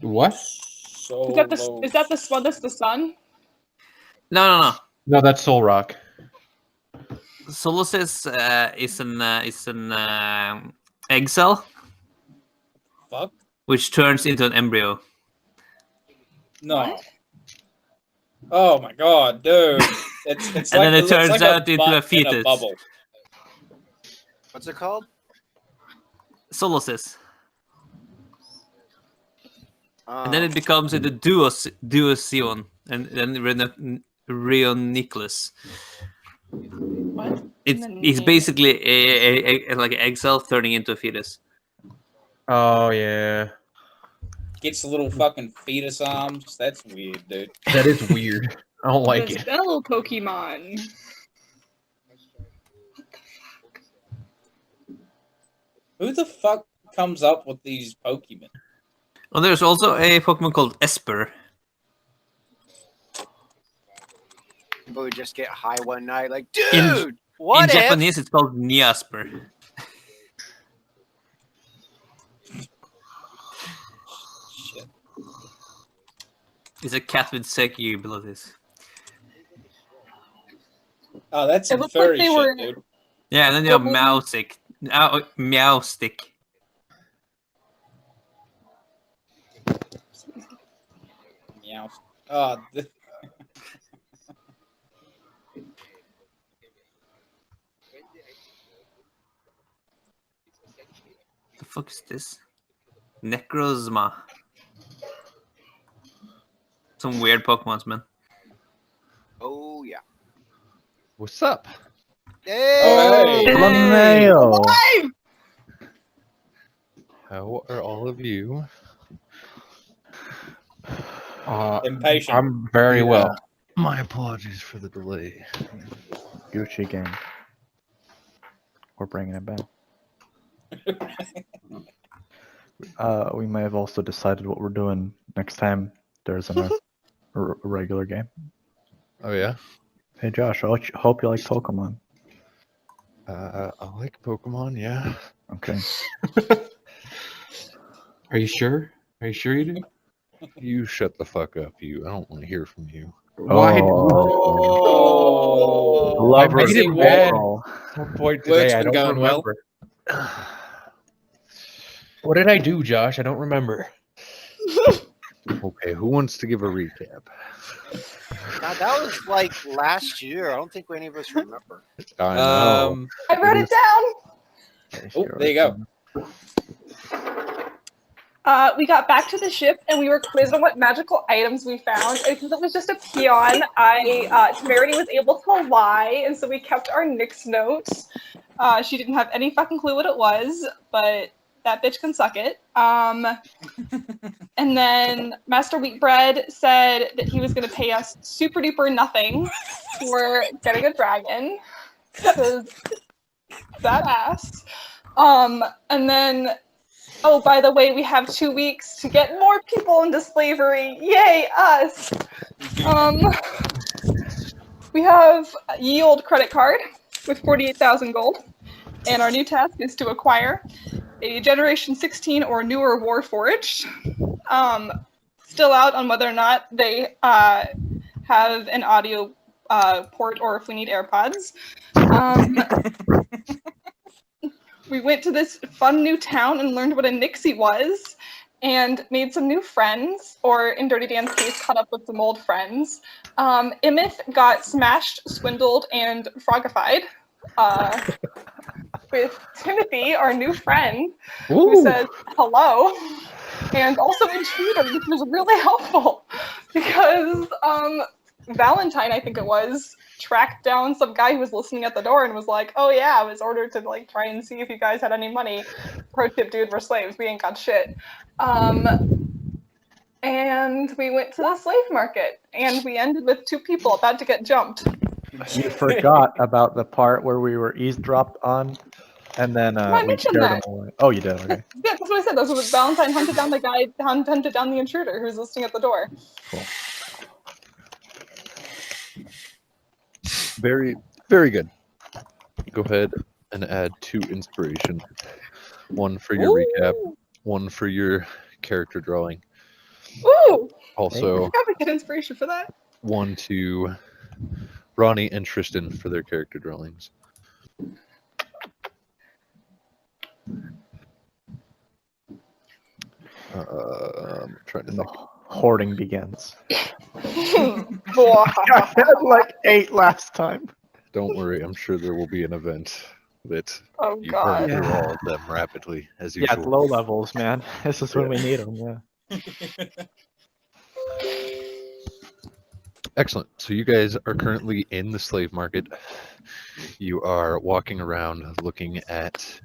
What? Is that the one that's the sun? No. No, that's Soul Rock. Solosis is an egg cell. Fuck. Which turns into an embryo. No. What? Oh my god, dude! It's And like, then it turns like out into a butt in fetus. bubble. What's it called? Solosis. Oh. And then it becomes into duosion, and then Rheoniclus. What? It's basically a like an egg cell turning into a fetus. Oh yeah, Gets the little fucking fetus arms. That's weird, dude. that is weird. I don't like the it. spell Pokemon. Who the fuck comes up with these Pokemon? Well, there's also a Pokemon called Esper. People would just get high one night, like, In- dude, what In if? Japanese, it's called Niasper. Shit. It's a cat with psychic abilities. Oh, that's It some looks like furry they shit, were- dude. Yeah, and then you have Well, Meowstick. Meowstick. Meow. Oh, The fuck is this? Necrozma. Some weird Pokemons, man. Oh yeah. What's up? Hey! hey. LeMayo. Alive! How are all of you? Impatient. I'm very Yeah. well. My apologies for the delay. Gucci gang. We're bringing it back. We may have also decided what we're doing next time there's a regular game. Oh yeah. Hey Josh, I hope you like Pokemon. I like Pokemon. Yeah. Okay. Are you sure? Are you sure you do? You shut the fuck up. I don't want to hear from you. Why? Oh. Love I made it roll. bad. At some point Work's today, I been don't going well. remember. What did I do, Josh? I don't remember. Okay, who wants to give a recap? God, that was like last year. I don't think any of us remember. I know. I wrote it down. Oh, there you go. We got back to the ship and we were quizzed on what magical items we found. And because it was just a peon, Temerity was able to lie, and so we kept our Nyx notes. She didn't have any fucking clue what it was, but that bitch can suck it. And then Master Wheatbread said that he was going to pay us super duper nothing for getting a dragon. Because badass. And then, oh, by the way, we have 2 weeks to get more people into slavery. Yay, us! We have a ye old credit card with 48,000 gold. And our new task is to acquire a Generation 16 or newer warforged. Still out on whether or not they have an audio port or if we need AirPods. We went to this fun new town and learned what a Nixie was and made some new friends, or in Dirty Dan's case, caught up with some old friends. Immeth got smashed, swindled, and frogified. With Timothy, our new friend, who says hello, and also Intruder, which was really helpful because Valentine, I think it was, tracked down some guy who was listening at the door and was like, "Oh yeah, I was ordered to like try and see if you guys had any money. Pro tip, dude, we're slaves. We ain't got shit." And we went to the slave market, and we ended with 2 people about to get jumped. You forgot about the part where we were eavesdropped on, and then I we mentioned scared that. him away. Oh, you did? Okay. Yeah, that's what I said. That's what Valentine hunted down the guy, hunted down the intruder who was listening at the door. Cool. Very, very good. Go ahead and add 2 inspiration. 1 for your recap, 1 for your character drawing. Ooh, Also, I gotta get inspiration for that. 1 to Ronnie and Tristan for their character drawings. I'm trying to think. Hoarding begins. Blah. I had like 8 last time. Don't worry, I'm sure there will be an event that Oh you burn god. through Yeah. all of them rapidly, as Yeah, it's usual. low levels, man. This is when we need them. Yeah. Excellent. So you guys are currently in the slave market. You are walking around looking at.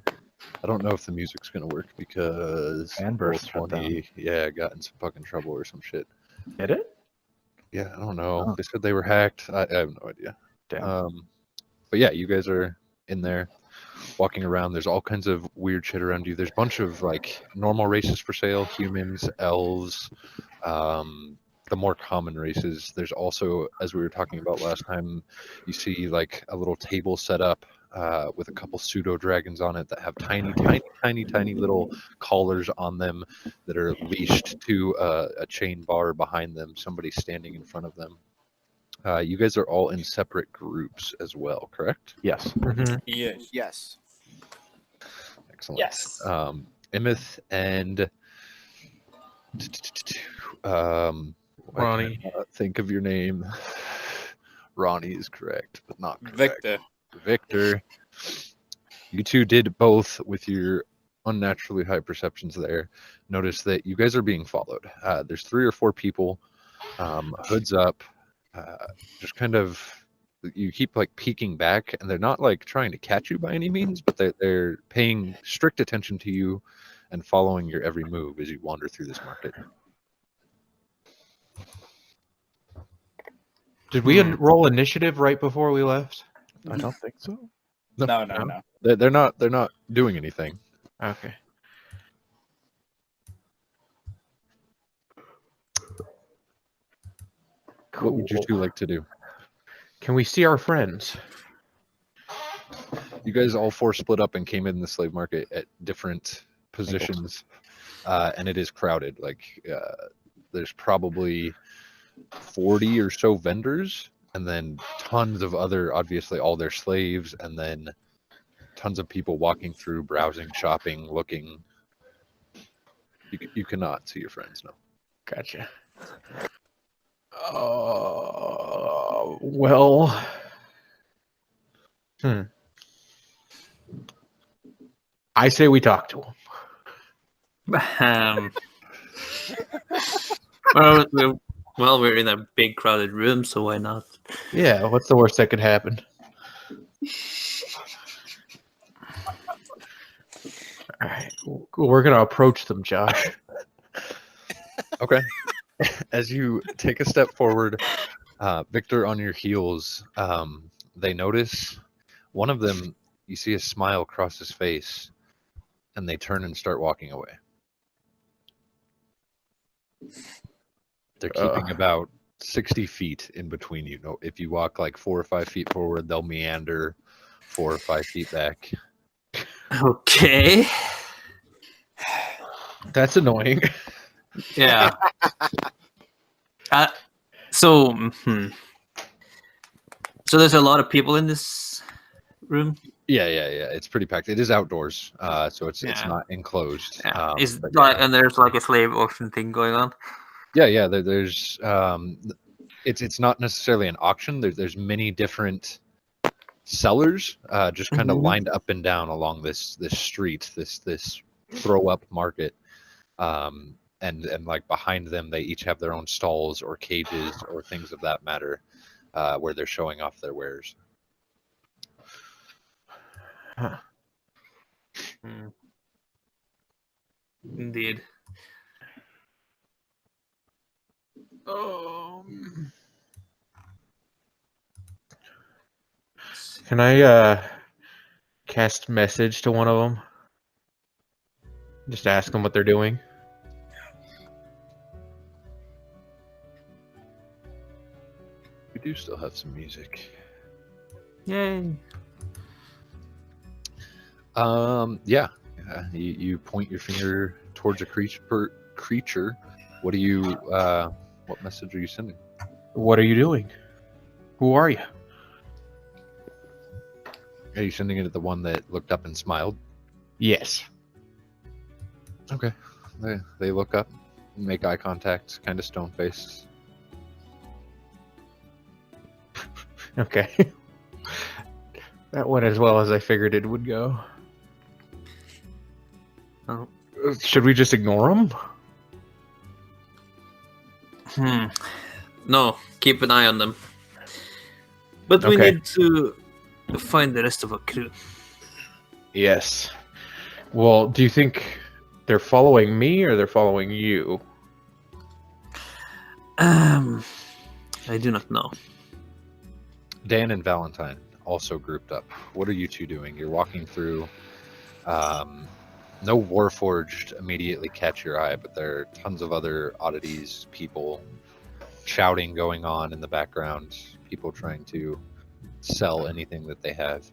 I don't know if the music's gonna work because Fanburst shut down. got in some fucking trouble or some shit. Did it? Yeah, I don't know. Oh. They said they were hacked. I have no idea. Damn. But yeah, you guys are in there walking around. There's all kinds of weird shit around you. There's a bunch of like normal races for sale, humans, elves, the more common races. There's also, as we were talking about last time, you see like a little table set up with a couple pseudo dragons on it that have tiny little collars on them that are leashed to a chain bar behind them. Somebody standing in front of them. You guys are all in separate groups as well, correct? Yes. Mhm. Yes. Yes. Excellent. Yes. Immeth and I Ronnie. cannot think of your name. Ronnie is correct, but not correct. Victor. Victor. You two did both with your unnaturally high perceptions there. Notice that you guys are being followed. There's 3 or 4 people, hoods up, just kind of. You keep like peeking back, and they're not like trying to catch you by any means, but they're paying strict attention to you and following your every move as you wander through this market. Did we roll initiative right before we left? I don't think so. No. They're not doing anything. Okay. What would you two like to do? Can we see our friends? You guys all 4 split up and came in the slave market at different positions, and it is crowded. Like there's probably 40 or so vendors, and then tons of other, obviously all their slaves, and then tons of people walking through, browsing, shopping, looking. You cannot see your friends, no. Gotcha. Well. I say we talk to him. Well, we're in a big crowded room, so why not? Yeah, what's the worst that could happen? All right, we're gonna approach them, Josh. Okay. As you take a step forward, Victor, on your heels, they notice one of them. You see a smile cross his face, and they turn and start walking away. They're keeping about 60 feet in between you. No, if you walk like 4 or 5 feet forward, they'll meander 4 or 5 feet back. Okay. That's annoying. Yeah. So there's a lot of people in this room. Yeah. It's pretty packed. It is outdoors, so it's Yeah. not enclosed. Yeah. But And there's like a slave auction thing going on. Yeah. There's it's not necessarily an auction. There's many different sellers, just kind of lined up and down along this street, this throw up market, and like behind them, they each have their own stalls or cages or things of that matter, where they're showing off their wares. Huh. Indeed. Can I cast message to one of them? Just ask them what they're doing. We do still have some music. Yay. Yeah. You point your finger towards a creature What what message are you sending? What are you doing? Who are you? Are you sending it to the one that looked up and smiled? Yes. Okay. They look up, make eye contact, kind of stone faced. Okay. That went as well as I figured it would go. Oh. Should we just ignore him? No, keep an eye on them. But we Okay. need to find the rest of our crew. Yes. Well, do you think they're following me or they're following you? I do not know. Dan and Valentine also grouped up. What are you two doing? You're walking through. No warforged immediately catch your eye, but there are tons of other oddities, people shouting going on in the background, people trying to sell anything that they have.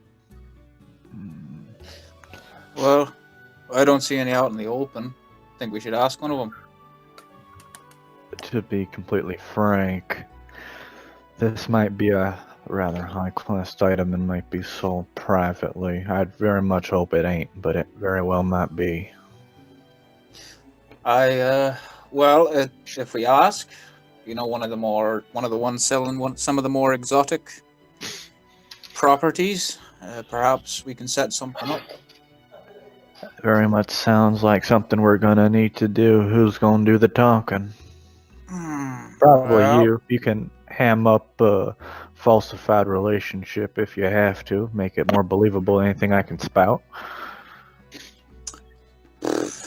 Well, I don't see any out in the open. I think we should ask one of them. To be completely frank, this might be a rather high-class item and might be sold privately. I'd very much hope it ain't, but it very well might be. Well, if we ask, one of the ones selling some of the more exotic properties, perhaps we can set something up. Very much sounds like something we're gonna need to do. Who's gonna do the talking? Probably well, you. You can ham up a falsified relationship if you have to. Make it more believable than anything I can spout.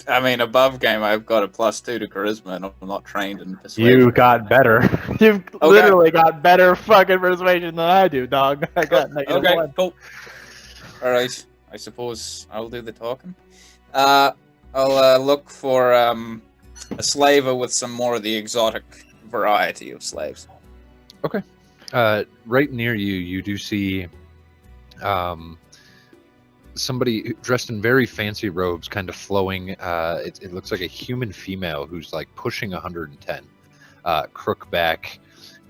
I mean, above game, I've got a +2 to charisma, and I'm not trained in persuasion. You got better. You've literally got better fucking persuasion than I do, dog. I got negative Okay, one. cool. All right, I suppose I'll do the talking. I'll look for a slaver with some more of the exotic variety of slaves. Okay. Right near you, you do see somebody dressed in very fancy robes, kind of flowing. It looks like a human female who's like pushing 110. Crook back,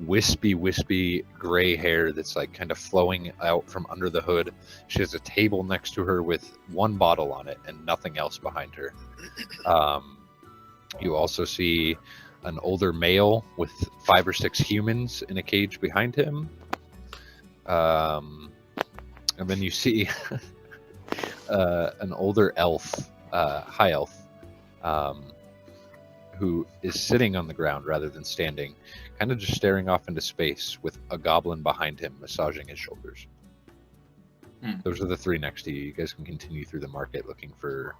wispy gray hair that's like kind of flowing out from under the hood. She has a table next to her with one bottle on it and nothing else behind her. You also see an older male with 5 or 6 humans in a cage behind him. And then you see an older elf, high elf, who is sitting on the ground rather than standing, kind of just staring off into space with a goblin behind him massaging his shoulders. Those are the 3 next to you. You guys can continue through the market looking for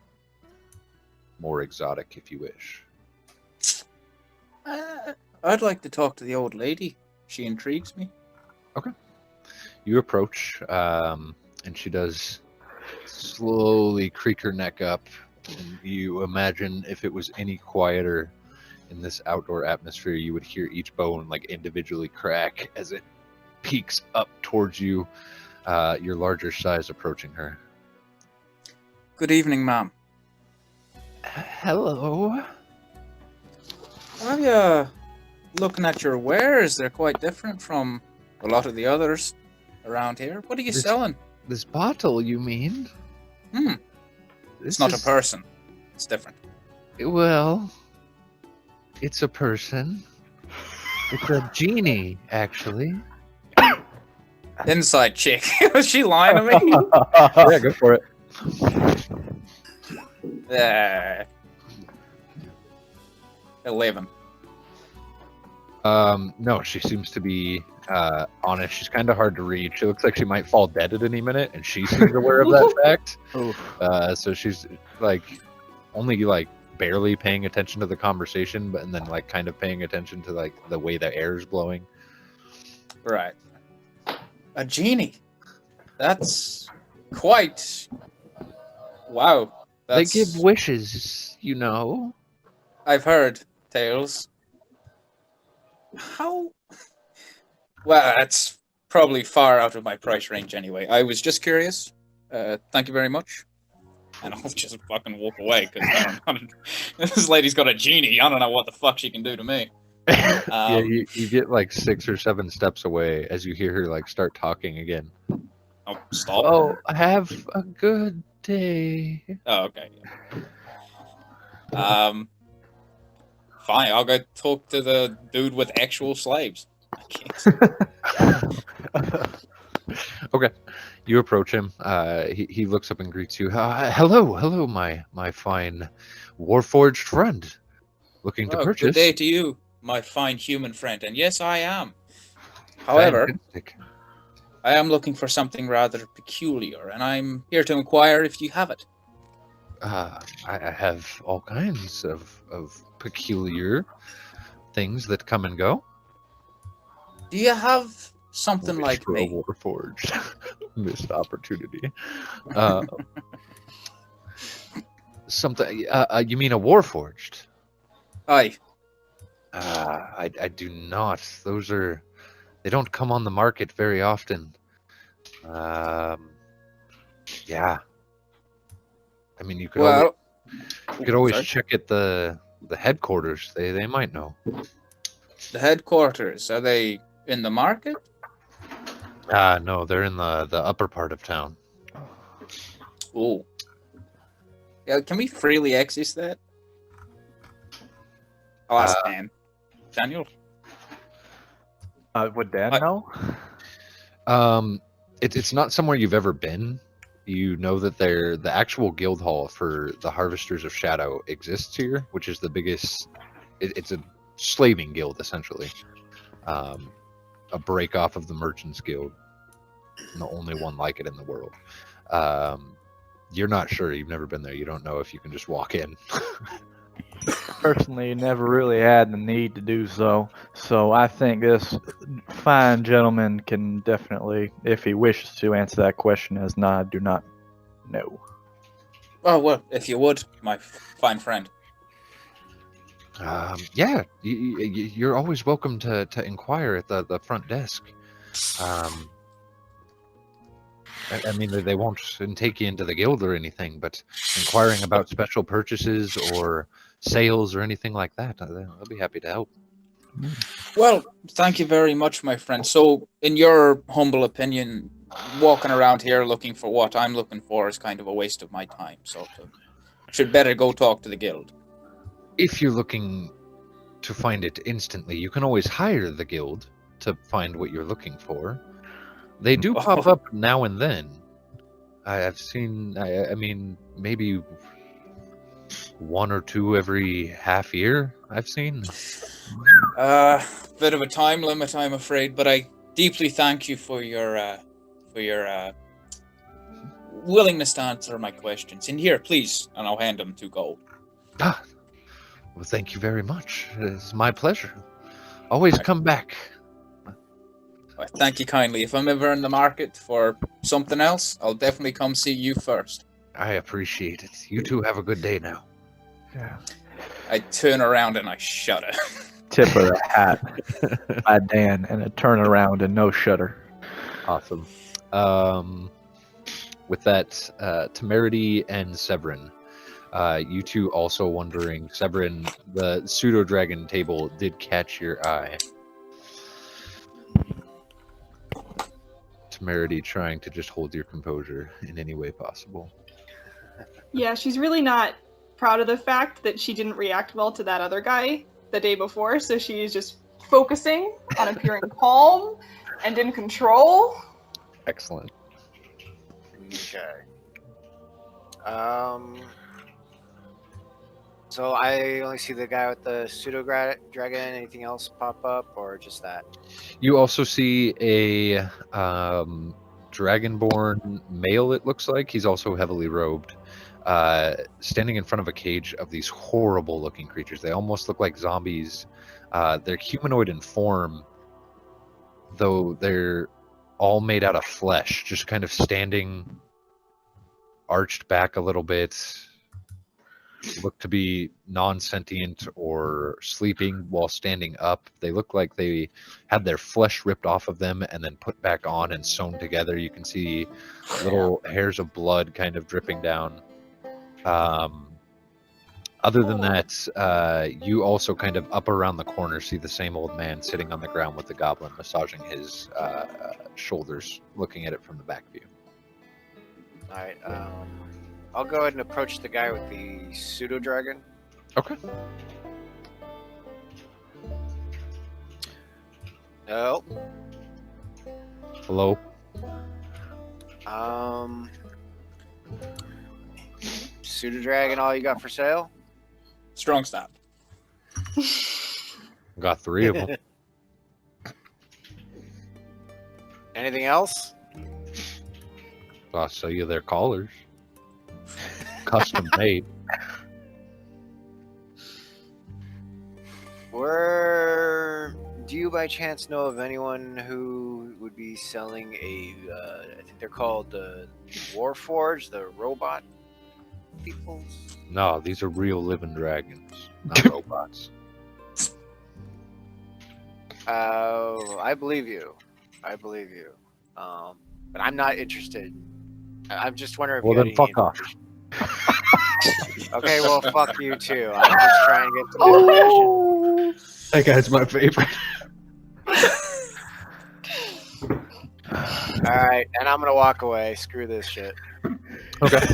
more exotic if you wish. I'd like to talk to the old lady. She intrigues me. Okay. You approach, and she does slowly creak her neck up. And you imagine if it was any quieter in this outdoor atmosphere, you would hear each bone like individually crack as it peeks up towards you, your larger size approaching her. Good evening, ma'am. Hello. Looking at your wares, they're quite different from a lot of the others around here. What are you selling? This bottle, you mean? It's not a person. It's different. Well, it's a person. It's a genie, actually. Inside chick. Was she lying to me? Yeah, go for it. Uh, 11. No, she seems to be honest. She's kind of hard to read. She looks like she might fall dead at any minute, and she seems aware of that fact. So she's like only like barely paying attention to the conversation, and then like kind of paying attention to like the way the air is blowing. Right. A genie. That's quite. Wow. They give wishes, you know. I've heard tales. How? Well, that's probably far out of my price range anyway. I was just curious. Thank you very much. and I'll just fucking walk away because this lady's got a genie. I don't know what the fuck she can do to me. Yeah, you get like 6 or 7 steps away as you hear her like start talking again. Oh, stop. Oh, have a good day. Oh, okay. Yeah. Fine. I'll go talk to the dude with actual slaves. I can't. Okay, you approach him. He looks up and greets you. Hello, my fine warforged friend. Looking to Oh, purchase. good day to you, my fine human friend. And yes, I am. However, Fantastic. I am looking for something rather peculiar, and I'm here to inquire if you have it. I have all kinds of peculiar things that come and go. Do you have something Wish like for me? a warforged. Missed opportunity. Something. You mean a warforged? Aye. I do not. They don't come on the market very often. Yeah. I mean, you could always sorry. check at the headquarters. They might know. The headquarters, are they in the market? No, they're in the upper part of town. Oh. Yeah, can we freely access that? I'll ask Dan. Daniel? Would Dan I- know? It's not somewhere you've ever been. You know that the actual guild hall for the Harvesters of Shadow exists here, which is the biggest. It's a slaving guild essentially, a break off of the Merchants Guild, and the only one like it in the world. You're not sure. You've never been there. You don't know if you can just walk in. Personally, never really had the need to do so. So I think this fine gentleman can definitely, if he wishes to, answer that question as no, I do not know. Oh, well, if you would, my fine friend. Yeah, you're always welcome to inquire at the front desk. I mean, they won't take you into the guild or anything, but inquiring about special purchases or sales or anything like that, I'll be happy to help. Well, thank you very much, my friend. So, in your humble opinion, walking around here looking for what I'm looking for is kind of a waste of my time. So, I should better go talk to the guild. If you're looking to find it instantly, you can always hire the guild to find what you're looking for. They do pop up now and then. I've seen, I mean, maybe 1 or 2 every half year I've seen. Bit of a time limit, I'm afraid, but I deeply thank you for your willingness to answer my questions. And here, please, and I'll hand them 2 gold. Well, thank you very much. It's my pleasure. Always come back. Well, thank you kindly. If I'm ever in the market for something else, I'll definitely come see you first. I appreciate it. You two have a good day now. Yeah. I turn around and I shudder. Tip of the hat by Dan, and a turn around and no shudder. Awesome. With that, Temerity and Sev'Ren, you two also wondering, Sev'Ren, the pseudo-dragon table did catch your eye. Temerity trying to just hold your composure in any way possible. Yeah, she's really not proud of the fact that she didn't react well to that other guy the day before, so she is just focusing on appearing calm and in control. Excellent. Okay. So I only see the guy with the pseudo dragon. Anything else pop up, or just that? You also see a dragonborn male, it looks like. He's also heavily robed, standing in front of a cage of these horrible looking creatures. They almost look like zombies. They're humanoid in form, though they're all made out of flesh, just kind of standing arched back a little bit. Look to be non-sentient or sleeping while standing up. They look like they had their flesh ripped off of them and then put back on and sewn together. You can see little hairs of blood kind of dripping down. Other than that, you also kind of up around the corner see the same old man sitting on the ground with the goblin massaging his shoulders, looking at it from the back view. All right. I'll go ahead and approach the guy with the pseudo dragon. Okay. No. Hello. Pseudo dragon, all you got for sale? Strong stop. Got 3 of them. Anything else? I'll sell you their collars. Custom made. Do you by chance know of anyone who would be selling I think they're called the warforged, the robot people? No, these are real living dragons, not robots. I believe you. But I'm not interested. I'm just wondering if Well, you then fuck off. Okay, well, fuck you too. I'm just trying to get some information. That guy's my favorite. Alright, and I'm gonna walk away. Screw this shit. Okay.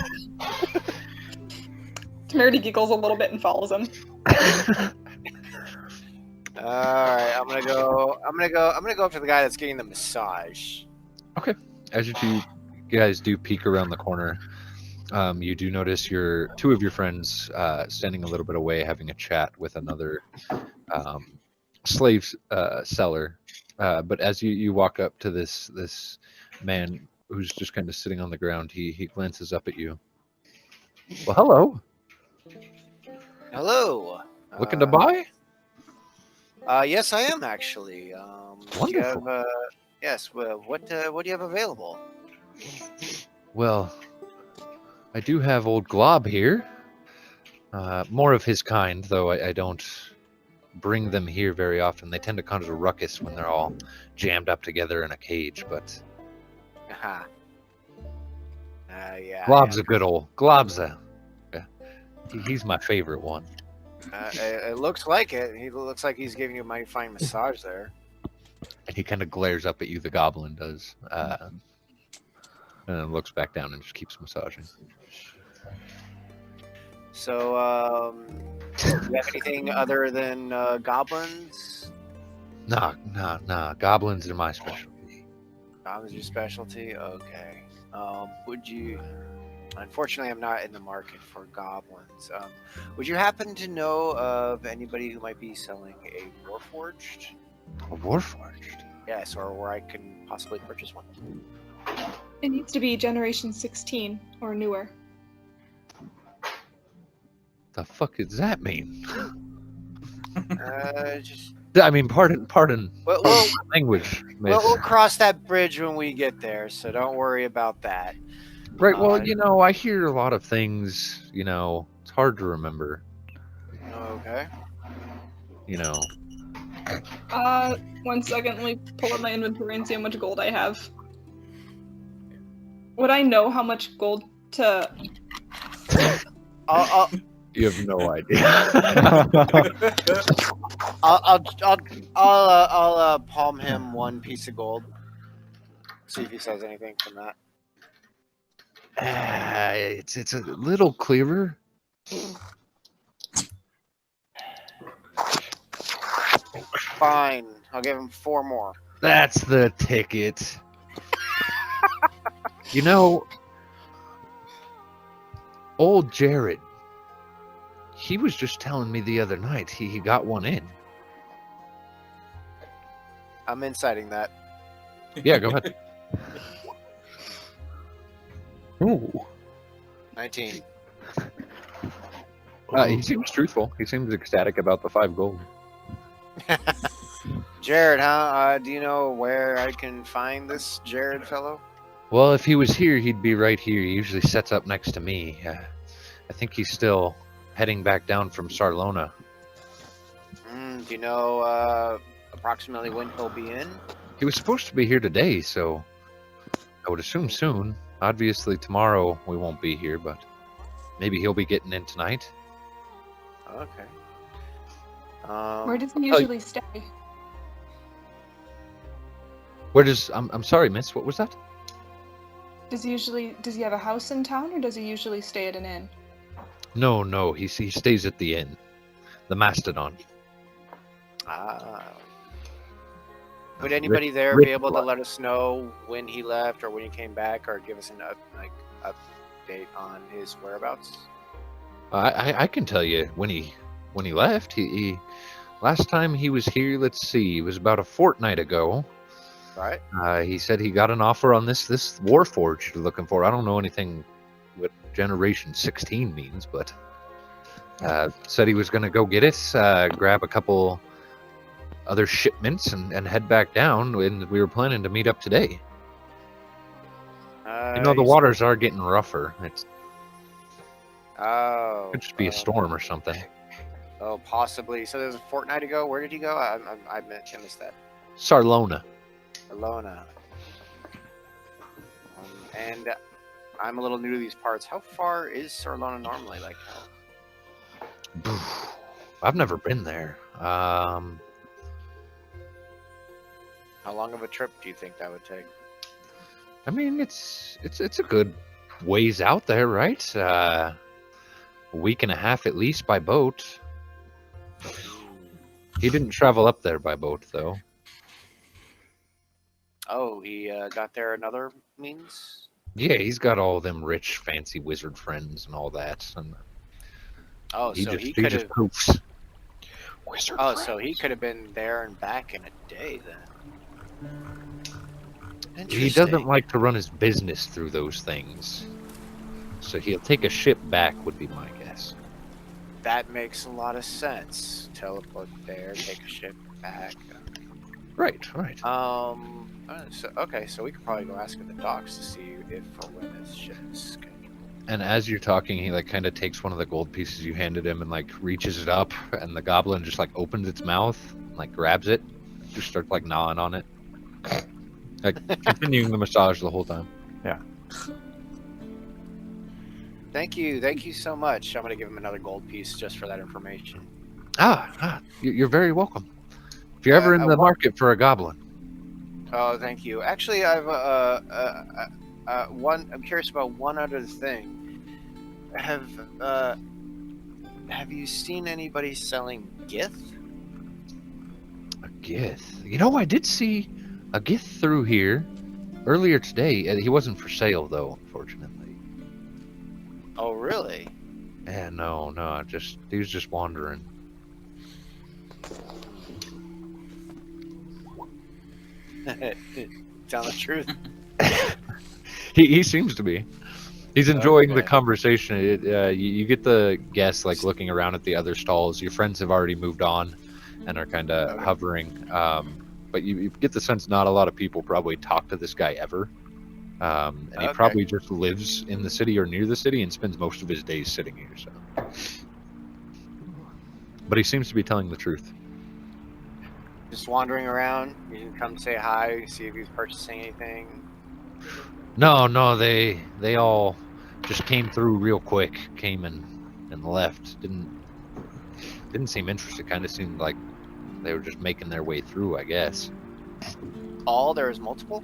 Temerity giggles a little bit and follows him. Alright, I'm gonna go up to the guy that's getting the massage. Okay. As you two guys do peek around the corner, you do notice two of your friends standing a little bit away having a chat with another slave seller. But as you walk up to this man who's just kind of sitting on the ground, he glances up at you. Well, hello. Hello. Looking to buy? Yes, I am actually. Wonderful. Yes. Well, what do you have available? Well, I do have old Glob here. More of his kind, though I don't bring them here very often. They tend to cause a ruckus when they're all jammed up together in a cage, but Yeah. Glob's a good old he's my favorite one. It looks like it. He looks like he's giving you a mighty fine massage there. And he kind of glares up at you, the goblin does, and then looks back down and just keeps massaging. So, do you have anything other than goblins? Nah. Goblins are my specialty. Goblins your specialty? Okay. Would you... Unfortunately, I'm not in the market for goblins. Would you happen to know of anybody who might be selling a warforged? A warforged? Yes, or where I can possibly purchase one. It needs to be Generation 16 or newer. The fuck does that mean? Just... I mean, pardon Well, language. we'll cross that bridge when we get there, so don't worry about that. Right, well, I hear a lot of things, it's hard to remember. Okay. 1 second, let me pull up my inventory and see how much gold I have. Would I know how much gold to... You have no idea. I'll palm him 1 piece of gold. See if he says anything from that. It's a little clearer. Fine. I'll give him 4 more. That's the ticket. Old Jared, he was just telling me the other night he got one in. I'm inciting that. Yeah, go ahead. Ooh. 19. He seems truthful. He seems ecstatic about the 5 gold. Jared, huh? Do you know where I can find this Jared fellow? Well, if he was here, he'd be right here. He usually sets up next to me. I think he's still heading back down from Sarlona. Do you know approximately when he'll be in? He was supposed to be here today, so I would assume soon. Obviously, tomorrow we won't be here, but maybe he'll be getting in tonight. Okay. Where does he usually stay? Where does I'm sorry, miss, what was that? Does he have a house in town, or does he usually stay at an inn? No, he stays at the inn. The Mastodon. Would anybody there Rich be able to blood. let us know when he left or when he came back, or give us an update on his whereabouts? I can tell you when he left. He last time he was here, let's see, it was about a fortnight ago. Right. He said he got an offer on this warforged you're looking for. I don't know anything what Generation 16 means, but said he was going to go get it, grab a couple other shipments, and head back down. And we were planning to meet up today. The waters are getting rougher. It could just be a storm or something. Oh, possibly. So there was a fortnight ago. Where did he go? I missed that. Sarlona. Alona. And I'm a little new to these parts. How far is Sarlona normally? Like how? I've never been there. How long of a trip do you think that would take? I mean, it's a good ways out there, right? A week and a half at least by boat. He didn't travel up there by boat, though. Oh, he got there another means? Yeah, he's got all them rich, fancy wizard friends and all that. And Oh, he so just, he he could just have. poofs. Wizard Oh, friends. so he could have been there and back in a day then. He doesn't like to run his business through those things. So he'll take a ship back, would be my guess. That makes a lot of sense. Teleport there, take a ship back. Right. So we could probably go ask at the docks to see if or when his ship is scheduled. And as you're talking, he like kind of takes one of the gold pieces you handed him and like reaches it up, and the goblin just like opens its mouth, and, like grabs it, just starts like gnawing on it, like continuing the massage the whole time. Thank you so much. I'm gonna give him another gold piece just for that information. You're very welcome. If you're ever in the market for a goblin. Oh, thank you. Actually, I've I'm curious about one other thing. Have you seen anybody selling Gith? A Gith? You know, I did see a Gith through here earlier today. He wasn't for sale though, unfortunately. Oh, really? Yeah, no, he was just wandering. Tell the truth. He seems to be. He's enjoying the Okay. conversation. You get the guess like looking around at the other stalls. Your friends have already moved on and are kind of hovering. But you get the sense not a lot of people probably talk to this guy ever. And he probably just lives in the city or near the city and spends most of his days sitting here. So, but he seems to be telling the truth. Just wandering around. You can come say hi, see if he's purchasing anything. No, they all just came through real quick. Came and left. Didn't seem interested. Kind of seemed like they were just making their way through, I guess. There was multiple?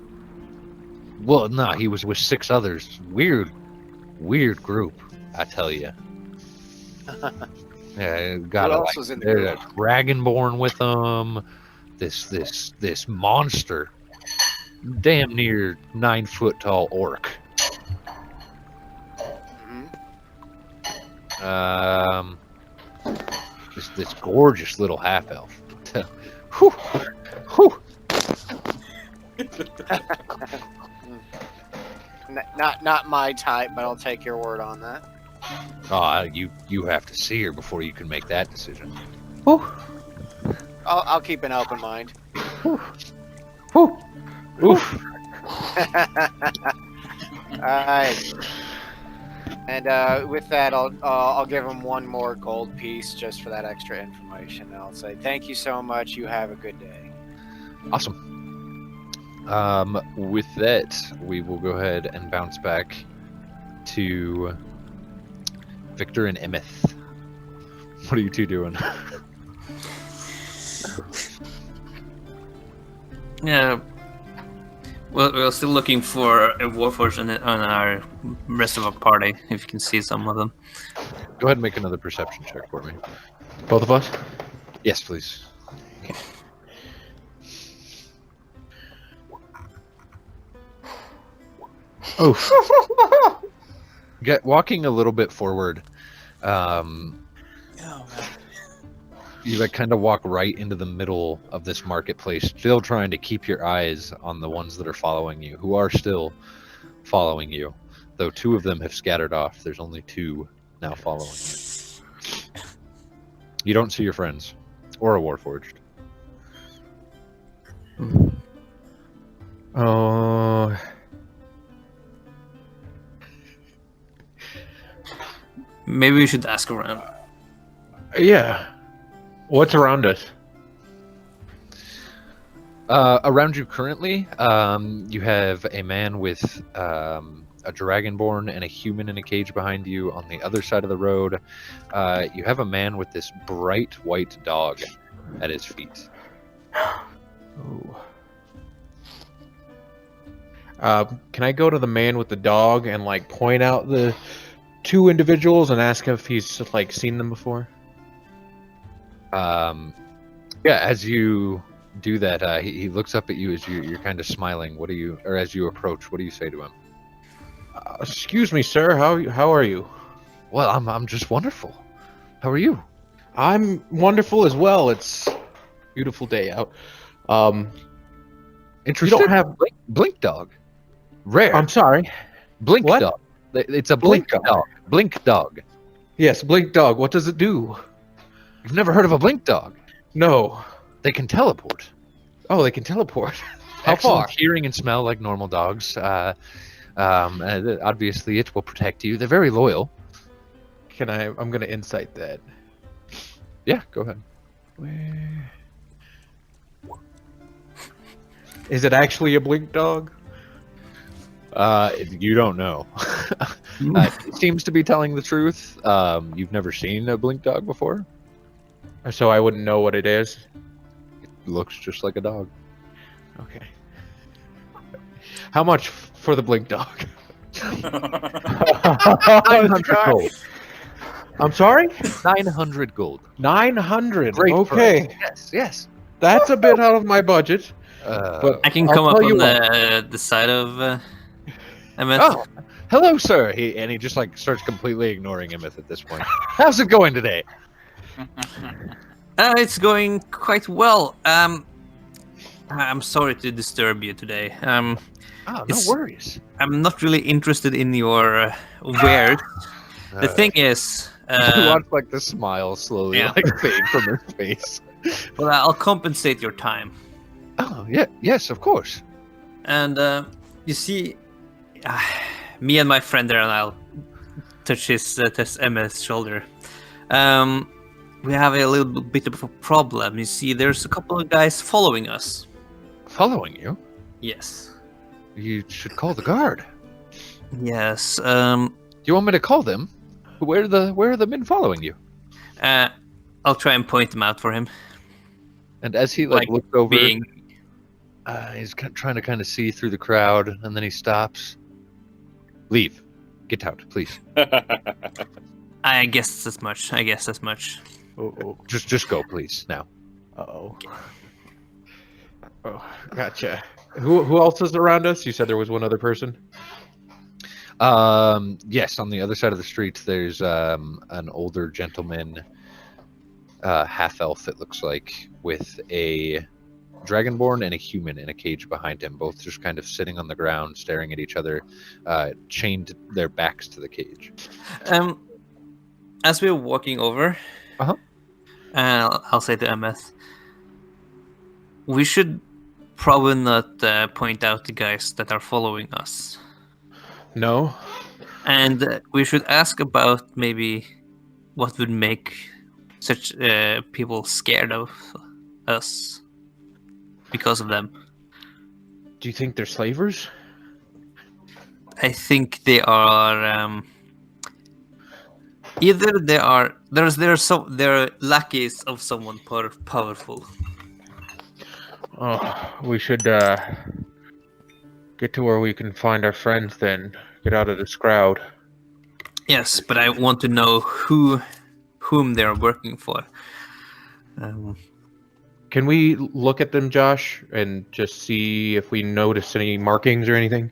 Well, no, he was with 6 others. Weird group, I tell you. Yeah, got Who else was in the there's group? a dragonborn with them. This monster, damn near 9 foot tall orc. Mm-hmm. This gorgeous little half elf. Whew, whew. Not my type, but I'll take your word on that. You have to see her before you can make that decision. I'll keep an open mind. Whew. Oof. Alright. And with that, I'll give him one more gold piece just for that extra information. And I'll say thank you so much. You have a good day. Awesome. With that, we will go ahead and bounce back to Victor and Immeth. What are you two doing? Yeah. Well, we're still looking for a warforged on our rest of our party. If you can see some of them. Go ahead and make another perception check for me. Both of us? Yes, please. Oh, Walking a little bit forward. Oh, man. You like kind of walk right into the middle of this marketplace, still trying to keep your eyes on the ones that are following you, who are still following you. Though 2 of them have scattered off, there's only 2 now following you. You don't see your friends, or a warforged. oh. Maybe we should ask around. Yeah. What's around us? Around you currently, you have a man with a dragonborn and a human in a cage behind you. On the other side of the road, you have a man with this bright white dog at his feet. Oh. Can I go to the man with the dog and like point out the 2 individuals and ask him if he's like seen them before? Yeah, as you do that, he looks up at you as you're kind of smiling. What do you, or as you approach, what do you say to him? Excuse me, sir. How are you? Well, I'm just wonderful. How are you? I'm wonderful as well. It's a beautiful day out. Interested? You don't have. Blink dog. Rare. I'm sorry. Blink What? dog. It's a blink Blink dog. Blink dog. Yes, blink dog. What does it do? You've never heard of a blink dog? No. They can teleport. Oh, they can teleport. How Excellent far? hearing and smell like normal dogs. Obviously, it will protect you. They're very loyal. Can I? I'm gonna insight that. Yeah, go ahead. Where? Is it actually a blink dog? You don't know. It seems to be telling the truth. You've never seen a blink dog before? So I wouldn't know what it is. It looks just like a dog. Okay. How much for the blink dog? 900 gold. I'm sorry? 900 gold. 900. Great Okay. price. Yes. That's a bit out of my budget. But I can I'll come up tell you on the side of Immeth. oh, hello, sir. He just like starts completely ignoring Immeth at this point. How's it going today? It's going quite well. I'm sorry to disturb you today. Oh, no It's- worries. I'm not really interested in your wares. The thing is, you watch like the smile slowly yeah. like fade from her face. well, I'll compensate your time. Oh yeah, yes, of course. And you see, me and my friend there, and I'll touch Emma's shoulder. We have a little bit of a problem. You see, there's a couple of guys following us. Following you? Yes. You should call the guard. Yes. Do you want me to call them? Where are the men following you? I'll try and point them out for him. And as he Like looks over, being he's trying to kind of see through the crowd, and then he stops. Leave. Get out, please. I guess as much. Oh, Just go, please. Now. oh. Oh, gotcha. Who else is around us? You said there was one other person. Yes, on the other side of the street, there's an older gentleman, half elf, it looks like, with a dragonborn and a human in a cage behind him, both just kind of sitting on the ground, staring at each other, chained their backs to the cage. As we're walking over, I'll say to Immeth, we should probably not point out the guys that are following us. No. And we should ask about maybe what would make such people scared of us because of them. Do you think they're slavers? I think they are Either they're lackeys of someone powerful. Oh, we should get to where we can find our friends. Then get out of this crowd. Yes, but I want to know whom they're working for. Can we look at them, Josh, and just see if we notice any markings or anything?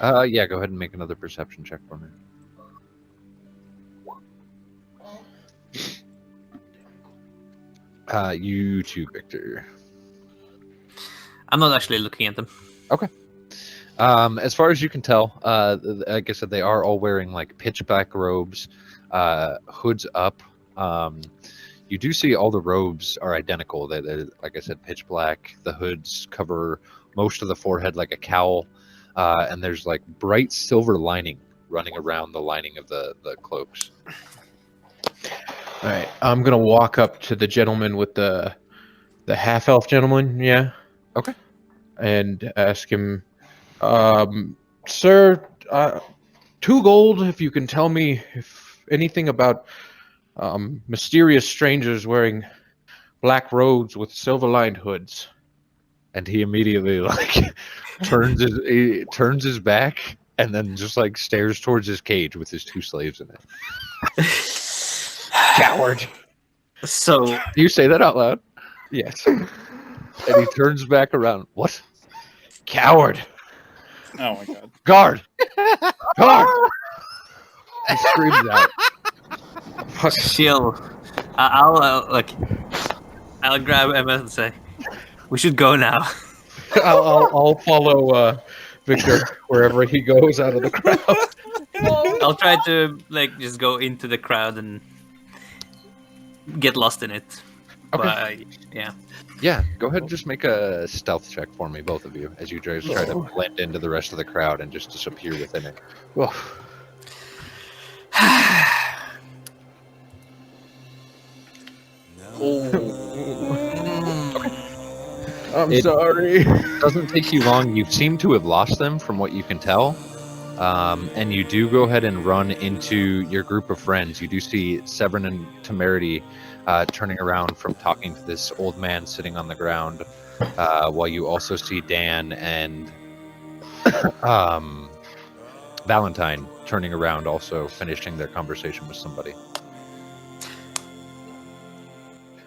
Yeah, go ahead and make another perception check for me. You too, Victor. I'm not actually looking at them. As far as you can tell, like I said, they are all wearing like pitch black robes, hoods up. You do see all the robes are identical. They're, like I said, pitch black. The hoods cover most of the forehead like a cowl, and there's like bright silver lining running around the lining of the cloaks. All right, I'm gonna walk up to the gentleman with the half-elf gentleman. Yeah. Okay. And ask him, sir, 2 gold if you can tell me if anything about mysterious strangers wearing black robes with silver-lined hoods. And he immediately like turns his back and then just like stares towards his cage with his 2 slaves in it. Coward. So You say that out loud, Yes. and he turns back around. What? Coward. Oh my god. Guard! Guard! He screams out. chill. I'll grab Immeth and say, "We should go now." I'll follow Victor wherever he goes out of the crowd. I'll try to just go into the crowd and get lost in it. Okay. But, yeah. Yeah, go ahead and just make a stealth check for me, both of you, as you try to blend into the rest of the crowd and just disappear within it. Oh. I'm sorry. Doesn't take you long. You seem to have lost them from what you can tell. And you do go ahead and run into your group of friends. You do see Sev'Ren and Temerity turning around from talking to this old man sitting on the ground, while you also see Dan and Valentine turning around, also finishing their conversation with somebody.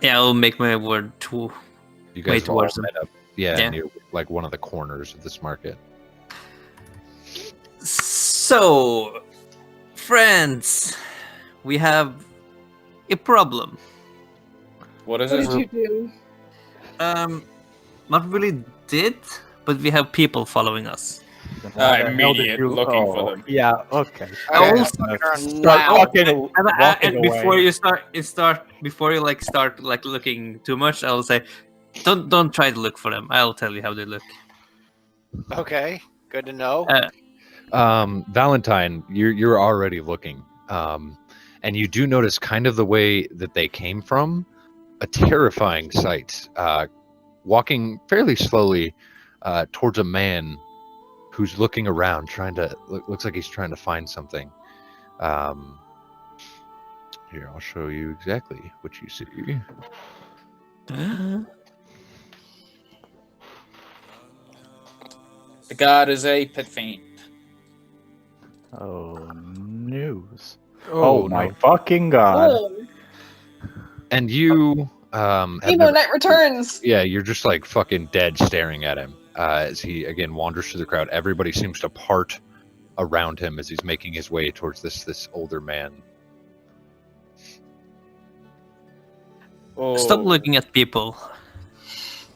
Yeah, I'll make my word to You way guys all towards them. met up, Yeah. near like one of the corners of this market. So, friends, we have a problem. What is What it? did you do? Not really did, but we have people following us. Immediate looking for them. Yeah, okay. I'll Wow. And before you start looking too much, I'll say, don't try to look for them. I'll tell you how they look. Okay, good to know. Valentine, you're already looking, and you do notice kind of the way that they came from, a terrifying sight. Walking fairly slowly towards a man who's looking around, looks like he's trying to find something. Here, I'll show you exactly what you see. The god is a pit fiend. Oh, news. Oh, my no. fucking god. Oh, And you, have Emo never- Knight returns. yeah, you're just like fucking dead staring at him as he again wanders through the crowd. Everybody seems to part around him as he's making his way towards this older man. Oh, Stop looking at people,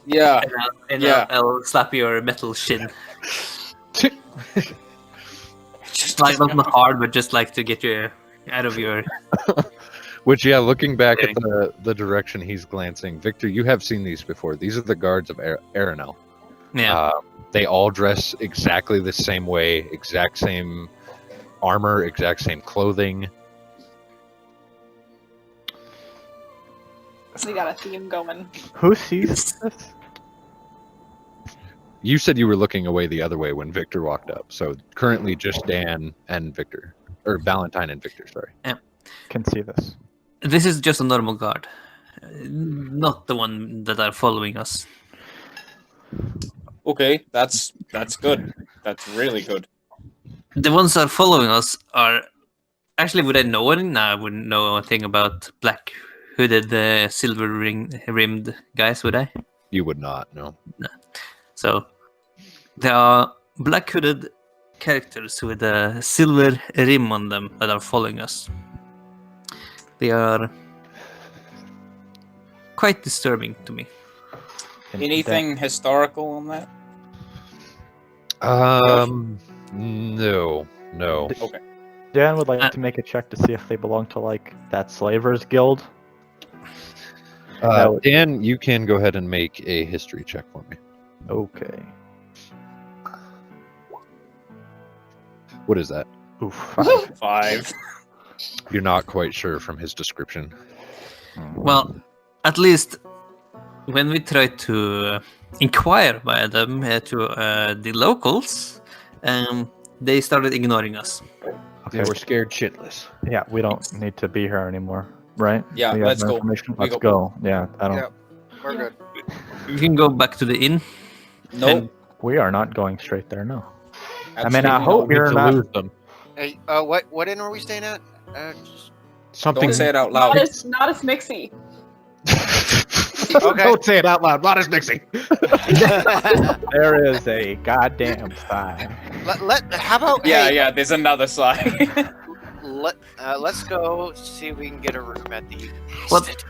Yeah. and Yeah. I'll slap your metal shin. Just like not hard, but just like to get you out of your. Which, yeah, looking back at the direction he's glancing, Victor, you have seen these before. These are the guards of Arenel. Yeah. They all dress exactly the same way, exact same armor, exact same clothing. So you got a theme going. Who sees this? You said you were looking away the other way when Victor walked up, so currently just Dan and Victor. Or Valentine and Victor, sorry. Can see this. This is just a normal guard, not the one that are following us. Okay, that's good. That's really good. The ones that are following us are actually. Would I know any? No, I wouldn't know a thing about black hooded, silver rimmed guys, would I? You would not, no. So there are black hooded characters with a silver rim on them that are following us. They are quite disturbing to me. Anything historical on that? No. Okay. Dan would like to make a check to see if they belong to like that slavers guild. Dan, you can go ahead and make a history check for me. Okay. What is that? Oof. 5. You're not quite sure from his description. Well, at least when we tried to inquire by them to the locals, they started ignoring us. They were scared shitless. Yeah, we don't need to be here anymore, right? Yeah, We have let's no go. information? We Let's go. go. Yeah, I don't. Yep. We're good. We can go back to the inn. Nope. We are not going straight there. No. Absolutely I hope We you're to not. lose them. Hey, what inn are we staying at? Something. Don't say it out Not loud. as Mixie. Okay. Don't say it out loud. Not as Nixie. There is a goddamn sign. How about Yeah, there's another side. let's go see if we can get a room at the What?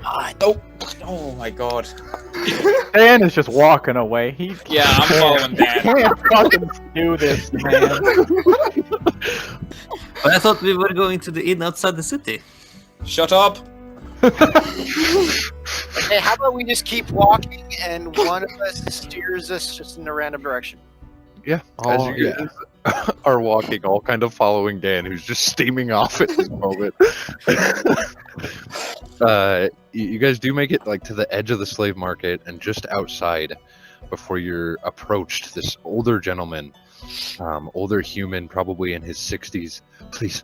Oh my god. Dan is just walking away. He Yeah, I'm following Dan. can't fucking do this, man. But I thought we were going to the inn outside the city. Shut up. Hey, how about we just keep walking and one of us steers us just in a random direction? Yeah. As Oh, you guys are walking, all kind of following Dan, who's just steaming off at this moment. You guys do make it like to the edge of the slave market, and just outside, before you're approached, this older gentleman, older human, probably in his 60s. Please,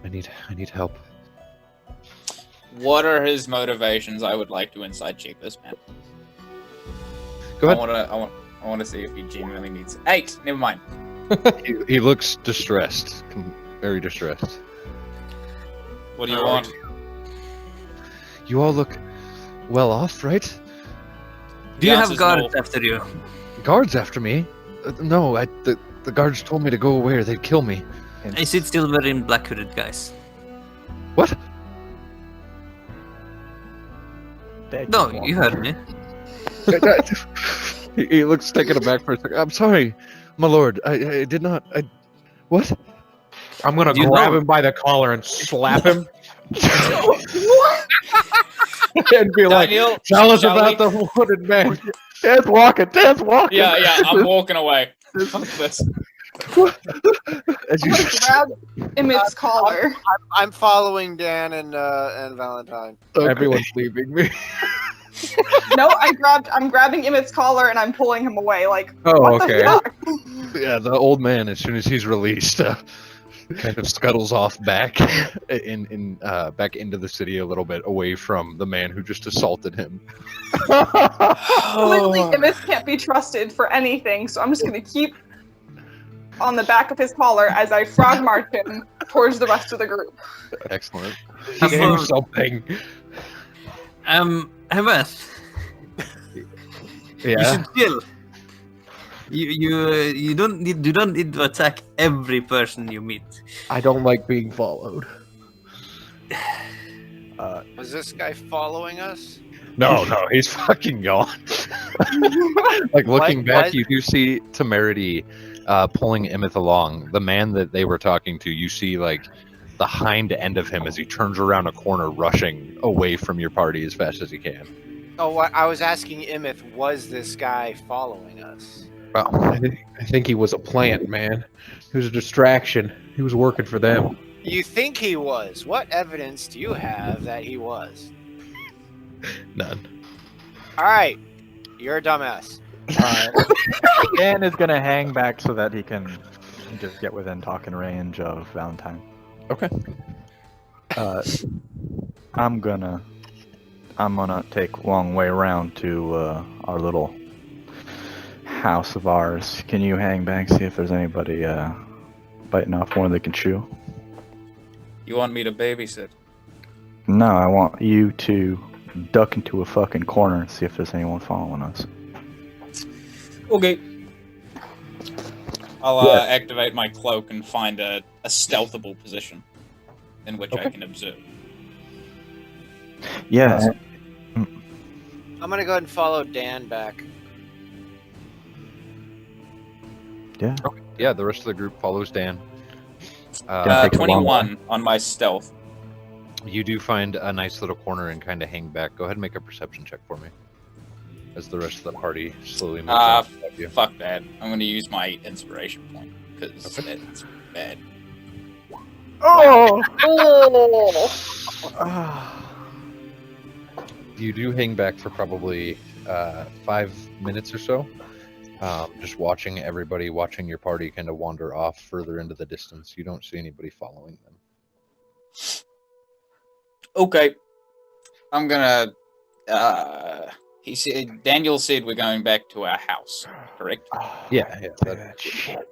I need help. What are his motivations? I would like to inside check this man. Go ahead. I want to see if he genuinely needs 8. Never mind. He looks distressed, very distressed. What do you want? You all look well off, right? Do you The have answer's guards no. after you? Guards after me? No, the guards told me to go away or they'd kill me. Is it still very black hooded guys? What? No, you heard me. He looks taken aback for a second. I'm sorry, my lord. I did not. What? I'm gonna You grab know- him by the collar and slap him. And be like, Daniel, tell us shall about we- the wounded man. Dan's walking. Dan's walking. Yeah, I'm walking away. Fuck this. As I'm you gonna grab Immeth's collar. I'm following Dan and Valentine. Everyone's leaving me. No, I'm grabbing Immeth's collar and I'm pulling him away. Like, Oh, what okay. the fuck? Yeah, the old man, as soon as he's released, kind of scuttles off back back into the city a little bit, away from the man who just assaulted him. Clearly, Immeth can't be trusted for anything, so I'm just gonna keep on the back of his collar as I frog march him towards the rest of the group. Excellent. Do something. Immeth, you Yeah. should chill. You don't need to attack every person you meet. I don't like being followed. Was this guy following us? No, he's fucking gone. Like looking What? back, What? you do see Temerity pulling Immeth along. The man that they were talking to, you see like the hind end of him as he turns around a corner, rushing away from your party as fast as he can. Oh, I was asking Immeth, was this guy following us? Well, I think he was a plant, man. He was a distraction. He was working for them. You think he was? What evidence do you have that he was? none. All right, you're a dumbass. Dan is gonna hang back so that he can just get within talking range of Valentine. Okay. I'm gonna take long way around to our little house of ours. Can you hang back, see if there's anybody biting off more they can chew? You want me to babysit? No, I want you to duck into a fucking corner and see if there's anyone following us. Okay. I'll Yeah. activate my cloak and find a stealthable position in which I can observe. Yeah. I'm gonna go ahead and follow Dan back. Yeah. Yeah, the rest of the group follows Dan. Take a long 21 on my stealth. You do find a nice little corner and kind of hang back. Go ahead and make a perception check for me. As the rest of the party slowly moves up you. Fuck that. I'm going to use my inspiration point, because it's bad. Oh! You do hang back for probably 5 minutes or so. Just watching everybody, watching your party kind of wander off further into the distance. You don't see anybody following them. Okay. I'm gonna... Daniel said we're going back to our house, correct? Yeah. Shit.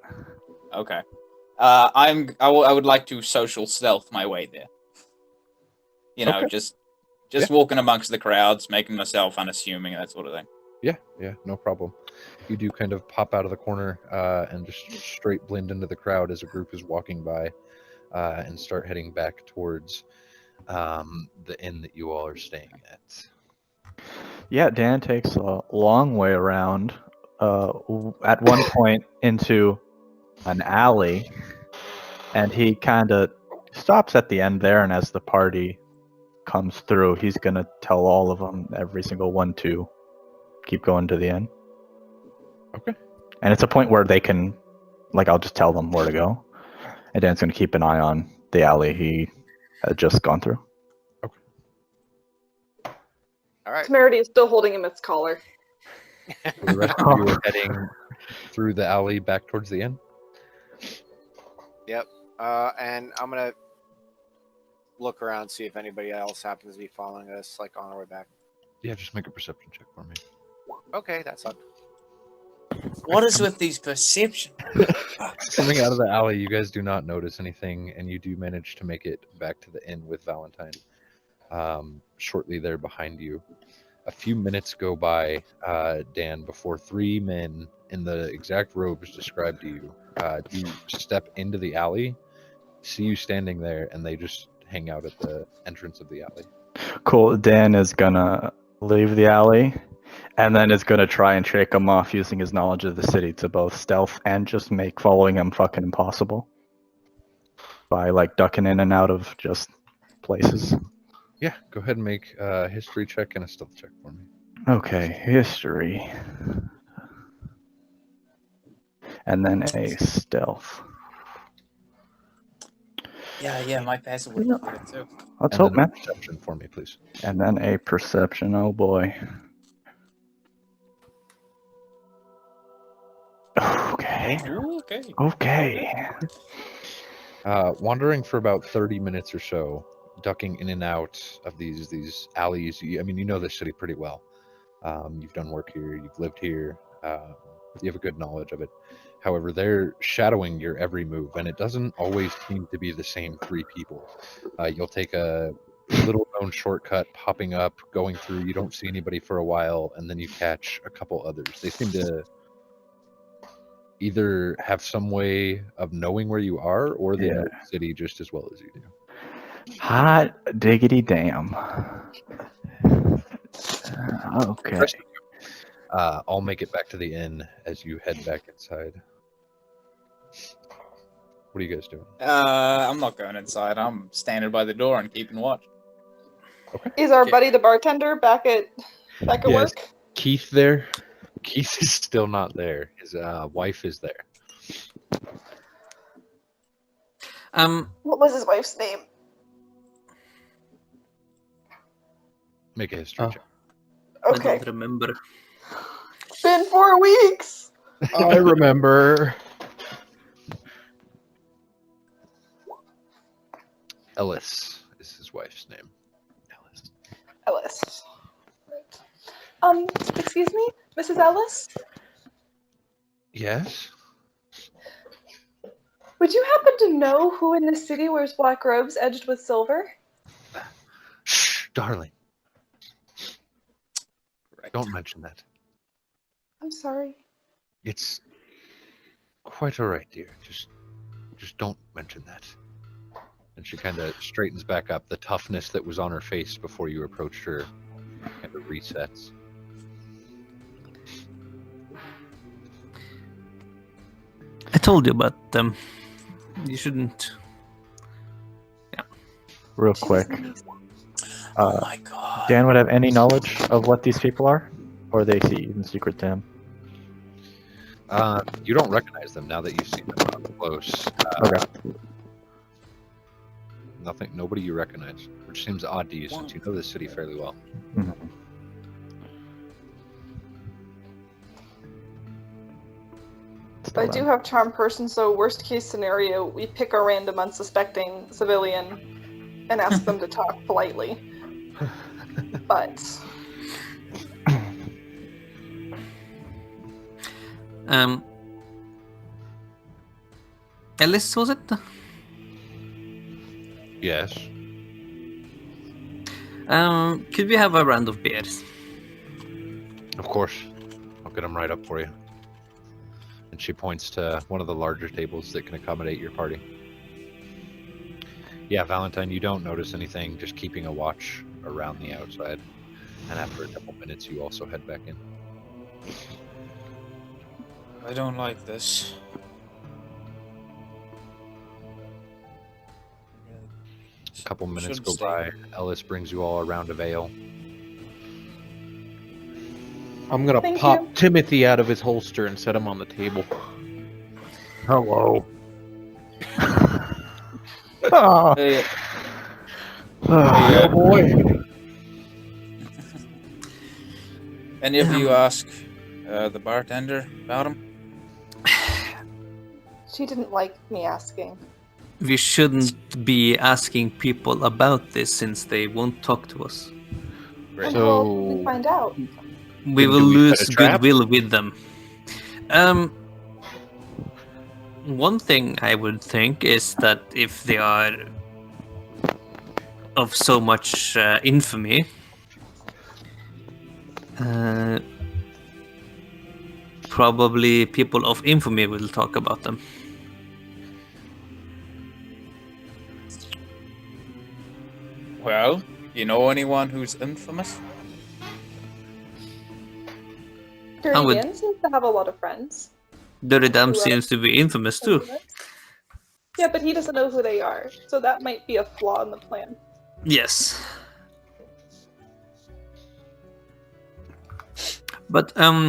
Okay. I would like to social stealth my way there. You know, Okay. just walking amongst the crowds, making myself unassuming, that sort of thing. Yeah, no problem. You do kind of pop out of the corner and just straight blend into the crowd as a group is walking by and start heading back towards the inn that you all are staying at. Yeah, Dan takes a long way around. At one point into an alley, and he kind of stops at the end there. And as the party comes through, he's gonna tell all of them, every single one, to keep going to the end. Okay. And it's a point where they can, like, I'll just tell them where to go, and Dan's gonna keep an eye on the alley he had just gone through. All right. Temerity is still holding him its collar. The rest of you are heading through the alley back towards the inn. Yep. And I'm gonna look around, see if anybody else happens to be following us, like on our way back. Yeah, just make a perception check for me. Okay, that's up. What is with these perceptions? Coming out of the alley, you guys do not notice anything, and you do manage to make it back to the inn with Valentine. Shortly there behind you. A few minutes go by, Dan, before 3 men in the exact robes described to you do step into the alley, see you standing there, and they just hang out at the entrance of the alley. Cool. Dan is gonna leave the alley, and then is gonna try and shake him off using his knowledge of the city to both stealth and just make following him fucking impossible by, like, ducking in and out of just places. Yeah, go ahead and make a history check and a stealth check for me. Okay, history. And then a stealth. Yeah, my passive would be good too. Let's And hope, then a man. perception for me, please. And then a perception. Oh boy. Okay. Okay. Okay. Wandering for about 30 minutes or so, ducking in and out of these alleys. You know this city pretty well. You've done work here, you've lived here, you have a good knowledge of it. However, they're shadowing your every move, and it doesn't always seem to be the same 3 people. You'll take a little known shortcut, popping up, going through, you don't see anybody for a while, and then you catch a couple others. They seem to either have some way of knowing where you are, or they know the city just as well as you do. Hot diggity damn. Okay. I'll make it back to the inn as you head back inside. What are you guys doing? I'm not going inside. I'm standing by the door and keeping watch. Okay. Is our buddy the bartender back at Yes. work? Keith there? Keith is still not there. His wife is there. What was his wife's name? Make a history check. I Okay. don't remember. Been 4 weeks. I remember. Ellis is his wife's name. Ellis. Ellis. Right. Excuse me, Mrs. Ellis? Yes? Would you happen to know who in this city wears black robes edged with silver? Shh, darling. Correct. Don't mention that. I'm sorry. It's quite all right, dear. Just don't mention that. And she kind of straightens back up. The toughness that was on her face before you approached her kind of resets. I told you about them. You shouldn't. Real quick. Oh my god. Dan would have any knowledge of what these people are? Or are they even secret to him? You don't recognize them now that you've seen them up close. Okay. Nobody you recognize, which seems odd to you since you know this city fairly well. Mhm. I do have charm person, so worst case scenario, we pick a random unsuspecting civilian and ask them to talk politely. But Ellis, was it? Yes. Could we have a round of beers? Of course. I'll get them right up for you. And she points to one of the larger tables that can accommodate your party. Yeah, Valentine, you don't notice anything, just keeping a watch around the outside. And after a couple minutes, you also head back in. I don't like this. A couple minutes Shouldn't go stay. by. Ellis brings you all a round of ale. I'm gonna Thank pop you. Timothy out of his holster and set him on the table. Hello. Oh, Hey, oh boy. any of you ask the bartender about him? she didn't like me asking. We shouldn't be asking people about this since they won't talk to us. And So- how did we find out? We Then will do we lose set a trap? goodwill with them. One thing I would think is that if they are of so much infamy, probably people of infamy will talk about them. Well, you know anyone who's infamous? I would- Durian seems to have a lot of friends. Dirty Dam Who else? seems to be infamous too. Yeah, but he doesn't know who they are, so that might be a flaw in the plan. Yes. But I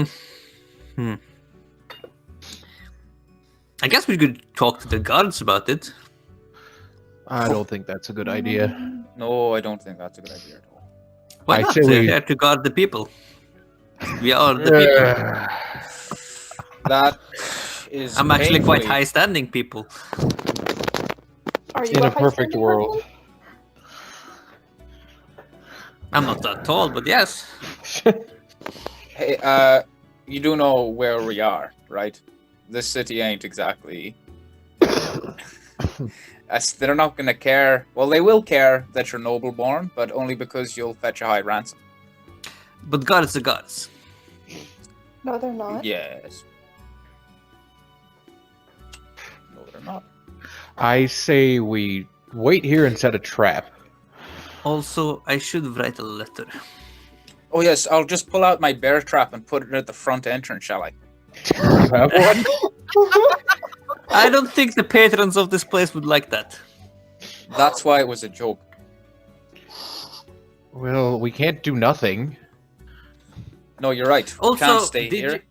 guess we could talk to the guards about it. I don't think that's a good idea. No, I don't think that's a good idea at all. Why I not? say They're we- there to guard the people. We are the people. That is. I'm actually quite painfully- high standing people. Are you In a high perfect standing world. person? I'm not that tall, but yes. Hey, you do know where we are, right? This city ain't exactly. They're not gonna care. Well, they will care that you're noble born, but only because you'll fetch a high ransom. But gods are gods. No, they're not. Yes. No, they're not. I say we wait here and set a trap. Also, I should write a letter. Oh yes, I'll just pull out my bear trap and put it at the front entrance, shall I? You have one? I don't think the patrons of this place would like that. That's why it was a joke. Well, we can't do nothing. No, you're right. We Also, can't stay here.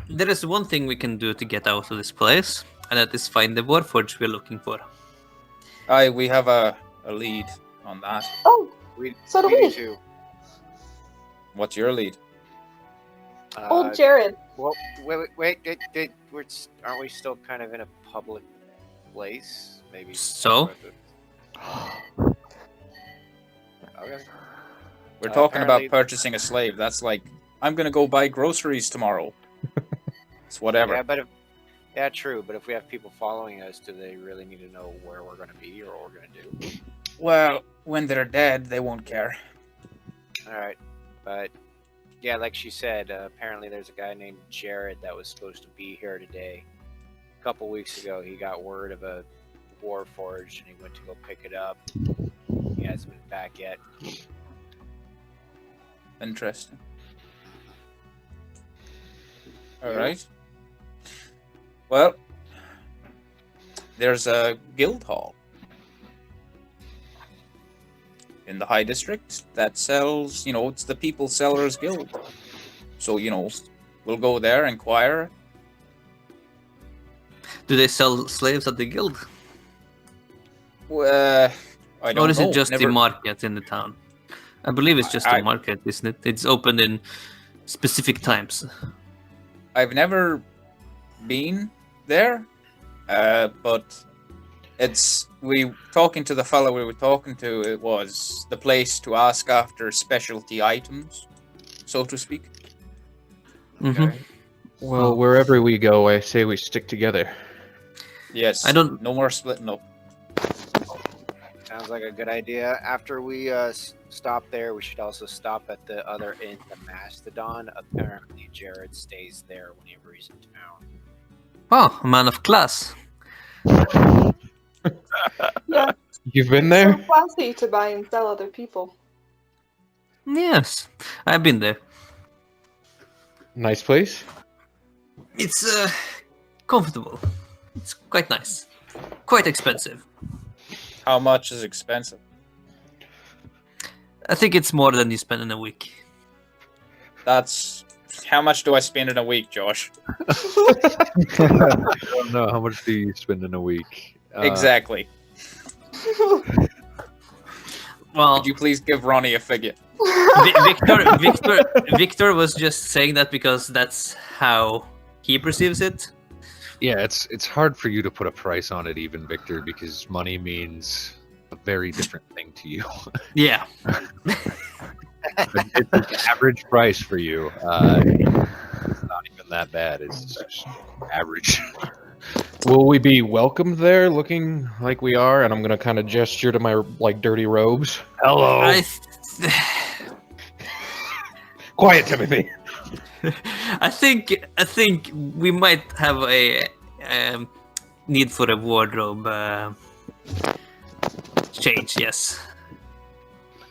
there is one thing we can do to get out of this place, and that is find the warforged we're looking for. Aye, we have a lead on that. Oh, We, So do we we. too. What's your lead? old Jared. Well, aren't we still kind of in a public place? Maybe. So? Okay. We're talking about Apparently- purchasing a slave. That's like, I'm gonna go buy groceries tomorrow. It's whatever. Yeah, but yeah, true. But if we have people following us, do they really need to know where we're going to be or what we're going to do? Well, when they're dead, they won't care. All right, but yeah, like she said, apparently there's a guy named Jared that was supposed to be here today. A couple weeks ago, he got word of a warforged, and he went to go pick it up. He hasn't been back yet. Interesting. All right. Well, there's a guild hall in the High District that sells, it's the People Sellers Guild. So, we'll go there, inquire. Do they sell slaves at the guild? I don't know. Or is it just the Never- market in the town? I believe it's just I- the market, isn't it? It's open in specific times. I've never been there, but talking to the fellow we were talking to, it was the place to ask after specialty items, so to speak. Hmm. Well, wherever we go, I say we stick together. Yes. I don't- No more splitting up. Sounds like a good idea. After we stop there, we should also stop at the other inn, the Mastodon. Apparently, Jared stays there whenever he's in town. Oh, a man of class. Yeah, You've been so there? classy to buy and sell other people. Yes, I've been there. Nice place? It's comfortable. It's quite nice. Quite expensive. How much is expensive? I think it's more than you spend in a week. That's how much do I spend in a week, Josh? I don't know. How much do you spend in a week? Exactly. Well, Could you please give Ronnie a figure? Victor was just saying that because that's how he perceives it. Yeah, it's hard for you to put a price on it, even Victor, because money means a very different thing to you. Yeah. It's an average price for you. It's not even that bad. It's just average. Will we be welcomed there looking like we are? And I'm going to kind of gesture to my dirty robes. Hello. Quiet, Timothy. I think we might have a need for a wardrobe change. Yes,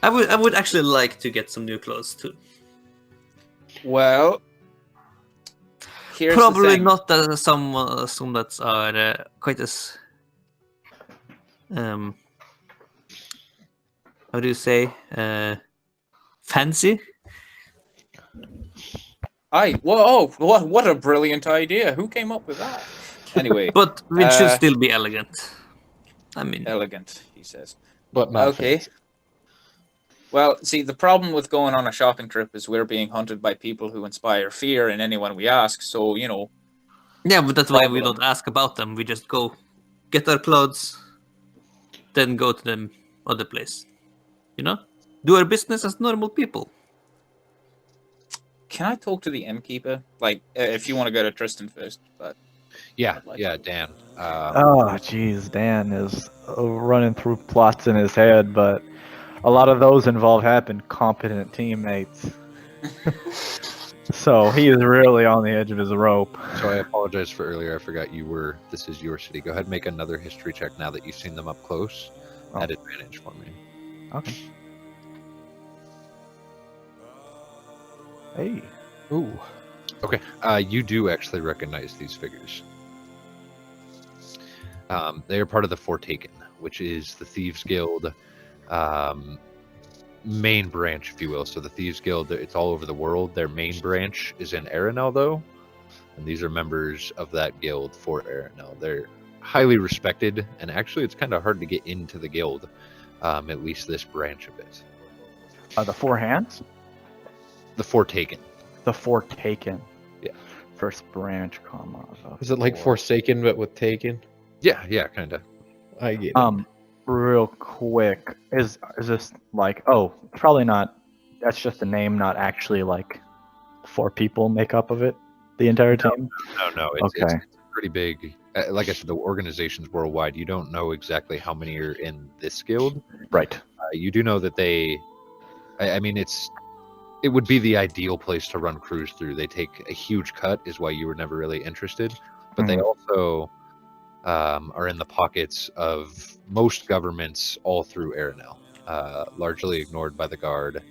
I would actually like to get some new clothes too. Well, here's the Probably thing. not some that are quite as how do you say fancy. Whoa! What a brilliant idea! Who came up with that? Anyway, But it should still be elegant. I mean, elegant, he says. But not Okay. fancy. Well, see, the problem with going on a shopping trip is we're being hunted by people who inspire fear in anyone we ask. So, yeah, but that's why we Problem. don't ask about them. We just go get our clothes, then go to the other place. Do our business as normal people. can I talk to the innkeeper? Like, if you want to go to Tristan first, but Yeah, Dan. Oh, jeez, Dan is running through plots in his head, but a lot of those involve having competent teammates. So he is really on the edge of his rope. So I apologize for earlier. I forgot this is your city. Go ahead and make another history check now that you've seen them up close. Oh. At advantage for me. Okay. Hey. Ooh. Okay. You do actually recognize these figures. They are part of the Fortaken, which is the Thieves Guild main branch, if you will. So the Thieves Guild, it's all over the world. Their main branch is in Arenal, though. And these are members of that guild for Arenal. They're highly respected, and actually it's kind of hard to get into the guild, at least this branch of it. The Four Hands? The Fortaken. The Fortaken. Yeah. First branch, comma. Is it like Four. Forsaken but with Taken? Yeah, kind of. I get it. real quick, is this like, oh, probably not, that's just a name, not actually like 4 people make up of it, the entire team? No. Okay. It's pretty big. Like I said, the organization's worldwide. You don't know exactly how many are in this guild. Right. You do know that I mean, it would be the ideal place to run crews through. They take a huge cut, is why you were never really interested. But they also are in the pockets of most governments all through Aranel, largely ignored by the guard.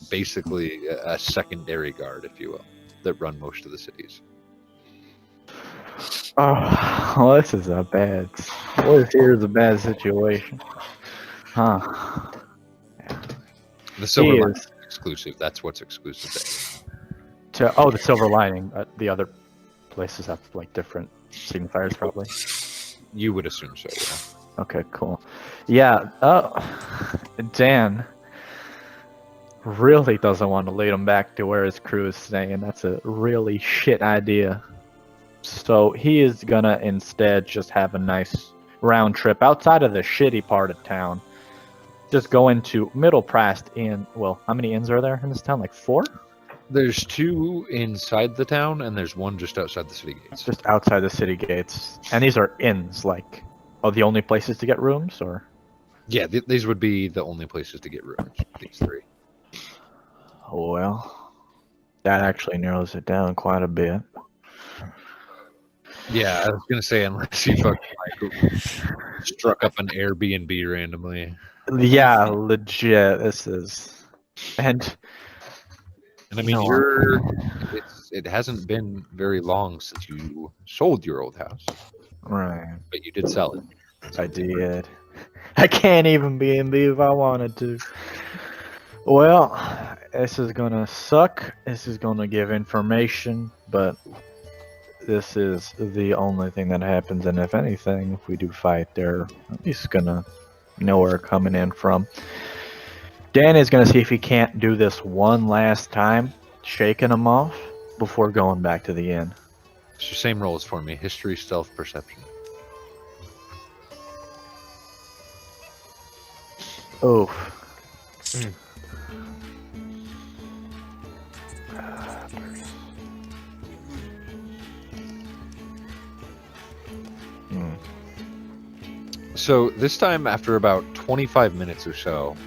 Basically, a secondary guard, if you will, that run most of the cities. Oh, well, this is a bad. What here's a bad situation, huh? The Silver Lining is is exclusive. That's what's exclusive the Silver Lining. The other places have like different signifiers, probably. You would assume so, yeah. Okay, cool. Yeah. Dan really doesn't want to lead him back to where his crew is staying. That's a really shit idea. So he is gonna instead just have a nice round trip outside of the shitty part of town. Just go into Middle Prast Inn. Well, how many inns are there in this town? Like 4? There's 2 inside the town, and there's 1 just outside the city gates. Just outside the city gates. And these are inns, like, the only places to get rooms, or? Yeah, these would be the only places to get rooms, these 3. Well, that actually narrows it down quite a bit. Yeah, I was gonna say, unless you fucking like struck up an Airbnb randomly. Yeah, legit. This is, and I mean, no, it hasn't been very long since you sold your old house, right? but you did sell it. I did. I can't even B&B if I wanted to. Well, this is gonna suck. This is gonna give information, but this is the only thing that happens. And if anything, if we do fight, they're at least gonna know where we're coming in from. Dan is gonna see if he can't do this one last time, shaking them off before going back to the inn. It's the same rolls for me: history, stealth, perception. Oof. So this time, after about 25 minutes or so,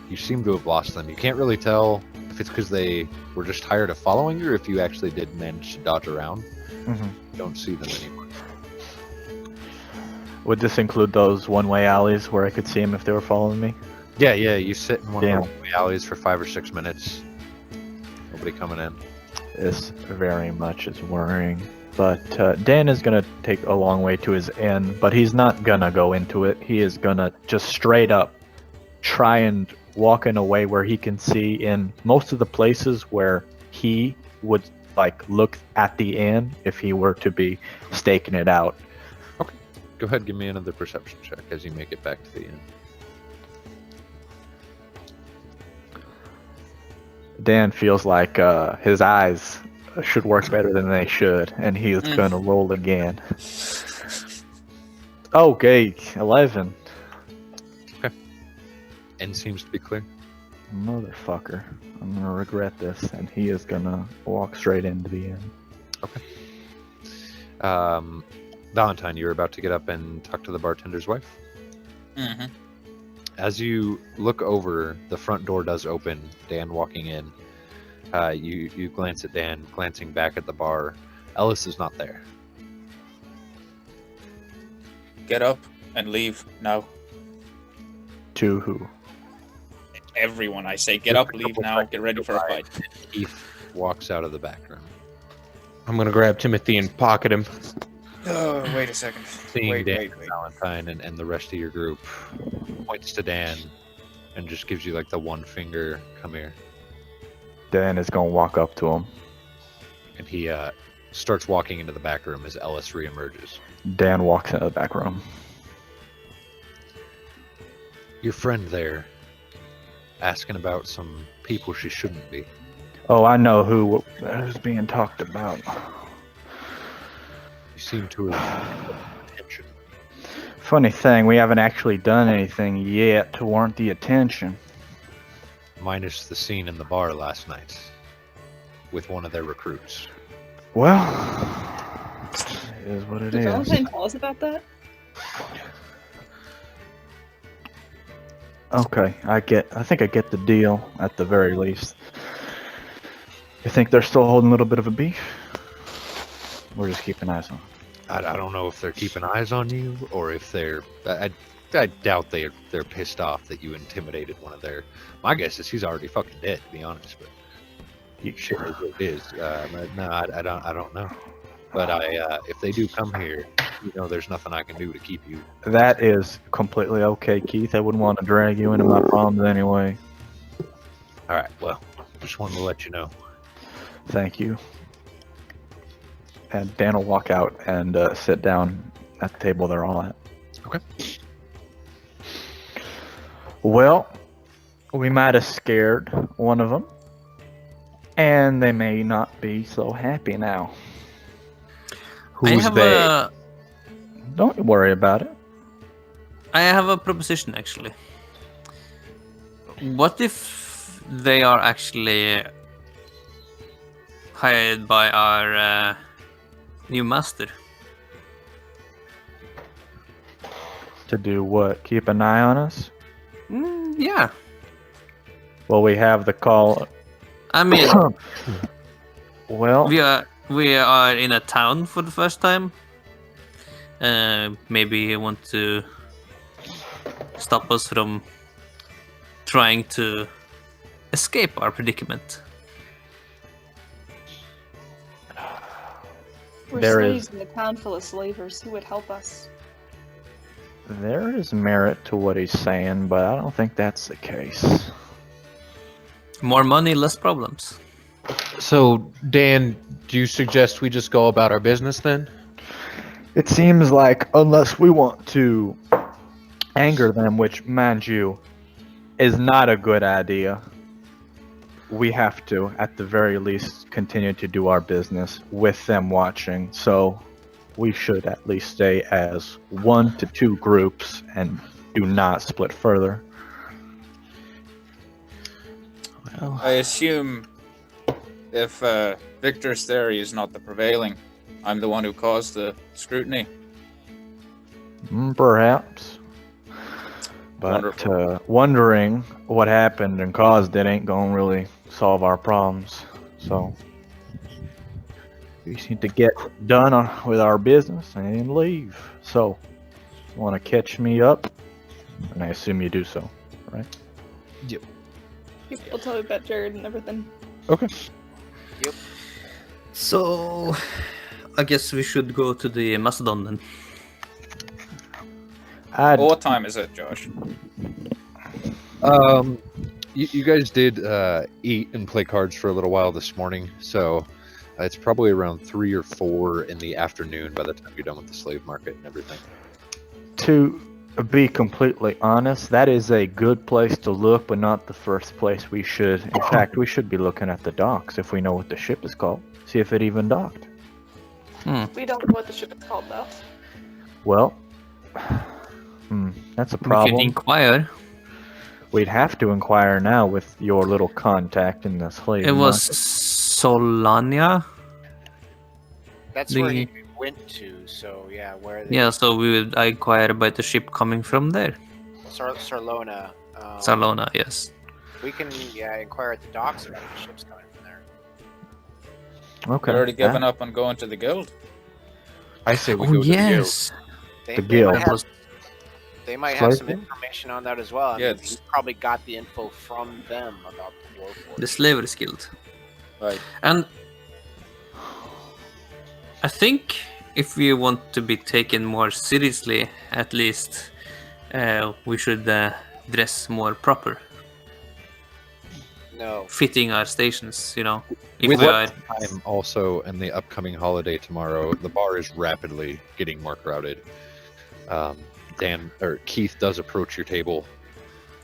you seem to have lost them. You can't really tell if it's because they were just tired of following you, or if you actually did manage to dodge around. You don't see them anymore. Would this include those one-way alleys where I could see them if they were following me? Yeah, you sit in one Damn. of the alleys for 5 or 6 minutes. Nobody coming in. This very much is worrying. But Dan is going to take a long way to his inn, but he's not going to go into it. He is going to just straight up try and walk in a way where he can see in most of the places where he would like look at the inn if he were to be staking it out. Okay. Go ahead, give me another perception check as you make it back to the inn. Dan feels like his eyes should work better than they should, and he is going to roll again. Okay, 11. Okay. Inn seems to be clear. Motherfucker. I'm going to regret this, and he is going to walk straight into the inn. Okay. Valentine, you're about to get up and talk to the bartender's wife. Mm-hmm. As you look over, the front door does open, Dan walking in. You glance at Dan, glancing back at the bar. Ellis is not there. Get up and leave now. To who? Everyone, I say, get up, leave now, get ready for a fight. Heath walks out of the back room. I'm gonna grab Timothy and pocket him. Oh, wait a second. Seeing Dan, Valentine, and the rest of your group, points to Dan and just gives you like the one finger, come here. Dan is going to walk up to him. And he starts walking into the back room as Ellis reemerges. Dan walks into the back room. Your friend there, asking about some people she shouldn't be. Oh, I know who is being talked about. You seem to have Funny thing, we haven't actually done anything yet to warrant the attention. Minus the scene in the bar last night with one of their recruits. Well, it is what it Did is. Valentine tell us about that? Okay, I think I get the deal at the very least. You think they're still holding a little bit of a beef? We're just keeping eyes on. I don't know if they're keeping eyes on you or if they're. I doubt they're pissed off that you intimidated one of their. My guess is he's already fucking dead, to be honest. But shit is what it is. But no, I don't know. But if they do come here, there's nothing I can do to keep you. That is completely okay, Keith. I wouldn't want to drag you into my problems anyway. All right. Well, just wanted to let you know. Thank you. And Dan will walk out and sit down at the table they're all at. Okay. Well, we might have scared one of them, and they may not be so happy now. Who's they? Don't worry about it. I have a proposition, actually. What if they are actually hired by our new master? To do what? Keep an eye on us? Yeah. Well, we have the call. I mean, well, we are in a town for the first time. Maybe you want to stop us from trying to escape our predicament. We're There slaves is- in a town full of slavers. Who would help us? there is merit to what he's saying, but I don't think that's the case. More money, less problems. So, Dan, do you suggest we just go about our business then? It seems like unless we want to anger them, which, mind you, is not a good idea, we have to, at the very least, continue to do our business with them watching. So we should at least stay as 1 to 2 groups and do not split further. Well, I assume if Victor's theory is not the prevailing, I'm the one who caused the scrutiny. perhaps. But Wonderful. wondering what happened and caused it ain't gonna really solve our problems. So we just need to get done with our business and leave. So, want to catch me up? And I assume you do so, right? People tell me about Jared and everything. Okay. So, I guess we should go to the Macedon then. What time is it, Josh? You guys did eat and play cards for a little while this morning, so it's probably around 3 or 4 in the afternoon by the time you're done with the slave market and everything. To be completely honest, that is a good place to look, but not the first place we should. In fact, we should be looking at the docks if we know what the ship is called. See if it even docked. We don't know what the ship is called, though. Well, that's a We can problem. inquire. We'd have to inquire now with your little contact in the slave It was market. Solania. That's where he went to. So yeah, where are they? Yeah, so we would inquire about the ship coming from there. Sarlona. Salona, yes. We can inquire at the docks about the ships coming from there. Okay. You already yeah. given up on going to the guild? I say we Oh go to the guild. yes. They, The they guild. might have, they might have some Slave? information on that as well. I Yeah, mean, he probably got the info from them about the warforged. The Slavers Guild. Right. And I think if we want to be taken more seriously, at least, we should dress more proper, No. fitting our stations. If With we are. time also and the upcoming holiday tomorrow, the bar is rapidly getting more crowded. Dan or Keith does approach your table.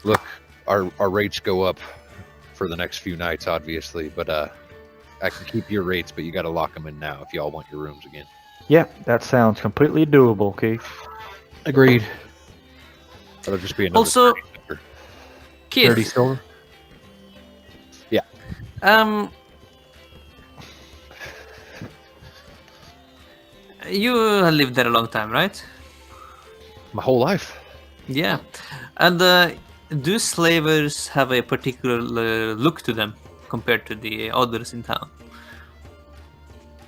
Look, our rates go up for the next few nights, obviously, but I can keep your rates, but you got to lock them in now if y'all want your rooms again. Yeah, that sounds completely doable, Keith. Agreed. That'll just be another Also, 30 Keith, silver. you lived there a long time, right? my whole life. Yeah. And do slavers have a particular look to them compared to the others in town?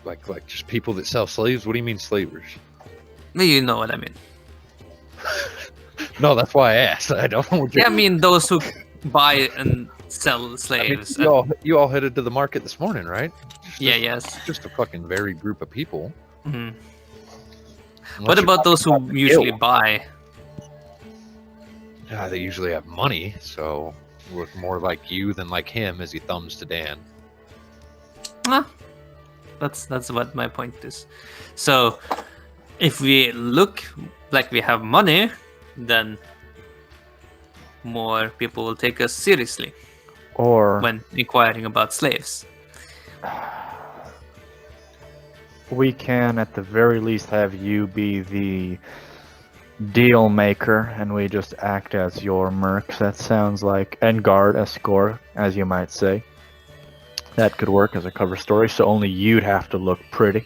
Like just people that sell slaves. What do you mean slavers? You know what I mean. No, that's why I asked. I don't know what Yeah, I mean those who buy and sell I mean, slaves. you all headed to the market this morning, right? Yeah, yes. Just a fucking varied group of people. Mhm. Unless What you're about talking those who the usually guild. buy? They usually have money, so look more like you than like him as he thumbs to Dan. Ah, that's what my point is. So, if we look like we have money, then more people will take us seriously Or when inquiring about slaves. we can, at the very least, have you be the deal maker, and we just act as your mercs. That sounds like, and guard, escort, as you might say. That could work as a cover story. So only you'd have to look pretty.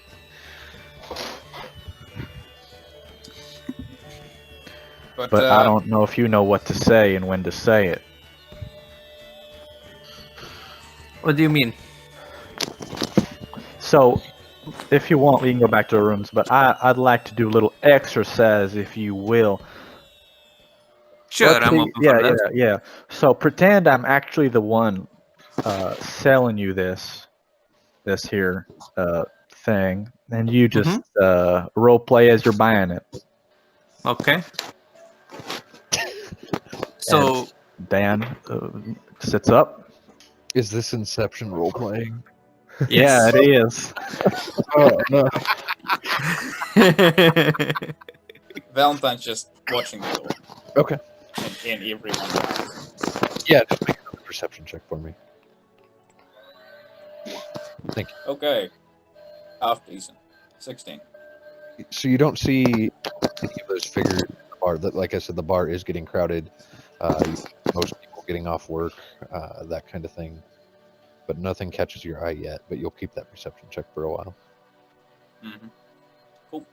But I don't know if you know what to say and when to say it. What do you mean? So, if you want, we can go back to our rooms. But I'd like to do a little exercise, if you will. Sure, Let's I'm see- open yeah, for that. yeah. So pretend I'm actually the one selling you this here thing, and you just role play as you're buying it. Okay. So, Dan sits up. Is this Inception role playing? Yeah, yes. it is. Oh no! Valentine's just watching the door. Okay. And everyone around. Yeah, just make another perception check for me. Thank you. Okay. Half decent. 16. So you don't see any of those figures in the bar. That, like I said, the bar is getting crowded. You see most people getting off work, that kind of thing. But nothing catches your eye yet. But you'll keep that perception check for a while. Mm-hmm. Cool.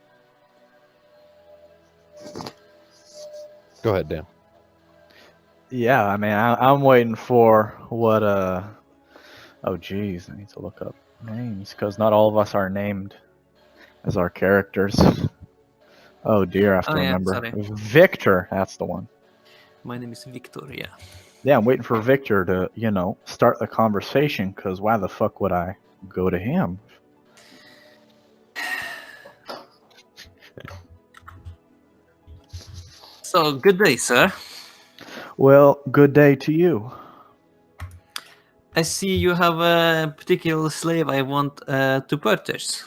Go ahead, Dan. Yeah, I mean, I'm waiting for what. Oh, geez, I need to look up names because not all of us are named as our characters. Oh dear, I have to Oh, yeah, remember. sorry. Victor, that's the one. My name is Victoria. Yeah, I'm waiting for Victor to, start the conversation, because why the fuck would I go to him? So, good day, sir. Well, good day to you. I see you have a particular slave I want to purchase.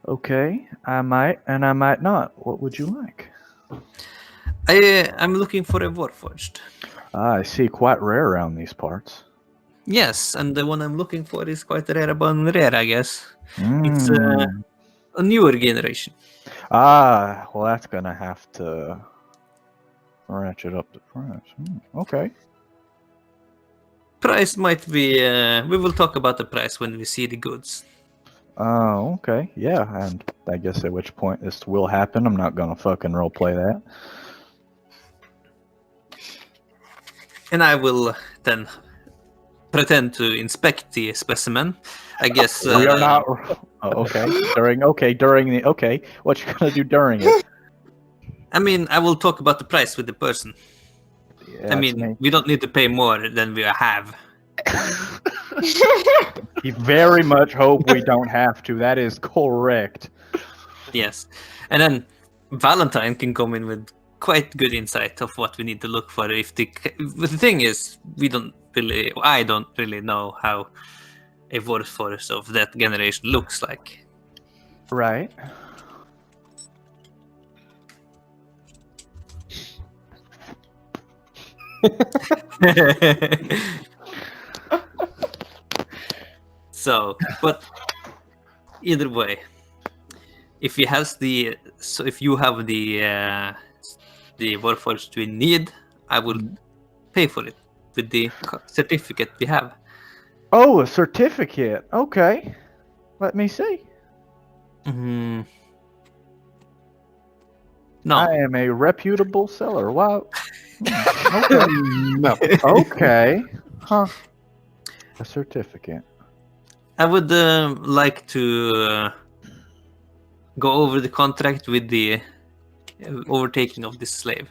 Okay, I might and I might not. What would you like? I'm looking for a warforged. I see, quite rare around these parts. Yes, and the one I'm looking for is quite rare, I guess. It's Mm. a newer generation. Well, that's gonna have to ratchet up the price. Okay. Price might be. We will talk about the price when we see the goods. Oh, okay. Yeah, and I guess at which point this will happen. I'm not gonna fucking roleplay that. And I will then pretend to inspect the specimen. I guess We are not. Oh, okay. Okay. What you gonna do during it? I mean, I will talk about the price with the person. Yeah, I mean, we don't need to pay more than we have. you very much hope we don't have to. That is correct. Yes, and then Valentine can come in with quite good insight of what we need to look for. If the thing is, I don't really know how a workforce of that generation looks like. Right. So, but either way, if you have the the warforged we need, I will pay for it with the certificate we have. Oh, a certificate. Okay. Let me see. Mm. No. I am a reputable seller. Wow. Okay. No. Okay. Huh. A certificate. I would like to go over the contract with the overtaking of this slave.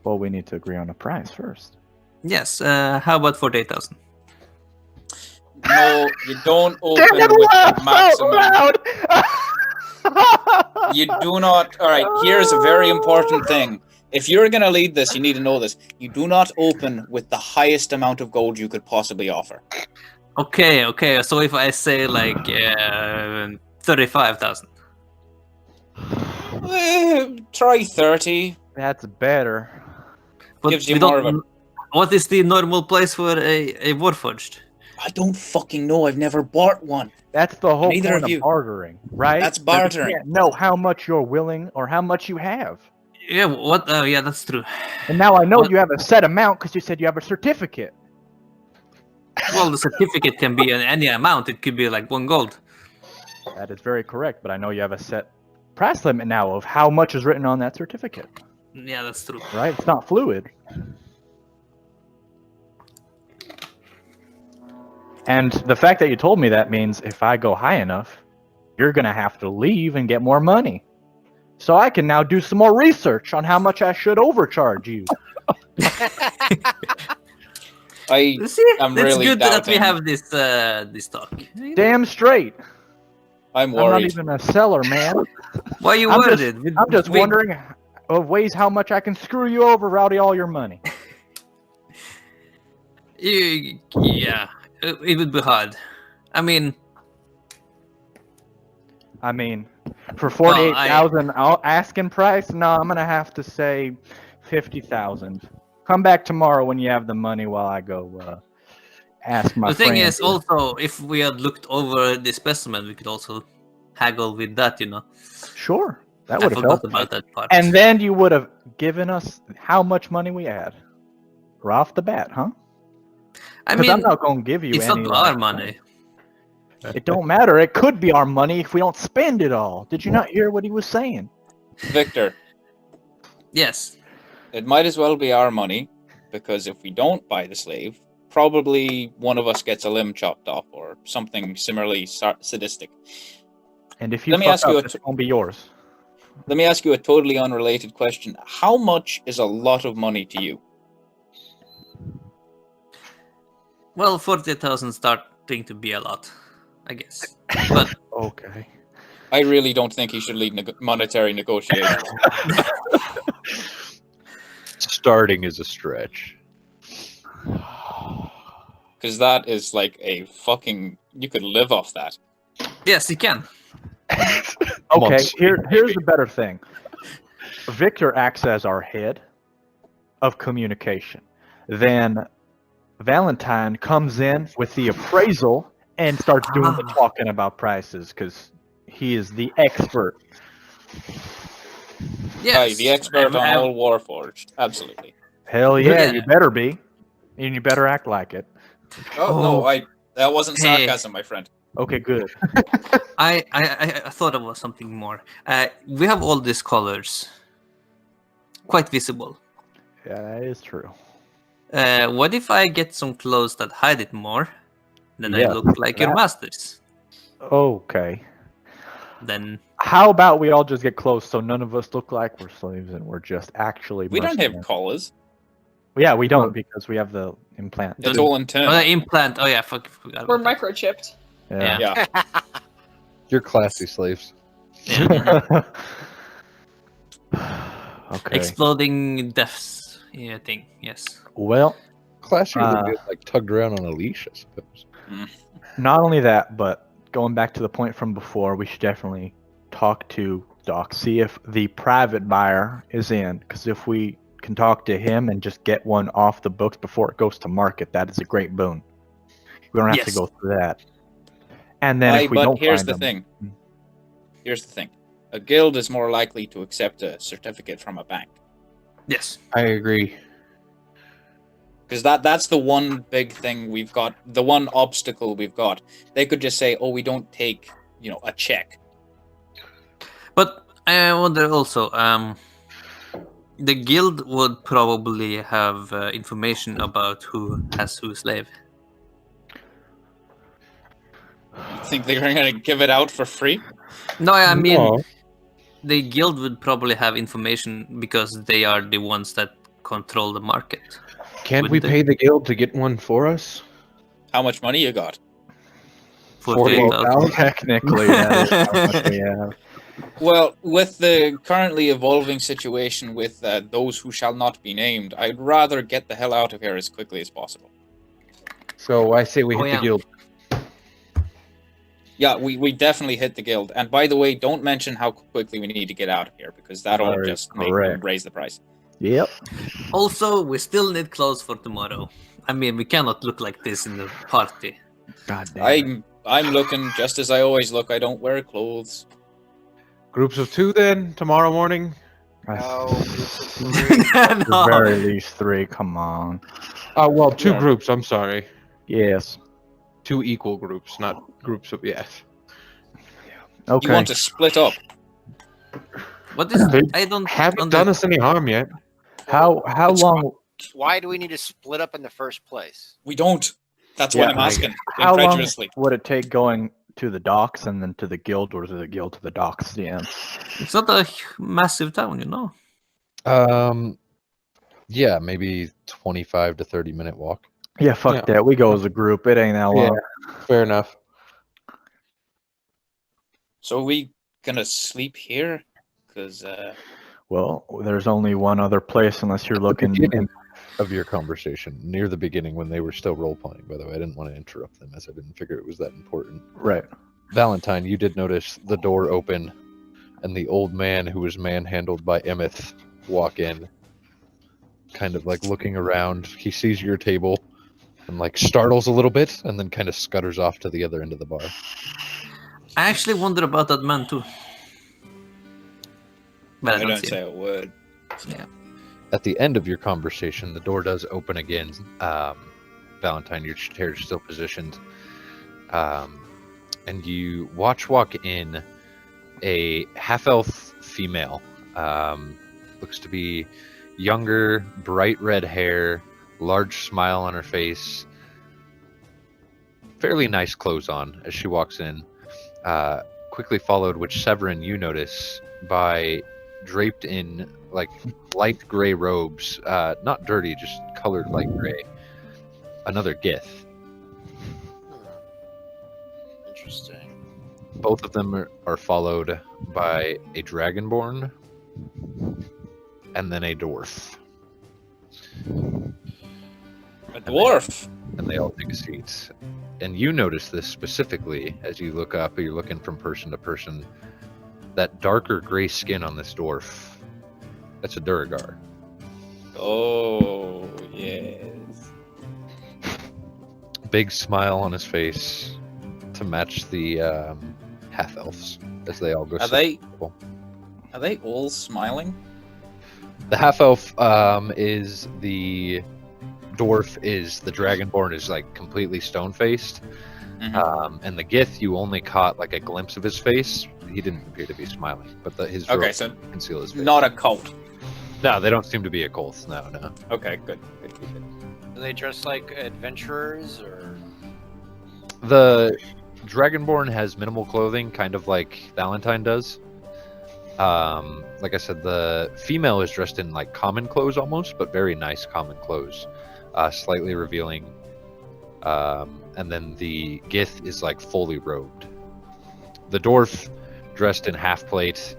Well, we need to agree on a price first. Yes, how about 48,000? No, you don't open with the maximum. You do not. All right, here's a very important thing. If you're going to lead this, you need to know this. You do not open with the highest amount of gold you could possibly offer. Okay. So if I say like 35,000. Try 30. That's better. But Gives you we more of don't- What is the normal price for a warforged? I don't fucking know. I've never bought one. That's the whole Neither point of you. of bartering, right? That's bartering. You can't know how much you're willing or how much you have. Yeah, what? Yeah, that's true. And now I know What? you have a set amount because you said you have a certificate. Well, the certificate can be any amount. It could be like 1 gold. That is very correct, but I know you have a set price limit now of how much is written on that certificate, Yeah, that's true. right? It's not fluid. And the fact that you told me that means if I go high enough, you're going to have to leave and get more money. So I can now do some more research on how much I should overcharge you. I See, I'm it's really good that we doubting. have this talk. Damn straight. I'm I'm not worried. even a seller, man. Why are you I'm worried? I'm just wondering of ways how much I can screw you over, rowdy all your money. Yeah, it would be hard. I mean, For 48,000 asking price, no, I'm gonna have to say 50,000. Come back tomorrow when you have the money while I go ask my the thing friend. is also, if we had looked over the specimen, we could also haggle with that, you know. Sure, that I would have forgot helped. about that part. And then you would have given us how much money we had. Right off the bat, huh? I Because I'm mean, not gonna give you it's any. not like, our money. It don't matter. It could be our money if we don't spend it all. Did you not hear what he was saying? Victor, Yes. it might as well be our money, because if we don't buy the slave, probably one of us gets a limb chopped off or something similarly sadistic. And if you Let me fuck ask you up, it's gonna be yours. Let me ask you a totally unrelated question. How much is a lot of money to you? Well, 40,000 starting to be a lot, I guess. But Okay. I really don't think he should lead monetary negotiations. Starting is a stretch. Because that is like a fucking... You could live off that. yes, you can. Okay, Months. here's the better thing. Victor acts as our head of communication. Then Valentine comes in with the appraisal and starts doing the talking about prices because he is the expert. Yes. Aye, the expert on all Warforged. Absolutely. Hell yeah, Yeah. you better be. And you better act like it. Oh, no, that wasn't Hey. sarcasm, my friend. Okay, good. I thought it was something more. We have all these colors, quite visible. Yeah, that is true. What if I get some clothes that hide it more? Then Yeah, I look like your that- masters. Okay. Then How about we all just get close so none of us look like we're slaves and we're just actually We don't have mercenaries? collars. Yeah, we don't because we have the implant. It's all internal. implant. Oh yeah, forgot. We're about microchipped. Yeah. Yeah. You're classy slaves. that. Yeah. Okay. Exploding deaths. Yeah, thing. Yes. Well, Classy would Uh, get like tugged around on a leash, I suppose. not only that, but going back to the point from before, we should definitely talk to Doc, see if the private buyer is in. Because if we can talk to him and just get one off the books before it goes to market, that is a great boon. We don't have to Yes. go through that. And then Aye, if we but don't here's find the them, thing. Here's the thing. A guild is more likely to accept a certificate from a bank. Yes. I agree. Because that's the one big thing we've got, the one obstacle we've got. They could just say, "Oh, we don't take, a check." But I wonder also, the guild would probably have information about who has whose slave. You think they're going to give it out for free? No, I mean, No. the guild would probably have information because they are the ones that control the market. Can't Wouldn't we they? pay the guild to get one for us? How much money you got? 48,000. Technically, that is how much we have. Well, with the currently evolving situation with those who shall not be named, I'd rather get the hell out of here as quickly as possible. So I say we Oh, hit yeah. the guild. Yeah, we definitely hit the guild. And by the way, don't mention how quickly we need to get out of here, because that'll That is just make them correct. raise the price. Yep. Also, we still need clothes for tomorrow. I mean, we cannot look like this in the party. God damn. I'm looking just as I always look. I don't wear clothes. Groups of 2 then, tomorrow morning? No, groups of 3. At the No. very least 3. Come on. Well, 2 Yeah. groups, I'm sorry. Yes. 2 equal groups, not groups of, yes. Okay. You want to split up? What is? They I don't. Haven't under- done us any harm yet. How It's long? Why do we need to split up in the first place? We don't. That's why Yeah, I'm I- asking. How long Incredulously. would it take going to the docks and then to the guild, or to the guild to the docks? Yeah. It's not a massive town, you know. Yeah, maybe 25 to 30-minute walk. Yeah. Fuck Yeah. that. We go as a group. It ain't that long. Fair enough. So we gonna sleep here? Because Well, there's only one other place unless you're looking. Beginning of your conversation, near the beginning when they were still role-playing, by the way. I didn't want to interrupt them as I didn't figure it was that important. Right. Valentine, you did notice the door open and the old man who was manhandled by Immeth walk in, kind of like looking around. He sees your table and like startles a little bit and then kind of scutters off to the other end of the bar. I actually wonder about that man too. But I don't see say him. a word. At the end of your conversation, the door does open again. Valentine, your chair is still positioned. And you walk in a half-elf female. Looks to be younger, bright red hair, large smile on her face. Fairly nice clothes on as she walks in. Quickly followed, which Sev'Ren you notice, by draped in like light gray robes, not dirty, just colored light gray. Another Gith. Interesting. Both of them are followed by a dragonborn and then a dwarf. A dwarf. And they all take a seat. And you notice this specifically as you look up, or you're looking from person to person, that darker gray skin on this dwarf. That's a Duragar. Oh yes. Big smile on his face to match the half elves as they all go. Are sit they? at the table. Are they all smiling? The half elf is the dwarf, is the dragonborn is like completely stone faced. And the Gith, you only caught like a glimpse of his face. He didn't appear to be smiling, but his Okay, robe so conceal his face. not a cult. No, they don't seem to be a cult. No. Okay, good. Do they dress like adventurers or? The dragonborn has minimal clothing, kind of like Valentine does. Like I said, the female is dressed in like common clothes almost, but very nice common clothes, slightly revealing. And then the Gith is like fully robed. The dwarf dressed in half plate,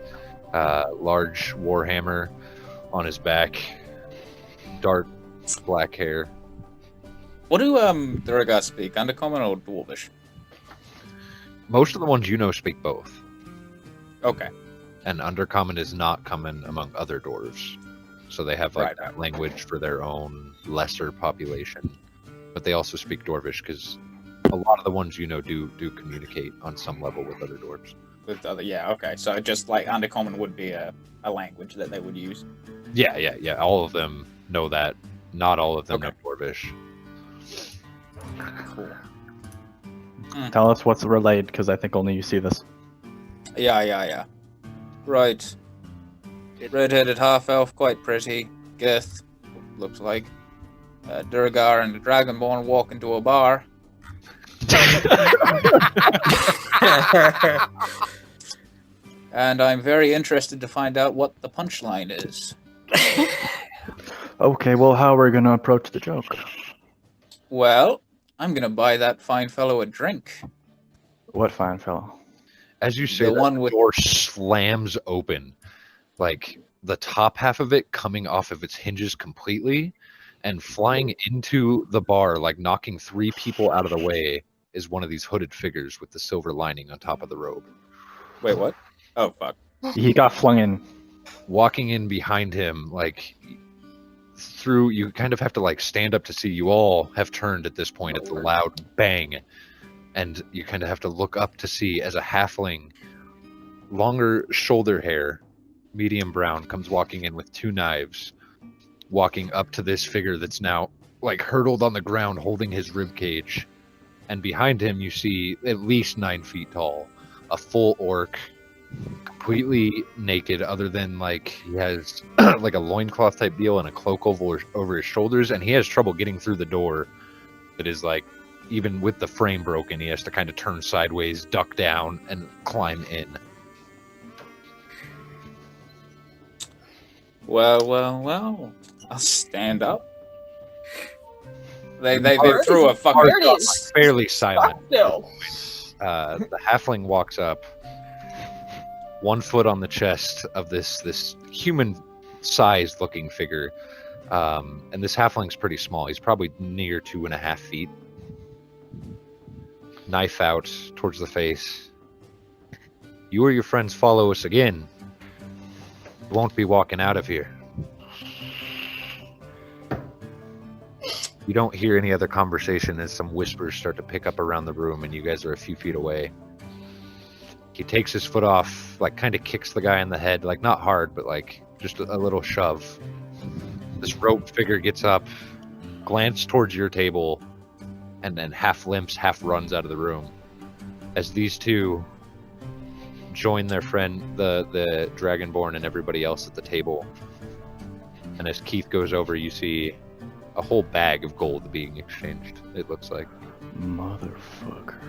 large warhammer on his back, dark black hair. What do Duragar speak? Undercommon or Dwarvish? Most of the ones you know speak both. Okay. And Undercommon is not common among other dwarves. So they have like Right. that language for their own lesser population. But they also speak Dwarvish because a lot of the ones you know do communicate on some level with other dwarves. with other. Yeah, okay. So just like Undercommon would be a language that they would use. Yeah. All of them know that. Not all of them Okay. know Dwarvish. Cool. Tell us what's relayed, because I think only you see this. Yeah. Right. Red-headed half-elf, quite pretty. Gith, looks like. Durgar and the Dragonborn walk into a bar. And I'm very interested to find out what the punchline is. Okay, well, how are we going to approach the joke? Well, I'm gonna buy that fine fellow a drink. What fine fellow? As you say, The that one with- door slams open, like the top half of it coming off of its hinges completely, and flying into the bar, like knocking 3 people out of the way, is one of these hooded figures with the silver lining on top of the robe. Wait, what? Oh, fuck. He got flung in. Walking in behind him, like through, you kind of have to like stand up to see. You all have turned at this point at the loud bang, and you kind of have to look up to see as a halfling, longer shoulder hair, medium brown, comes walking in with 2 knives, walking up to this figure that's now like hurtled on the ground holding his rib cage. And behind him you see at least 9 feet tall, a full orc, completely naked, other than like he has like a loincloth type deal and a cloak over his shoulders, and he has trouble getting through the door that is like, even with the frame broken, he has to kind of turn sideways, duck down, and climb in. Well. I'll stand up. They threw a fucking There it is. Fairly silent. Still. The halfling walks up, 1 foot on the chest of this human-sized looking figure, and this halfling's pretty small. He's probably near 2.5 feet. Knife out towards the face. You or your friends follow us again, you won't be walking out of here. You don't hear any other conversation as some whispers start to pick up around the room, and you guys are a few feet away. He takes his foot off, like kind of kicks the guy in the head, like not hard, but like just a little shove. This robed figure gets up, glances towards your table, and then half limps, half runs out of the room. As these two join their friend, the Dragonborn, and everybody else at the table. And as Keith goes over, you see a whole bag of gold being exchanged, it looks like. Motherfucker.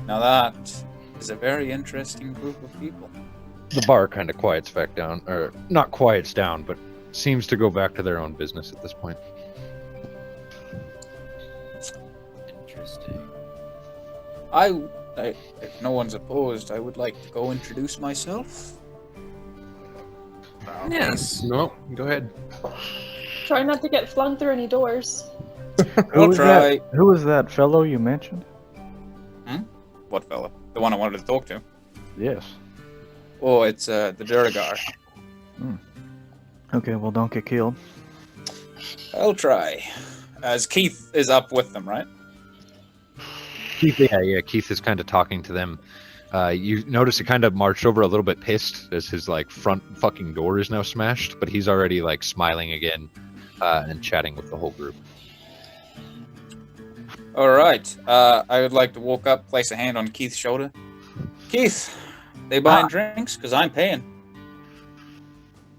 Now that is a very interesting group of people. The bar kind of quiets back down, or not quiets down, but seems to go back to their own business at this point. Interesting. If no one's opposed, I would like to go introduce myself. Yes. No, go ahead. Try not to get flung through any doors. I'll try. Who was that fellow you mentioned? What fella? The one I wanted to talk to. Yes. Oh, it's the Duragar. Okay, well, don't get killed. I'll try. As Keith is up with them, right? Keith, yeah, Keith is kind of talking to them. You notice he kind of marched over a little bit pissed as his like front fucking door is now smashed, but he's already like smiling again and chatting with the whole group. All right. I would like to walk up, place a hand on Keith's shoulder. Keith, they buying drinks? Because I'm paying.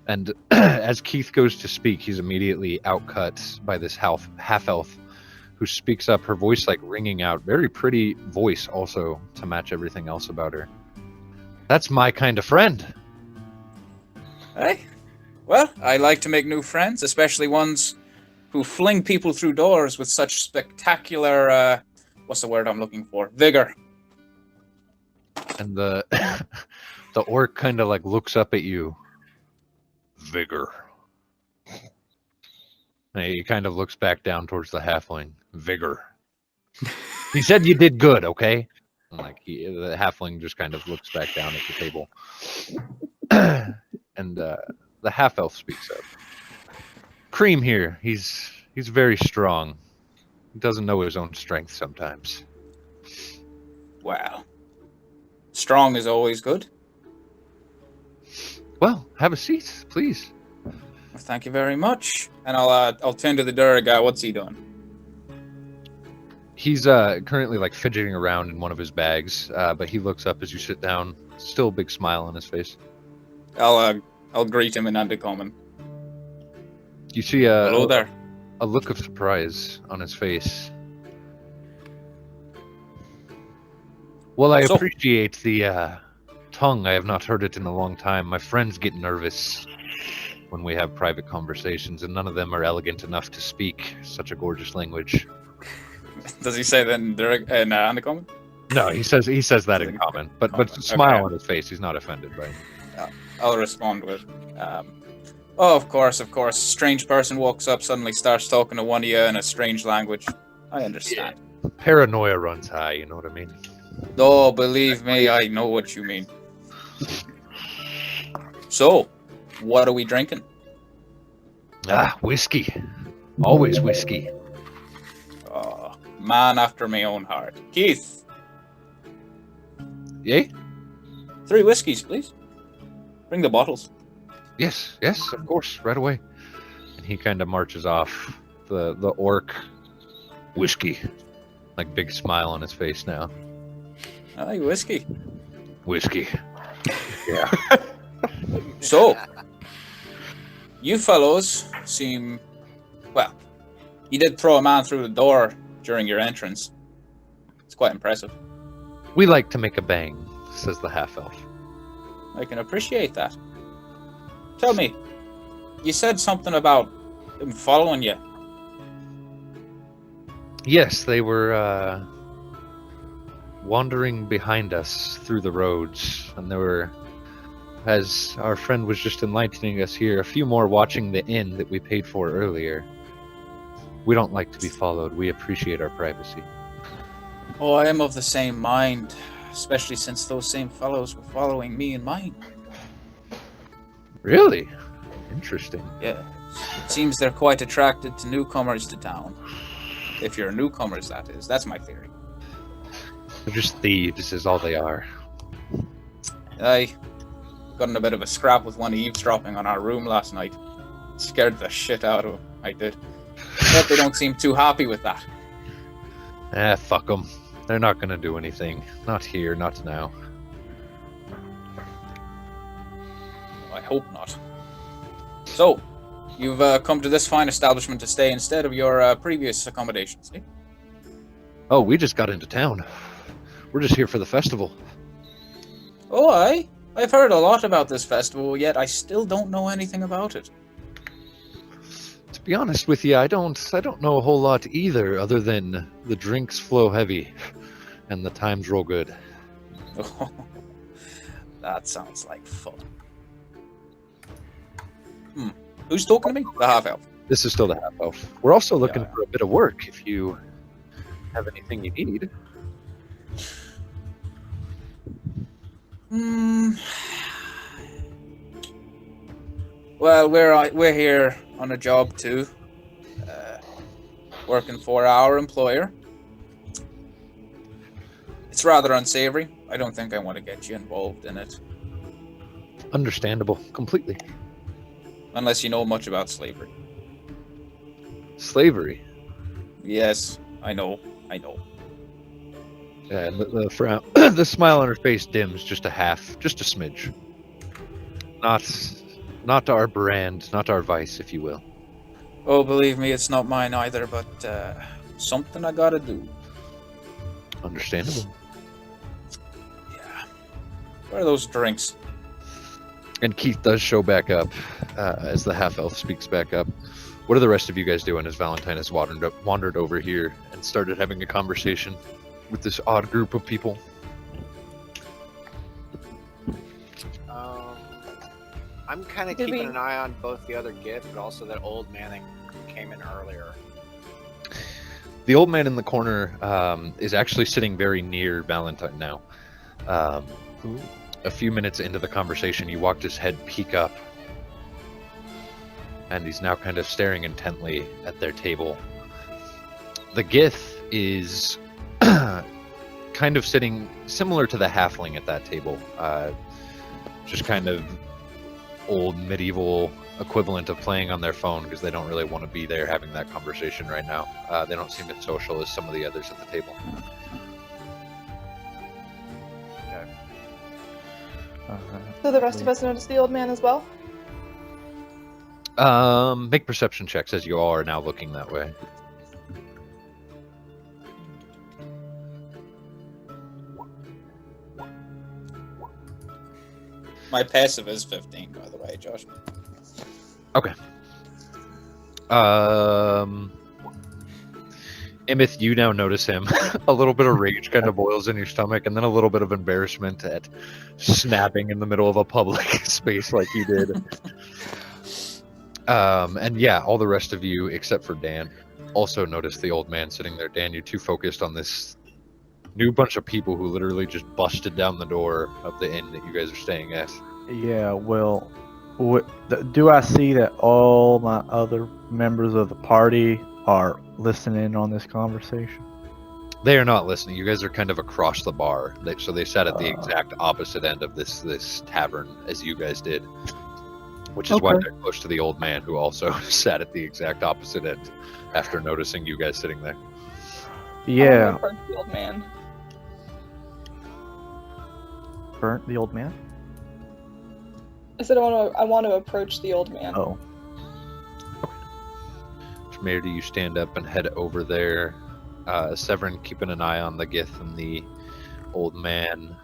And as Keith goes to speak, he's immediately outcut by this half-elf who speaks up, her voice like ringing out. Very pretty voice also to match everything else about her. That's my kind of friend. Hey? Well, I like to make new friends, especially ones who fling people through doors with such spectacular, what's the word I'm looking for? Vigor. And the the orc kind of like looks up at you. Vigor. And he kind of looks back down towards the halfling. Vigor. He said you did good, okay? And like the halfling just kind of looks back down at the table. And the half-elf speaks up. Cream here. He's very strong. He doesn't know his own strength sometimes. Well, strong is always good. Well, have a seat, please. Well, thank you very much. And I'll turn to the Durga. What's he doing? He's currently like fidgeting around in one of his bags, but he looks up as you sit down. Still a big smile on his face. I'll greet him in Undercommon. You see Hello there. a look of surprise on his face. Well, I So- appreciate the tongue. I have not heard it in a long time. My friends get nervous when we have private conversations, and none of them are elegant enough to speak such a gorgeous language. Does he say that in Undercommon? No, he says that in common, but Common, smile okay. on his face. He's not offended by it. I'll respond with, oh, of course. Strange person walks up, suddenly starts talking to one of you in a strange language. I understand. Paranoia runs high, you know what I mean? Oh, believe me, I know what you mean. So, what are we drinking? Whiskey. Always whiskey. Oh, man after my own heart. Keith, Yay? 3 whiskeys, please. Bring the bottles. Yes, of course, right away. And he kind of marches off. The orc whiskey. Like big smile on his face now. Aye, whiskey. Whiskey. Yeah. So, you fellows seem... Well, you did throw a man through the door during your entrance. It's quite impressive. We like to make a bang, says the half-elf. I can appreciate that. Tell me, you said something about him following you. Yes, they were wandering behind us through the roads, and there were, as our friend was just enlightening us here, a few more watching the inn that we paid for earlier. We don't like to be followed. We appreciate our privacy. Oh, I am of the same mind, especially since those same fellows were following me and mine. Really? Interesting. Yeah. It seems they're quite attracted to newcomers to town. If you're newcomers, that is. That's my theory. They're just thieves, is all they are. I got in a bit of a scrap with one eavesdropping on our room last night. Scared the shit out of him. I did. But they don't seem too happy with that. Fuck them. They're not gonna do anything. Not here, not now. I hope not. So, you've come to this fine establishment to stay instead of your previous accommodations, eh? Oh, we just got into town. We're just here for the festival. Oh, I've heard a lot about this festival, yet I still don't know anything about it. To be honest with you, I don't know a whole lot either, other than the drinks flow heavy and the times roll good. Oh, that sounds like fun. Who's talking to me? The half-elf. This is still the half-elf. We're also looking Yeah. for a bit of work if you have anything you need. Well, we're here on a job too, working for our employer. It's rather unsavory. I don't think I want to get you involved in it, Understandable. Completely. unless you know much about slavery. Slavery. Yes, I know. Yeah, and the frown, the smile on her face dims just a smidge. Not our brand, not our vice, if you will. Oh, believe me, it's not mine either, but something I gotta do. Understandable. Yeah. What are those drinks? And Keith does show back up as the half-elf speaks back up. What are the rest of you guys doing as Valentine has wandered over here and started having a conversation with this odd group of people? I'm kind of Did keeping we- an eye on both the other gift, but also that old man that came in earlier. The old man in the corner is actually sitting very near Valentine now. A few minutes into the conversation, you watched his head peek up, and he's now kind of staring intently at their table. The Gith is kind of sitting similar to the halfling at that table. Just kind of old medieval equivalent of playing on their phone because they don't really want to be there having that conversation right now. They don't seem as social as some of the others at the table. So the rest of us notice the old man as well? Make perception checks as you all are now looking that way. My passive is 15, by the way, Josh. Okay. Immeth, you now notice him. A little bit of rage kind of boils in your stomach, and then a little bit of embarrassment at snapping in the middle of a public space like you did. And yeah, all the rest of you, except for Dan, also notice the old man sitting there. Dan, you're too focused on this new bunch of people who literally just busted down the door of the inn that you guys are staying at. Yeah, well, do I see that all my other members of the party are listening on this conversation? They are not listening. You guys are kind of across the bar. So they sat at the exact opposite end of this tavern as you guys did. Which is why they're close to the old man, who also sat at the exact opposite end after noticing you guys sitting there. Yeah. Burnt the old man. Burnt the old man? I said I want to approach the old man. Oh. Temerity, you stand up and head over there. Sev'Ren keeping an eye on the Gith and the old man.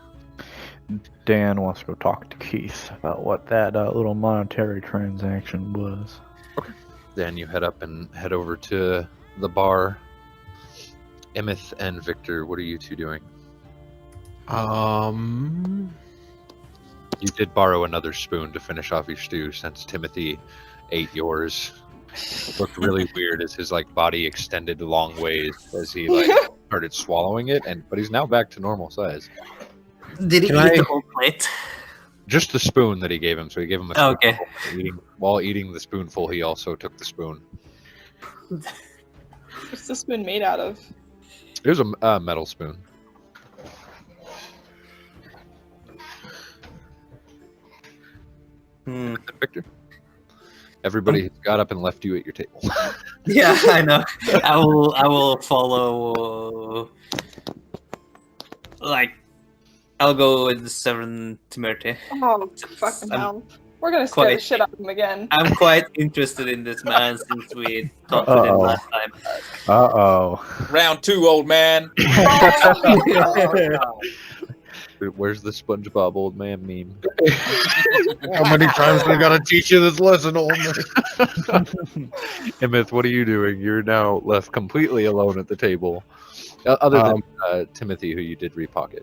Dan wants to go talk to Keith about what that little monetary transaction was. Okay. Then you head up and head over to the bar. Immeth and Victor, what are you two doing? You did borrow another spoon to finish off your stew since Timothy ate yours. It looked really weird as his body extended long ways as he started swallowing it, but he's now back to normal size. Did he eat the whole plate? Just the spoon that he gave him, so he gave him a spoon. Okay. While eating the spoonful, he also took the spoon. What's the spoon made out of? It was a metal spoon. Victor? Everybody has got up and left you at your table. Yeah, I know. I will follow. I'll go with Sev'Ren Temerity. Oh, fucking hell. We're gonna scare the shit out of him again. I'm quite interested in this man since we talked to him last time. Uh-oh. Round 2, old man. Where's the SpongeBob old man meme? How many times we gotta teach you this lesson, old man? Immeth, what are you doing? You're now left completely alone at the table. Other than Timothy, who you did repocket.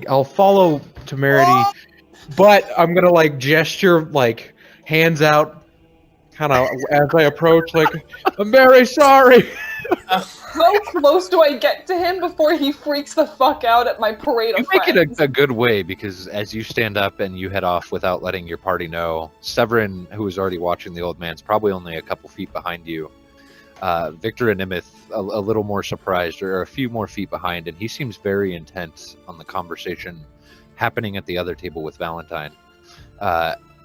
I'll follow Temerity, but I'm gonna gesture hands out, kind of as I approach. I'm very sorry. How close do I get to him before he freaks the fuck out at my parade of friends? You make it a good way, because as you stand up and you head off without letting your party know, Sev'Ren, who is already watching the old man, is probably only a couple feet behind you. Victor and Immeth a little more surprised, or a few more feet behind, and he seems very intense on the conversation happening at the other table with Valentine.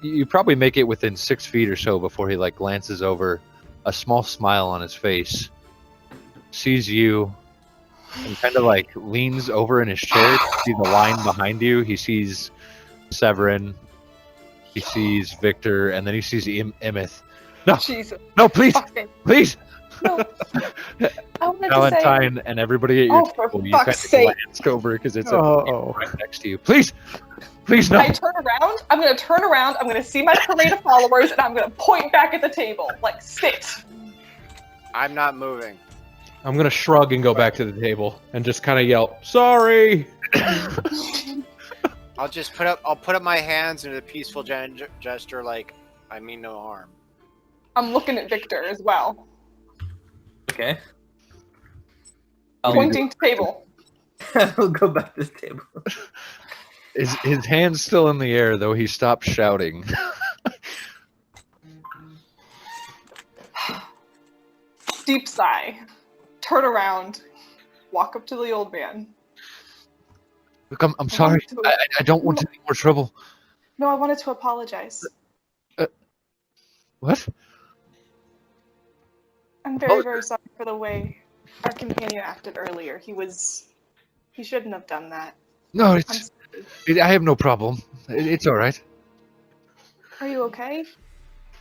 You probably make it within 6 feet or so before he glances over, a small smile on his face, sees you, and kind of leans over in his chair to see the line behind you. He sees Sev'Ren, he sees Victor, and then he sees Immeth. No, Jesus. No, please, please. No. Valentine and everybody at your table, you kind of glanced over because it's right next to you. Please, no. I turn around. I'm gonna turn around. I'm gonna see my parade of followers, and I'm gonna point back at the table, sit. I'm not moving. I'm gonna shrug and go back to the table and just kind of yell, "Sorry." I'll put up my hands in a peaceful gesture, I mean no harm. I'm looking at Victor as well. Okay. Pointing to table. I'll go back to the table. His hand's still in the air, though he stopped shouting. Deep sigh. Turn around. walk up to the old man. Look, I'm sorry. I don't want any more trouble. No, I wanted to apologize. What? I'm very, very sorry for the way our companion acted earlier. He shouldn't have done that. No, I'm sorry. I have no problem. It's all right. Are you okay?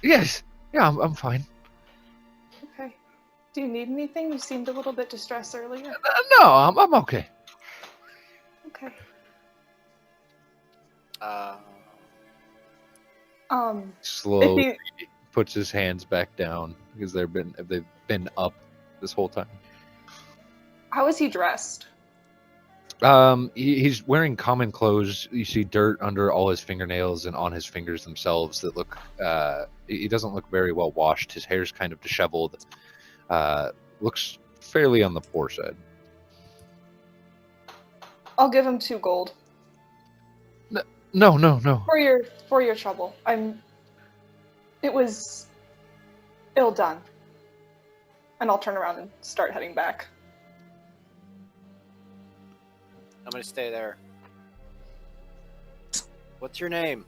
Yes. Yeah, I'm fine. Okay. Do you need anything? You seemed a little bit distressed earlier. No, I'm okay. Okay. Slowly puts his hands back down because they've been up this whole time. How is he dressed? He's wearing common clothes. You see dirt under all his fingernails and on his fingers themselves that look. He doesn't look very well washed. His hair's kind of disheveled. Looks fairly on the poor side. I'll give him 2 gold. No. For your trouble. It was ill done. And I'll turn around and start heading back. I'm gonna stay there. What's your name?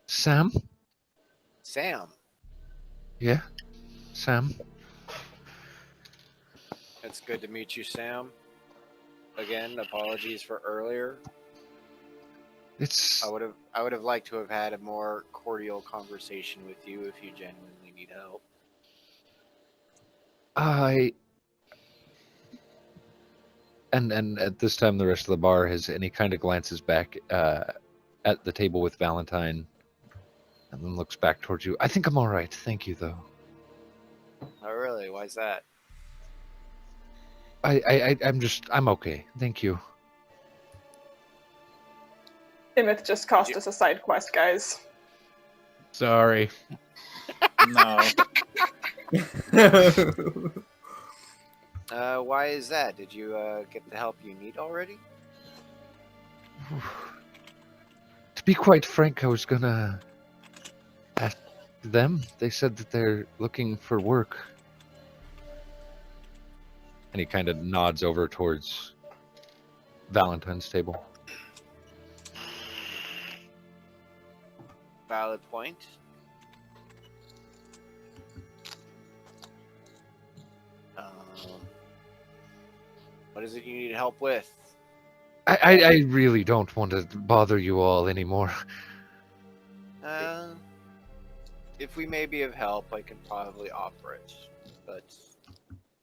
Sam? Sam. Yeah, Sam. It's good to meet you, Sam. Again, apologies for earlier. I would have liked to have had a more cordial conversation with you if you genuinely need help. And at this time, the rest of the bar and he kind of glances back at the table with Valentine, and then looks back towards you. I think I'm all right, thank you, though. Oh, really? Why's that? I'm okay, thank you. Immeth just cost us a side quest, guys. Sorry. No. Why is that? Did you get the help you need already? To be quite frank, I was gonna ask them. They said that they're looking for work. And he kind of nods over towards Valentine's table. Valid point. What is it you need help with? I really don't want to bother you all anymore. If we may be of help, I can probably offer it, but...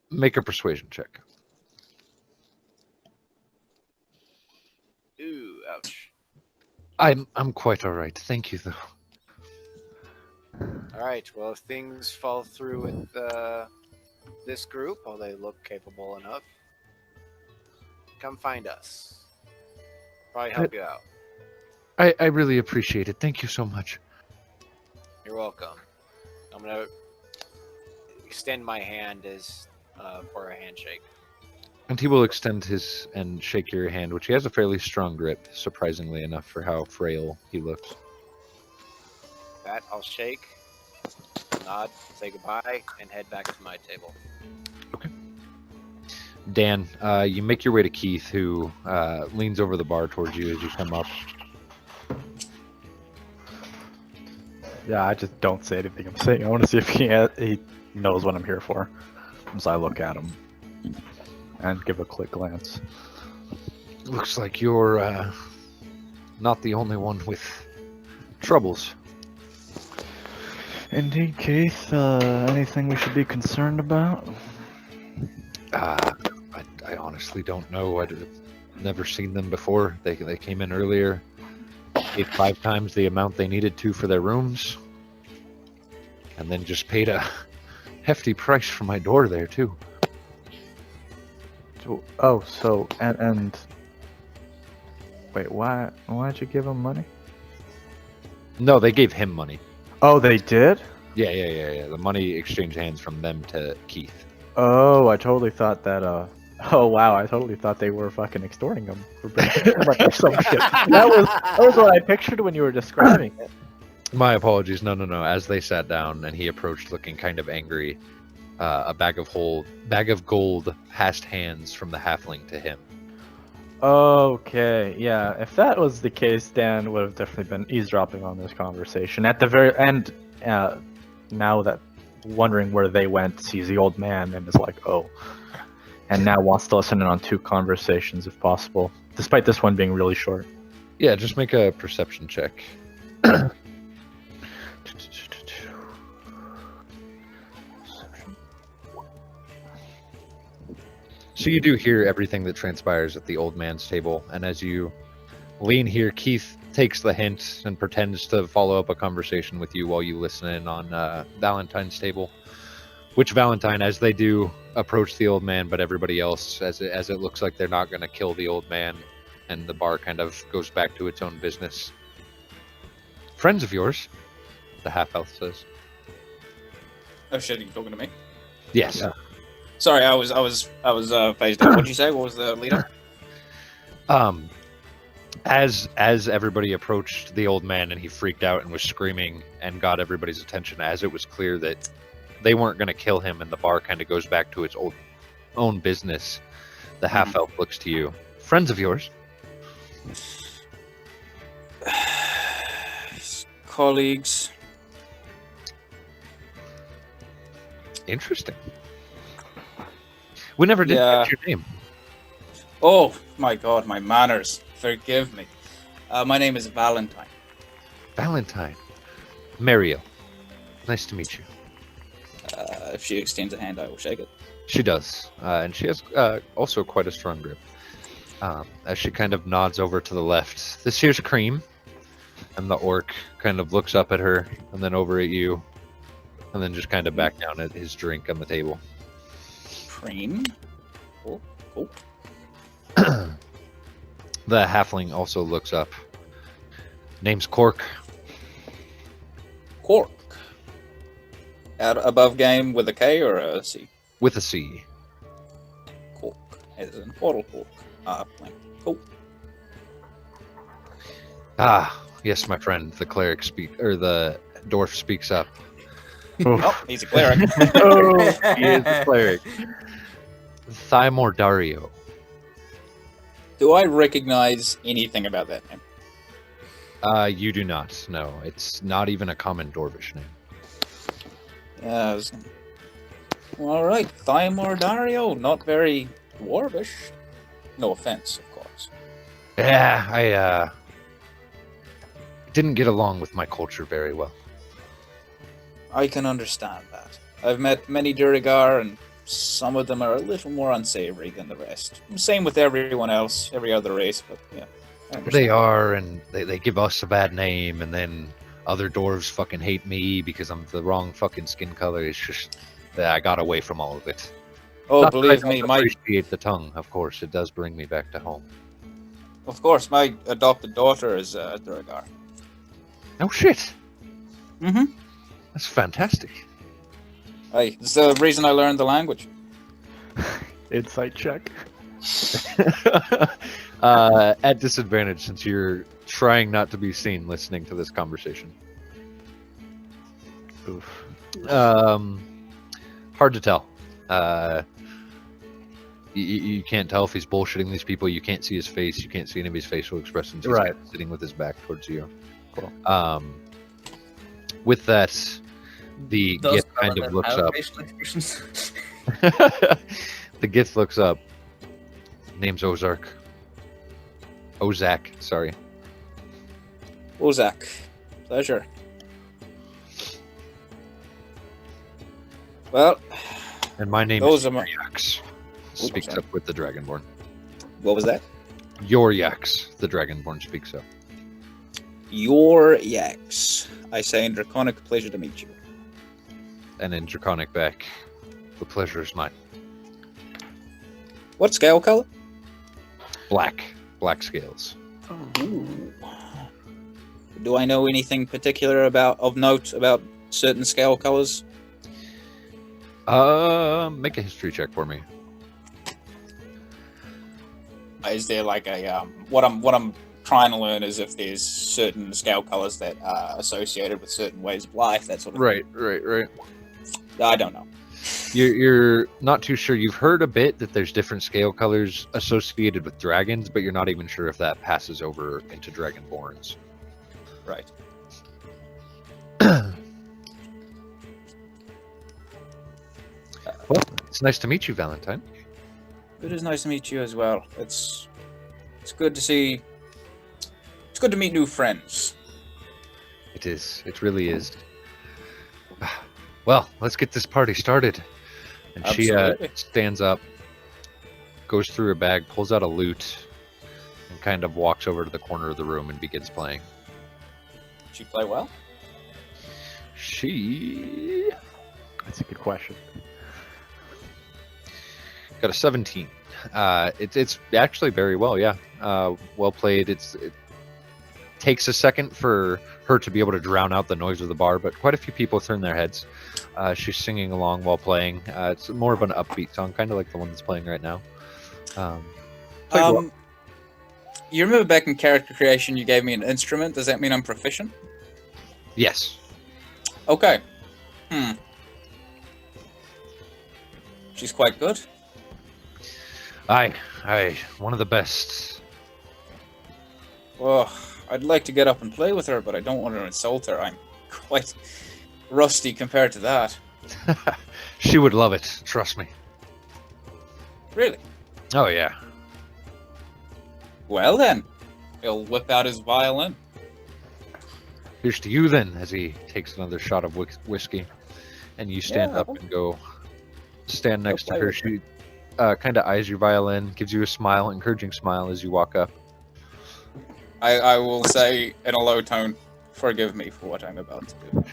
Make a persuasion check. Ooh, ouch. I'm quite all right, thank you, though. All right. Well, if things fall through with this group, while they look capable enough, come find us. Probably help you out. I really appreciate it. Thank you so much. You're welcome. I'm gonna extend my hand as for a handshake. And he will extend his and shake your hand, which he has a fairly strong grip, surprisingly enough for how frail he looks. That I'll shake, nod, say goodbye, and head back to my table. Okay. Dan, you make your way to Keith, who leans over the bar towards you as you come up. Yeah, I just don't say anything I'm saying. I want to see if he knows what I'm here for. As I look at him and give a quick glance. Looks like you're not the only one with troubles. Indeed, Keith. Anything we should be concerned about? I honestly don't know. I've never seen them before. They came in earlier, paid 5 times the amount they needed to for their rooms, and then just paid a hefty price for my door there too. So and wait, why'd you give him money? No, they gave him money. Oh, they did? Yeah. The money exchanged hands from them to Keith. Oh, I totally thought that. Oh wow, I totally thought they were fucking extorting him for bringing him or some shit. That was what I pictured when you were describing it. My apologies. No. As they sat down and he approached looking kind of angry, a bag of gold passed hands from the halfling to him. Okay, yeah. If that was the case, Dan would have definitely been eavesdropping on this conversation. At the very end, now that wondering where they went, sees the old man and is like, oh. And now wants to listen in on 2 conversations if possible, despite this one being really short. Yeah, just make a perception check. So you do hear everything that transpires at the old man's table, and as you lean here, Keith takes the hint and pretends to follow up a conversation with you while you listen in on Valentine's table. Which Valentine, as they do, approach the old man, but everybody else, as it looks like they're not going to kill the old man, and the bar kind of goes back to its own business. Friends of yours, the half-elf says. Oh shit, are you talking to me? Yes. Yeah. Sorry, I was phased out. What'd you say? What was the lead up? As everybody approached the old man and he freaked out and was screaming and got everybody's attention, as it was clear that they weren't going to kill him and the bar kind of goes back to its own business, the half-elf looks to you. Friends of yours? Colleagues. Interesting. We never did Yeah. get your name. Oh my god, my manners. Forgive me. My name is Valentine. Valentine. Mariel. Nice to meet you. If she extends a hand, I will shake it. She does. And she has also quite a strong grip. As she kind of nods over to the left. This here's Cream. And the orc kind of looks up at her and then over at you. And then just kind of back down at his drink on the table. Cream. Cool. Cool. The halfling also looks up. Name's Cork. Cork. Out above game with a K or a C? With a C. Cork. As in portal cork. Cool. Ah, yes, my friend. The cleric the dwarf speaks up. Oh, he's a cleric. Oh, he is a cleric. Thymor Dario. Do I recognize anything about that name? You do not. No, it's not even a common dwarvish name. All right, Thymor Dario. Not very dwarvish. No offense, of course. Yeah, I didn't get along with my culture very well. I can understand that. I've met many Durigar, and some of them are a little more unsavory than the rest. Same with everyone else, every other race, but yeah. I understand. They are, and they give us a bad name, and then other dwarves fucking hate me because I'm the wrong fucking skin color. It's just that I got away from all of it. Oh, Not that believe I me, don't my appreciate the tongue, of course. It does bring me back to home. adopted daughter is Durigar. Oh shit! Mm-hmm. That's fantastic. Hey, it's the reason I learned the language. Insight check. At disadvantage, since you're trying not to be seen listening to this conversation. Oof. Hard to tell. You can't tell if he's bullshitting these people. You can't see his face. You can't see any of his facial expressions. He's Right. kind of sitting with his back towards you. Cool. With that, the Those Gith kind of looks up. facial expressions. The Gith looks up. Name's Ozark. Ozak, sorry. Ozak. Pleasure. Well, And my name those is are my... Yax. Speaks sorry. up with the Dragonborn. What was that? Your Yax, the Dragonborn speaks up. Your Yax. I say in Draconic, pleasure to meet you. And in Draconic back, the pleasure is mine. What scale color? Black. Black scales. Ooh. Do I know anything particular of note about certain scale colors? Make a history check for me. Is there like a what I'm trying to learn is if there's certain scale colors that are associated with certain ways of life, that sort of Right. thing. I don't know. You're not too sure. You've heard a bit that there's different scale colors associated with dragons, but you're not even sure if that passes over into dragonborns. Right. Well, it's nice to meet you, Valentine. It is nice to meet you as well. It's good to see. It's good to meet new friends. It is. It really is. Well, let's get this party started. And Absolutely. she stands up, goes through her bag, pulls out a lute, and kind of walks over to the corner of the room and begins playing. Did she play well? She That's a good question. got a 17. It's actually very well, yeah. Well played. It takes a second for her to be able to drown out the noise of the bar, but quite a few people turn their heads. She's singing along while playing. It's more of an upbeat song, kind of like the one that's playing right now. Played well. You remember back in character creation you gave me an instrument? Does that mean I'm proficient? Yes. Okay. She's quite good. Aye, one of the best. Oh, I'd like to get up and play with her, but I don't want to insult her. I'm quite rusty compared to that. She would love it, trust me. Really? Oh, yeah. Well then, he'll whip out his violin. Here's to you then, as he takes another shot of whiskey. And you stand Yeah. up and go stand next to play her. with She kind of eyes your violin, gives you a smile, encouraging smile as you walk up. I will say in a low tone, forgive me for what I'm about to do.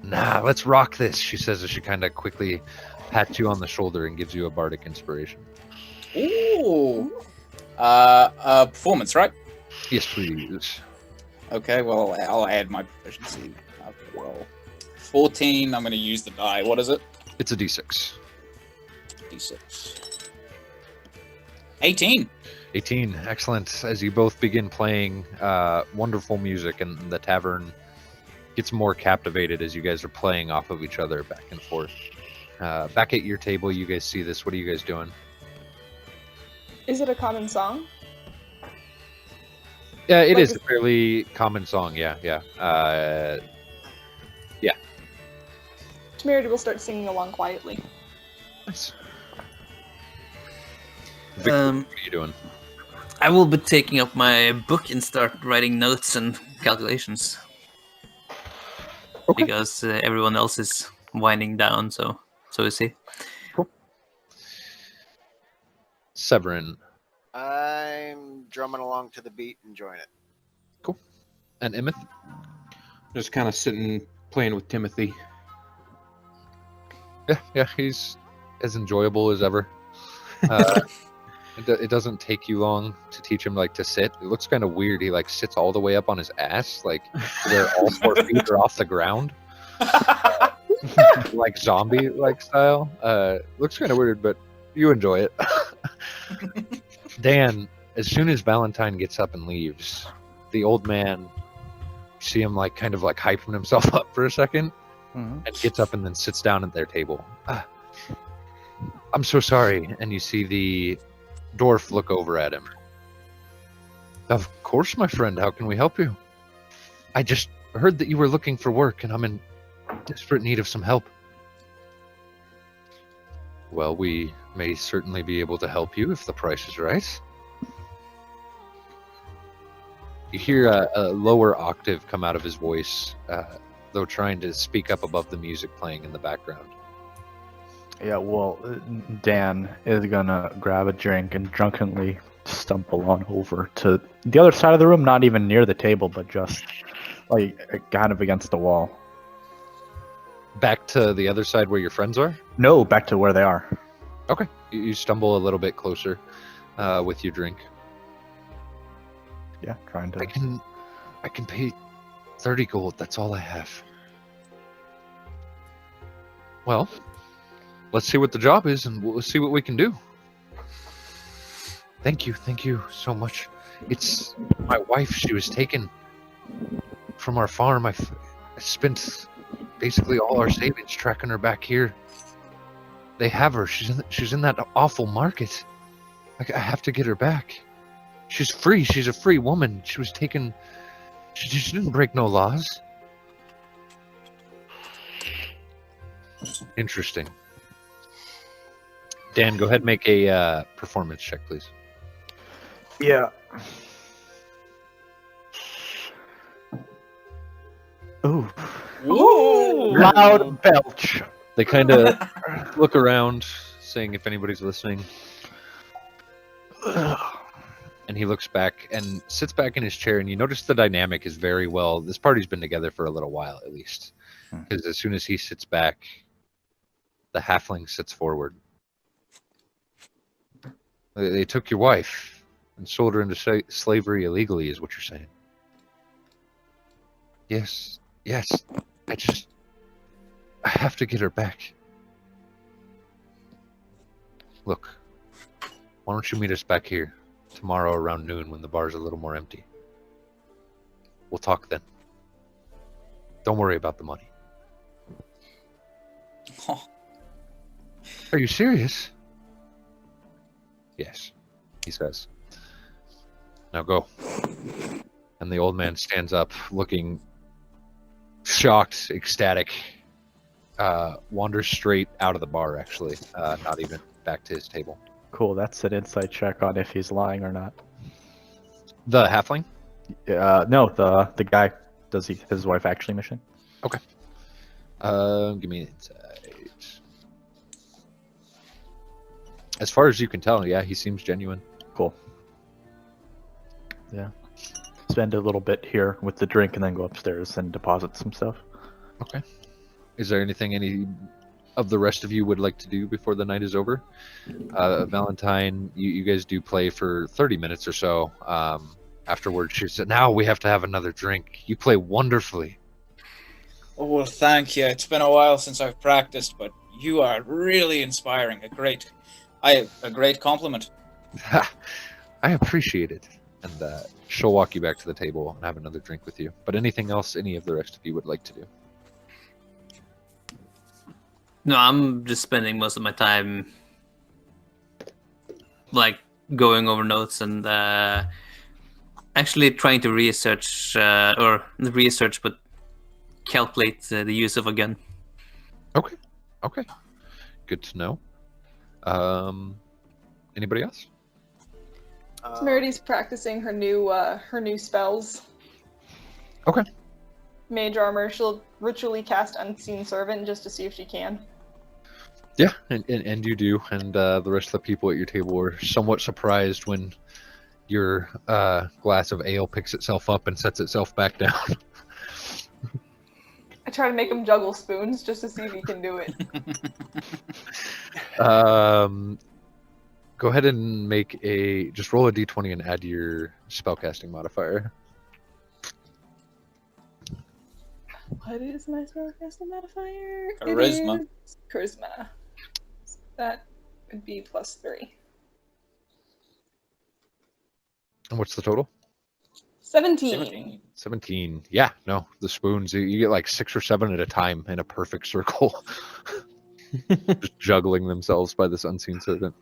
Nah, let's rock this, she says as she kind of quickly pats you on the shoulder and gives you a bardic inspiration. Ooh. Performance, right? Yes, please. Okay, well, I'll add my proficiency. Okay, well, 14, I'm going to use the die. What is it? It's a d6. D6. 18. 18, excellent. As you both begin playing wonderful music, and the tavern gets more captivated as you guys are playing off of each other back and forth. Back at your table, you guys see this. What are you guys doing? Is it a common song? Yeah, it Like is a fairly common song. Yeah. Temerity will start singing along quietly. Nice. Victor, what are you doing? I will be taking up my book and start writing notes and calculations. Okay. Because everyone else is winding down, so is he. Sev'Ren I'm drumming along to the beat, enjoying it. and Immeth. Just kind of sitting, playing with Timothy. Yeah, he's as enjoyable as ever. It doesn't take you long to teach him to sit. It looks kind of weird. He sits all the way up on his ass, where all 4 feet are off the ground, like zombie style. Looks kind of weird, but you enjoy it. Dan, as soon as Valentine gets up and leaves, the old man, see him kind of hyping himself up for a second, and gets up and then sits down at their table. I'm so sorry. And you see the dwarf look over at him. Of course, my friend. How can we help you? I just heard that you were looking for work, and I'm in desperate need of some help. Well, we may certainly be able to help you if the price is right. You hear a lower octave come out of his voice, though trying to speak up above the music playing in the background. Yeah, well, Dan is gonna grab a drink and drunkenly stumble on over to the other side of the room, not even near the table, but just kind of against the wall. Back to the other side where your friends are? No, back to where they are. Okay. You stumble a little bit closer with your drink. Yeah, trying to. I can pay 30 gold. That's all I have. Well, let's see what the job is, and we'll see what we can do. Thank you so much. It's my wife. She was taken from our farm. I spent basically all our savings tracking her back here. They have her. She's in that awful market. I have to get her back. She's free. She's a free woman. She was taken. She didn't break no laws. Interesting. Dan, go ahead and make a performance check, please. Yeah. Ooh. Ooh. Loud belch. They kind of look around, saying if anybody's listening. And he looks back and sits back in his chair, and you notice the dynamic is very well. This party's been together for a little while, at least. Because as soon as he sits back, the halfling sits forward. They took your wife and sold her into slavery illegally, is what you're saying. Yes. I have to get her back. Look, why don't you meet us back here tomorrow around noon when the bar's a little more empty? We'll talk then. Don't worry about the money. Oh. Are you serious? Yes, he says. Now go. And the old man stands up, looking shocked, ecstatic, wanders straight out of the bar, actually, not even back to his table. Cool, that's an insight check on if he's lying or not. The halfling? No, the guy. Does his wife actually mission? Okay. Give me an insight. As far as you can tell, yeah, he seems genuine. Cool. Yeah. Spend a little bit here with the drink and then go upstairs and deposit some stuff. Okay. Is there anything any of the rest of you would like to do before the night is over? Valentine, you guys do play for 30 minutes or so. Afterwards, she said, now we have to have another drink. You play wonderfully. Oh, well, thank you. It's been a while since I've practiced, but you are really inspiring. A great compliment. I appreciate it. And she'll walk you back to the table and have another drink with you. But anything else any of the rest of you would like to do? No, I'm just spending most of my time like going over notes and actually trying to research but calculate the use of a gun. Okay. Good to know. Anybody else? Temerity's practicing her new spells. Okay. Mage armor. She'll ritually cast Unseen Servant just to see if she can. Yeah, and you do, and the rest of the people at your table were somewhat surprised when your glass of ale picks itself up and sets itself back down. I try to make him juggle spoons just to see if he can do it. Go ahead and just roll a d20 and add your spellcasting modifier. What is my spellcasting modifier? Charisma. It is charisma. That would be +3. And what's the total? 17. 17. Yeah, no, the spoons, you get like 6 or 7 at a time in a perfect circle. Just juggling themselves by this unseen servant.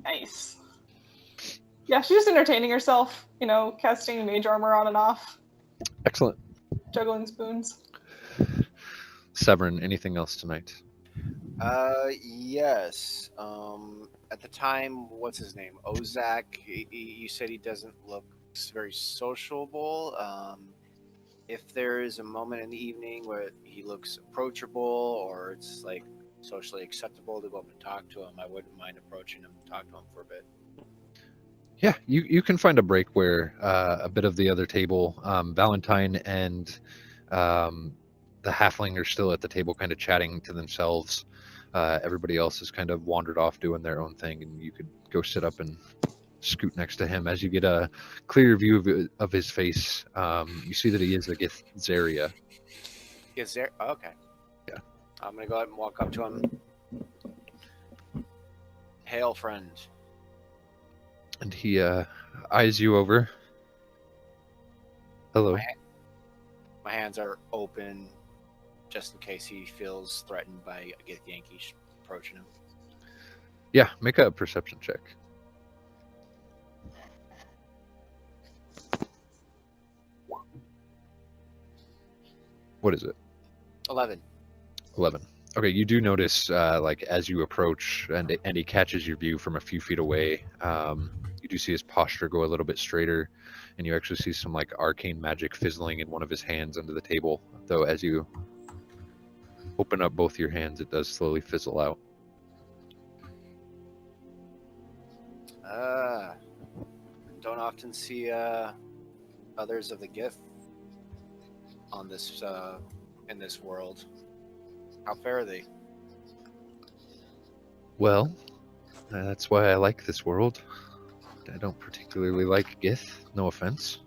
Nice. Yeah, she's just entertaining herself, casting mage armor on and off, Excellent. juggling spoons. Sev'Ren, anything else tonight? Yes. At the time, what's his name? Ozak. You said he doesn't look very sociable. If there is a moment in the evening where he looks approachable, or it's like socially acceptable to go up and talk to him, I wouldn't mind approaching him and talk to him for a bit. Yeah, you can find a break where a bit of the other table, Valentine and the halfling are still at the table kind of chatting to themselves. Everybody else has kind of wandered off doing their own thing, and you could go sit up and scoot next to him. As you get a clear view of his face, you see that he is a Githzeria. Is there? Okay. Yeah. I'm gonna go ahead and walk up to him. Hail, friend. And he eyes you over. Hello. My hands are open, just in case he feels threatened by a Gith Yankee approaching him. Yeah, make a perception check. What is it? 11. 11. Okay, you do notice, like, as you approach and he catches your view from a few feet away, you do see his posture go a little bit straighter, and you actually see some, like, arcane magic fizzling in one of his hands under the table, though as you open up both your hands, it does slowly fizzle out. Don't often see others of the Gith on this in this world. How fair are they? Well, that's why I like this world. I don't particularly like Gith, no offense.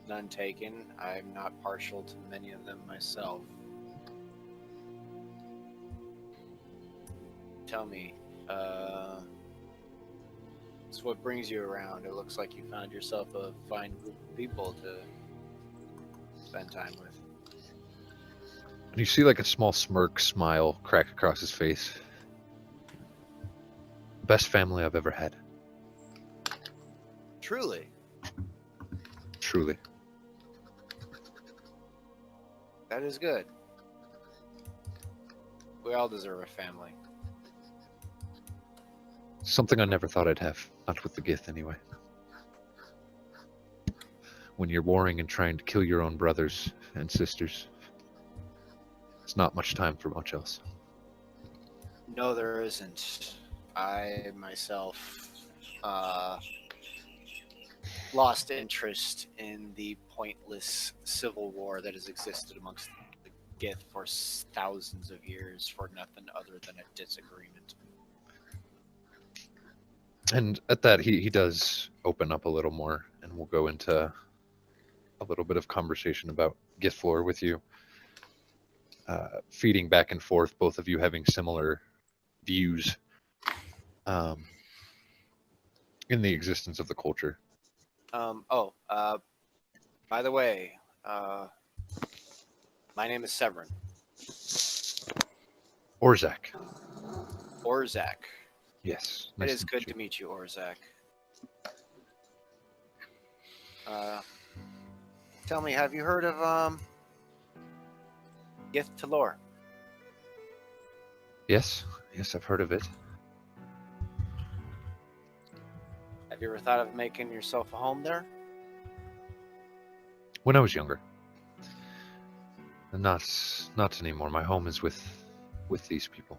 None taken. I'm not partial to many of them myself. Tell me, so what brings you around? It looks like you found yourself a fine group of people to spend time with. And you see, like, a small smirk smile crack across his face. Best family I've ever had. Truly. Truly. That is good. We all deserve a family. Something I never thought I'd have. Not with the Gith, anyway. When you're warring and trying to kill your own brothers and sisters, it's not much time for much else. No, there isn't. I myself lost interest in the pointless civil war that has existed amongst the Gith for thousands of years for nothing other than a disagreement. And at that, he does open up a little more, and we'll go into a little bit of conversation about Gith lore with you. Feeding back and forth, both of you having similar views in the existence of the culture. By the way, my name is Sev'Ren. Orzak. Orzak. Yes. It is good to meet you, Orzak. Tell me, have you heard of Gith Talor? Yes, I've heard of it. Have you ever thought of making yourself a home there? When I was younger. Not anymore. My home is with these people.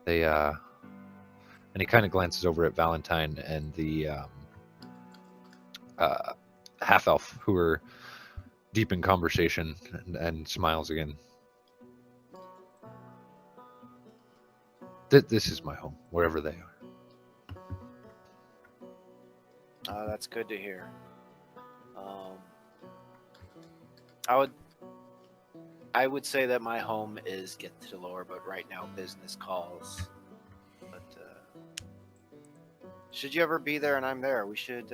They and he kind of glances over at Valentine and the half elf who are deep in conversation and smiles again. This is my home, wherever they are. That's good to hear. I would say that my home is Gith Talor, but right now business calls. But should you ever be there and I'm there, we should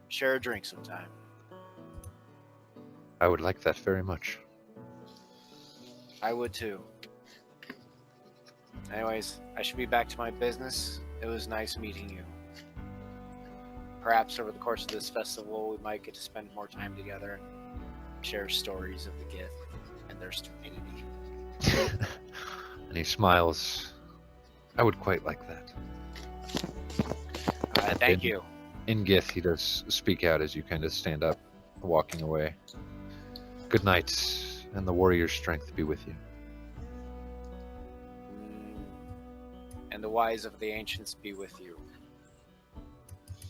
share a drink sometime. I would like that very much. I would too. Anyways, I should be back to my business. It was nice meeting you. Perhaps over the course of this festival, we might get to spend more time together and share stories of the Gith and their stupidity. And he smiles. I would quite like that. Thank you. In Gith, he does speak out as you kind of stand up, walking away. Good night, and the warrior's strength be with you. And the wise of the ancients be with you.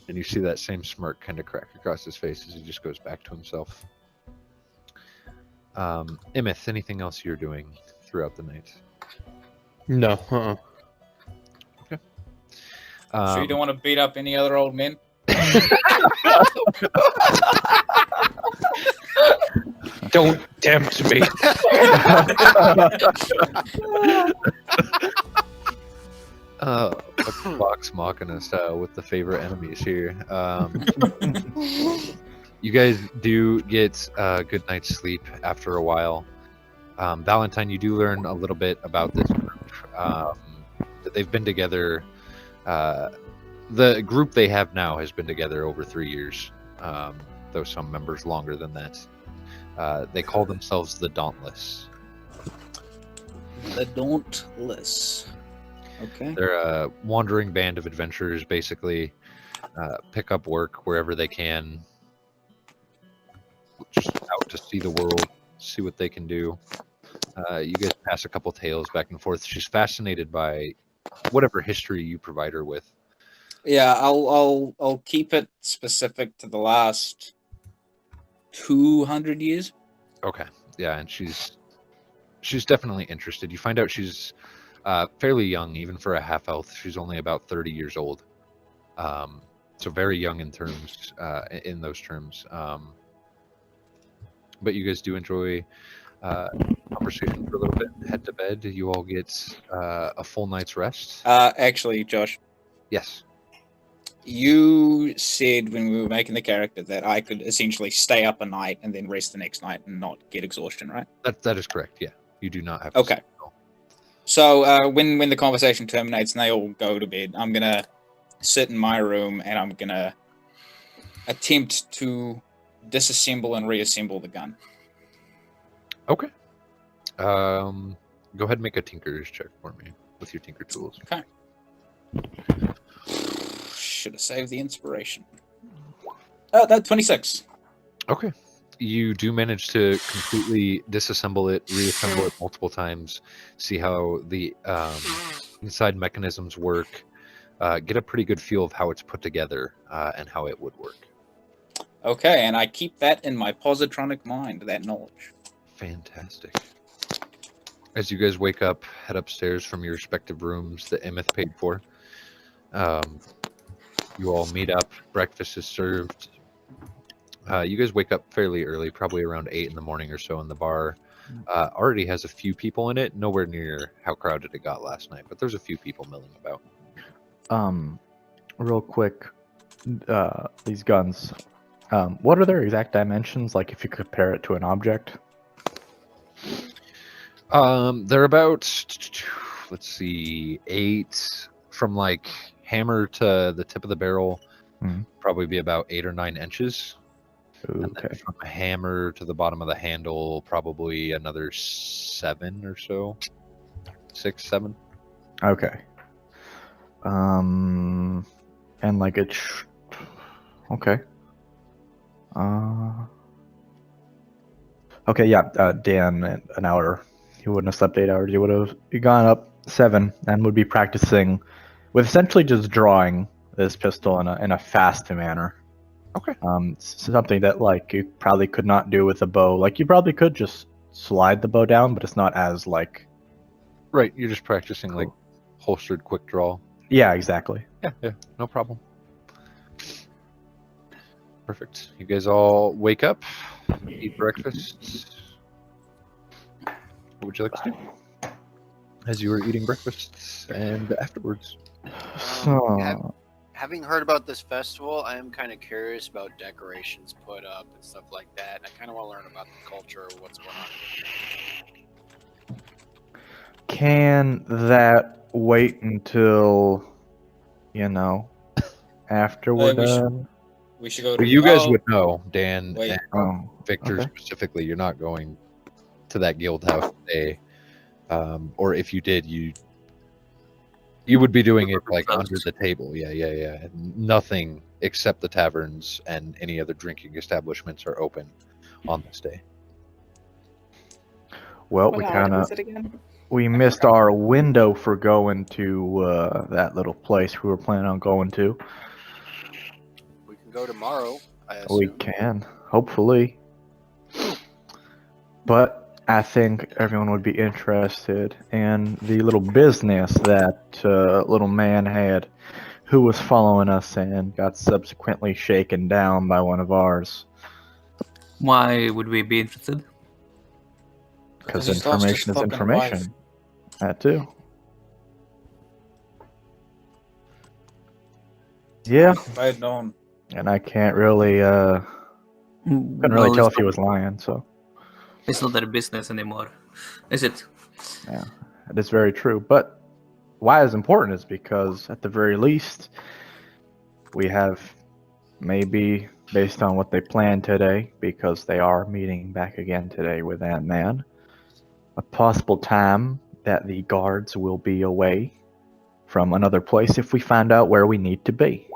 And you see that same smirk kind of crack across his face as he just goes back to himself. Immeth, anything else you're doing throughout the night? No. Okay. Sure you don't want to beat up any other old men? Don't tempt me. Vox Machina style with the favorite enemies here. You guys do get a good night's sleep after a while. Valentine, you do learn a little bit about this group. That they've been together. The group they have now has been together over 3 years, though some members longer than that. They call themselves the Dauntless. The Dauntless. Okay. They're a wandering band of adventurers, basically. Pick up work wherever they can. Just out to see the world, see what they can do. You guys pass a couple tales back and forth. She's fascinated by whatever history you provide her with. Yeah, I'll keep it specific to the last 200 years. Okay. Yeah, and she's definitely interested. You find out she's fairly young, even for a half elf. She's only about 30 years old. So very young in terms in those terms. But you guys do enjoy conversation for a little bit. Head to bed. You all get a full night's rest. Actually, Josh, Yes. you said when we were making the character that I could essentially stay up a night and then rest the next night and not get exhaustion, right? That is correct. Yeah, you do not have. To Okay. sleep at all. So when the conversation terminates and they all go to bed, I'm gonna sit in my room and I'm gonna attempt to disassemble and reassemble the gun. Okay. Go ahead and make a tinker's check for me with your tinker tools. Okay. Should have saved the inspiration. Oh, that's 26. Okay. You do manage to completely disassemble it, reassemble it multiple times, see how the inside mechanisms work, get a pretty good feel of how it's put together and how it would work. Okay, and I keep that in my positronic mind, that knowledge. Fantastic. As you guys wake up, head upstairs from your respective rooms that Immeth paid for. You all meet up. Breakfast is served. You guys wake up fairly early, probably around 8 in the morning or so, and the bar already has a few people in it. Nowhere near how crowded it got last night, but there's a few people milling about. Real quick, these guns. What are their exact dimensions? Like, if you compare it to an object. They're about, let's see, 8 from like hammer to the tip of the barrel. Probably be about 8 or 9 inches. And then from a hammer to the bottom of the handle, probably another 7 or so. 6, 7. Okay. And like it's okay. Okay, yeah. Dan, an hour. He wouldn't have slept 8 hours. He would have gone up 7 and would be practicing with essentially just drawing this pistol in a fast manner. Okay. Something that like you probably could not do with a bow. Like you probably could just slide the bow down, but it's not as like. Right, you're just practicing like holstered quick draw. Yeah, exactly. Yeah, no problem. Perfect. You guys all wake up, eat breakfast. What would you like to do? As you were eating breakfast and afterwards. Having heard about this festival, I am kind of curious about decorations put up and stuff like that. I kind of want to learn about the culture, what's going on. Can that wait until, after we're done? We should go to. Well, you guys would know, Dan Wait. and Victor specifically. You're not going to that guild house today, or if you did, you would be doing it like under the table. Yeah. Nothing except the taverns and any other drinking establishments are open on this day. Well, we missed our window for going to that little place we were planning on going to. We can go tomorrow, I assume. We can, hopefully. But I think everyone would be interested in the little business that little man had who was following us and got subsequently shaken down by one of ours. Why would we be interested? Because he's lost his information is fucking information. wife. That too. Yeah, If I had known. and I can't really Couldn't really tell if he was lying, so It's not their business anymore, is it? yeah, it is very true. But why it's important is because at the very least, we have maybe based on what they planned today, because they are meeting back again today with Ant-Man, a possible time that the guards will be away from another place if we find out where we need to be.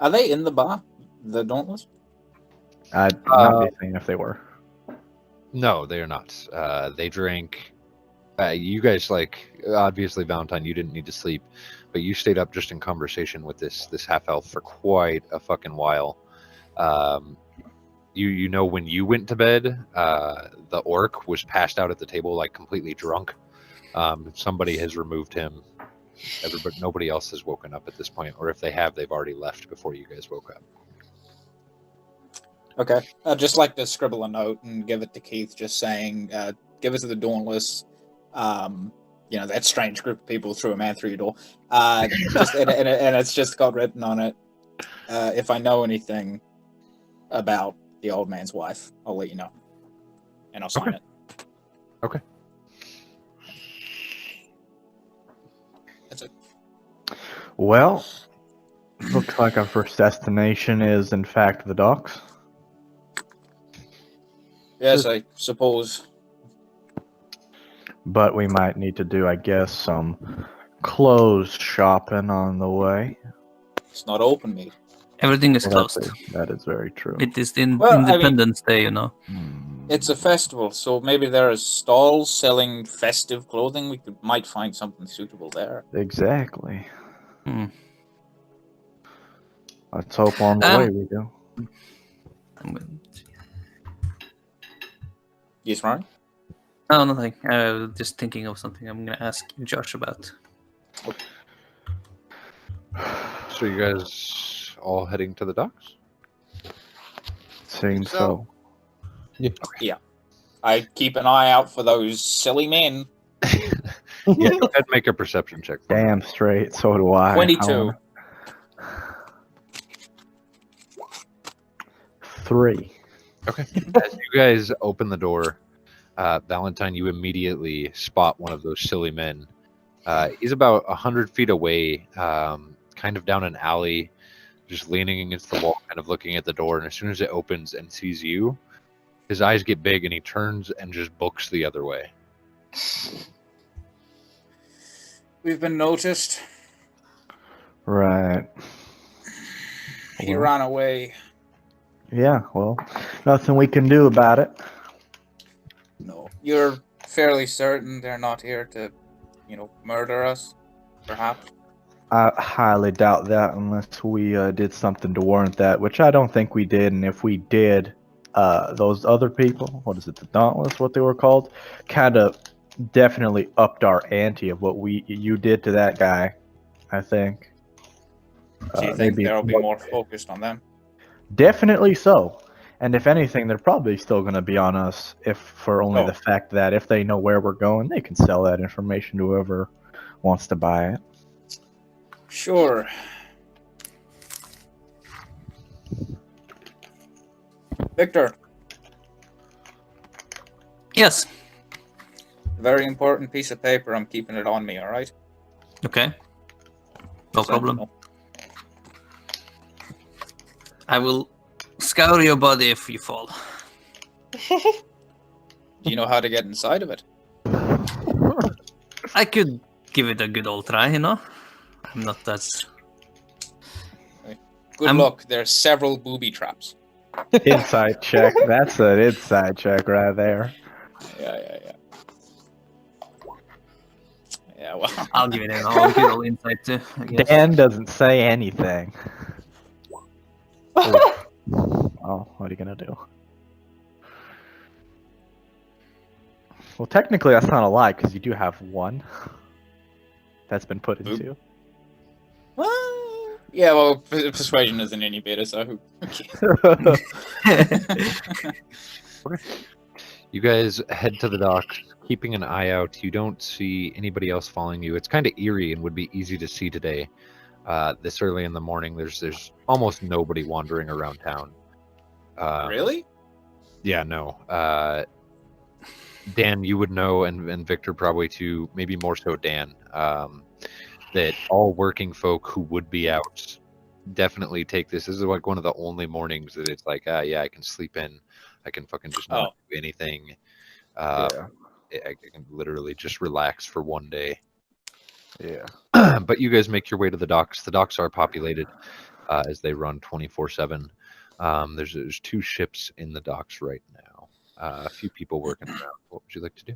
Are they in the bar? The Dauntless? I'd not be saying if they were. No, they are not. They drank. You guys, like, obviously, Valentine, you didn't need to sleep, but you stayed up just in conversation with this half elf for quite a fucking while. You know, when you went to bed, the orc was passed out at the table, like completely drunk. Somebody has removed him. Nobody else has woken up at this point, or if they have, they've already left before you guys woke up. Okay. I'd just like to scribble a note and give it to Keith, just saying, give it to the Dauntless. That strange group of people threw a man through your door. And it's just got written on it. If I know anything about the old man's wife, I'll let you know. And I'll sign it. Okay. That's it. Well, looks like our first destination is, in fact, the docks. Yes, I suppose. But we might need to do, I guess, some clothes shopping on the way. It's not open, mate. Everything is Well, closed. that is very true. It is Well, I mean- Independence Day, you know. It's a festival, so maybe there are stalls selling festive clothing. We might find something suitable there. Exactly. Hmm. Let's hope on the way we do. I'm going to- Yes, Ryan? No, nothing. Just thinking of something I'm going to ask Josh about. So you guys all heading to the docks? Seems so. I keep an eye out for those silly men. Yeah, go ahead and make a perception check. For me. Damn straight, so do I. 22. 3. Okay. As you guys open the door, Valentine, you immediately spot one of those silly men. He's about 100 feet away, kind of down an alley, just leaning against the wall, kind of looking at the door. And as soon as it opens and sees you, his eyes get big and he turns and just books the other way. We've been noticed. Right. He Well, ran away. yeah, well, nothing we can do about it. No. You're fairly certain they're not here to, murder us? Perhaps? I highly doubt that unless we did something to warrant that, which I don't think we did. And if we did, those other people, what is it, the Dauntless, what they were called, kind of definitely upped our ante of what you did to that guy, I think. Do you think maybe they'll be more focused on them? Definitely so. And if anything, they're probably still going to be on us if for only the fact that if they know where we're going, they can sell that information to whoever wants to buy it. Sure. Victor, Yes. very important piece of paper. I'm keeping it on me, all right? Okay. No problem. Sentinel. I will scour your body if you fall. Do you know how to get inside of it? I could give it a good old try, you know? I'm not that... Good luck. There are several booby traps. Inside check. That's an inside check right there. Yeah. Yeah, well. I'll give it a good old insight too, I guess. Dan doesn't say anything. Oh, what are you going to do? Well, technically, that's not a lie, because you do have one that's been put into. Yeah, well, persuasion isn't any better, so who You guys head to the docks, keeping an eye out. You don't see anybody else following you. It's kind of eerie and would be easy to see today. This early in the morning, there's almost nobody wandering around town. Really? Yeah, no. Dan, you would know, and Victor probably too, maybe more so Dan, that all working folk who would be out definitely take this. This is like one of the only mornings that it's like, yeah, I can sleep in. I can fucking just not do anything. Yeah. I can literally just relax for one day. Yeah. But you guys make your way to the docks. The docks are populated as they run 24/7. There's 2 ships in the docks right now. A few people working around. What would you like to do?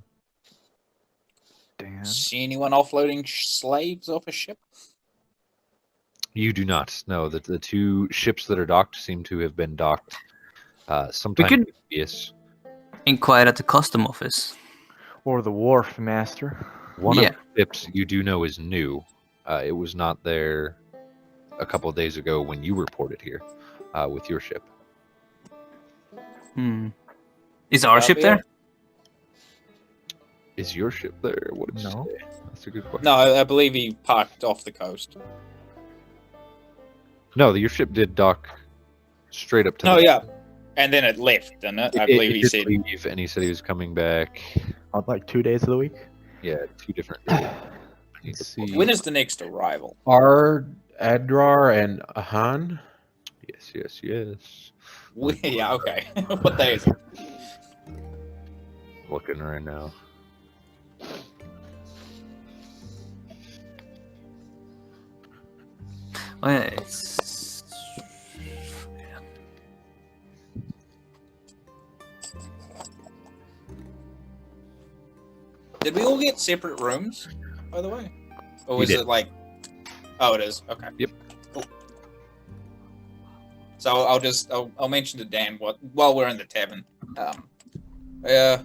Dan. See anyone offloading slaves off a ship? You do not. No, the 2 ships that are docked seem to have been docked sometime could- previous. Inquire at the custom office. Or the wharf master. One Yeah. of the ships you do know is new. It was not there a couple of days ago when you reported here with your ship. Is our ship there? Is your ship there? What did you No. say? That's a good question. No, I believe he parked off the coast. No, your ship did dock straight up to Oh the yeah, and then it left, didn't it? I believe he did said. leave, and he said he was coming back. On like 2 days of the week. Yeah, 2 different days. Let's see. When is the next arrival? Are Adrar and Ahan? Yes. Yeah, okay. What day is it? Looking right now. Oh, yeah, it's... Did we all get separate rooms, by the way? Or We was did. it like... Oh, it is. Okay. Yep. Cool. So I'll mention to Dan while we're in the tavern. I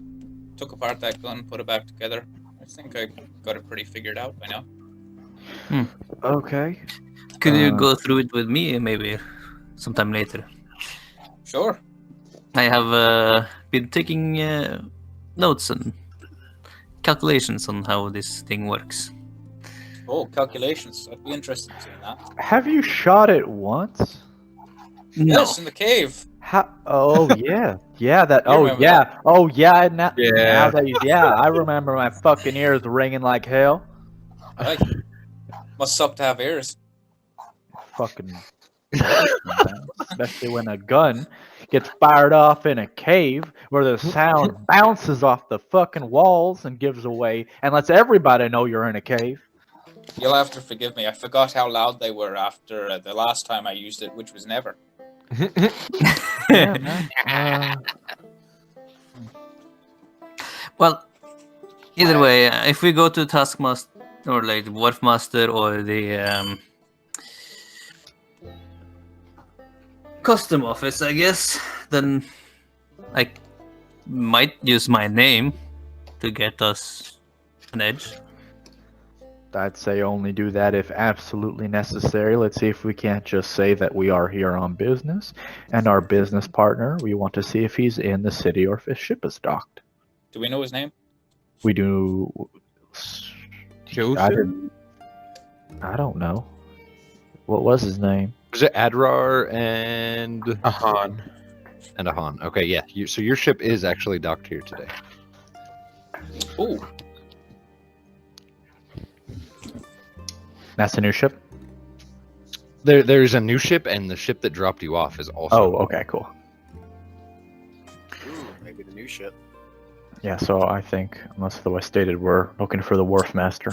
took apart that gun, put it back together. I think I got it pretty figured out by now. Okay. Could you go through it with me maybe sometime later? Sure. I have been taking notes and calculations on how this thing works. Oh, calculations. I'd be interested in seeing that. Have you shot it once? No. Yes, in the cave. Oh yeah, yeah. That. You Oh remember yeah. that. Oh yeah. Now, Yeah. Now that yeah, I remember my fucking ears ringing like hell. Right. Must suck to have ears. Fucking. Especially when a gun gets fired off in a cave where the sound bounces off the fucking walls and gives away and lets everybody know you're in a cave. You'll have to forgive me. I forgot how loud they were after the last time I used it, which was never. Yeah, man. Well, either way, if we go to Taskmaster or like the Wharf Master or the custom office, I guess, then I might use my name to get us an edge. I'd say only do that if absolutely necessary. Let's see if we can't just say that we are here on business, and our business partner, we want to see if he's in the city or if his ship is docked. Do we know his name? We do. Joseph? I don't know. What was his name? Was it Adrar and Ahan. Ahan? Okay, yeah. So your ship is actually docked here today. Ooh. That's a new ship? There's a new ship, and the ship that dropped you off is also. Oh, okay, cool. Ooh, maybe the new ship. Yeah, so I think, unless otherwise stated, we're looking for the wharf master.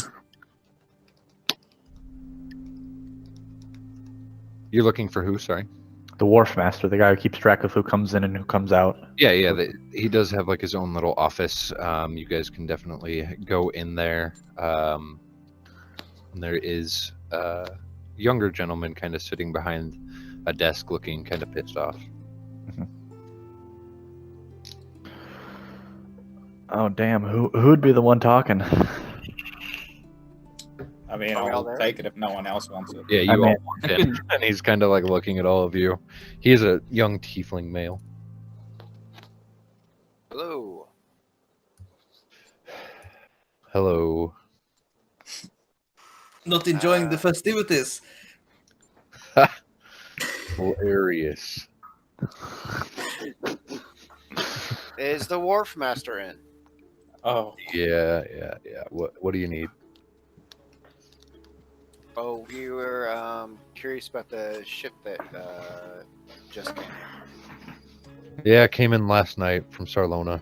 You're looking for who? Sorry. The wharf master, the guy who keeps track of who comes in and who comes out. Yeah. He does have like his own little office. You guys can definitely go in there. And there is a younger gentleman kind of sitting behind a desk, looking kind of pissed off. Oh damn! Who'd be the one talking? I mean, Are we all I'll there? take it if no one else wants it. Yeah, you I all mean- walked in, and he's kind of like looking at all of you. He is a young tiefling male. Hello. Hello. Not enjoying the festivities. Hilarious. Is the wharf master in? Oh, Yeah. What do you need? Oh, we were curious about the ship that just came in. Yeah, it came in last night from Sarlona.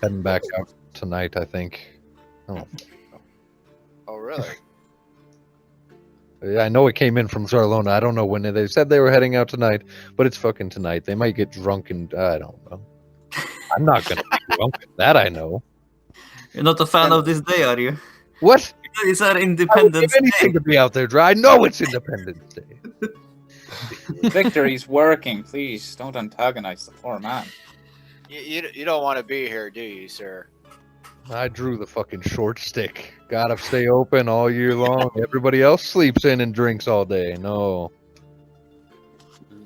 Heading back out tonight, I think. Oh, Oh, really? yeah, I know it came in from Sarlona. I don't know when they said they were heading out tonight, but it's fucking tonight. They might get drunk and I don't know. I'm not gonna be drunk. That I know. You're not a fan of this day, are you? What? It's our I would Independence give anything Day. to be out there dry. I know it's Independence Day. Victory's working. Please don't antagonize the poor man. You don't want to be here, do you, sir? I drew the fucking short stick. Gotta stay open all year long. Everybody else sleeps in and drinks all day. No. Do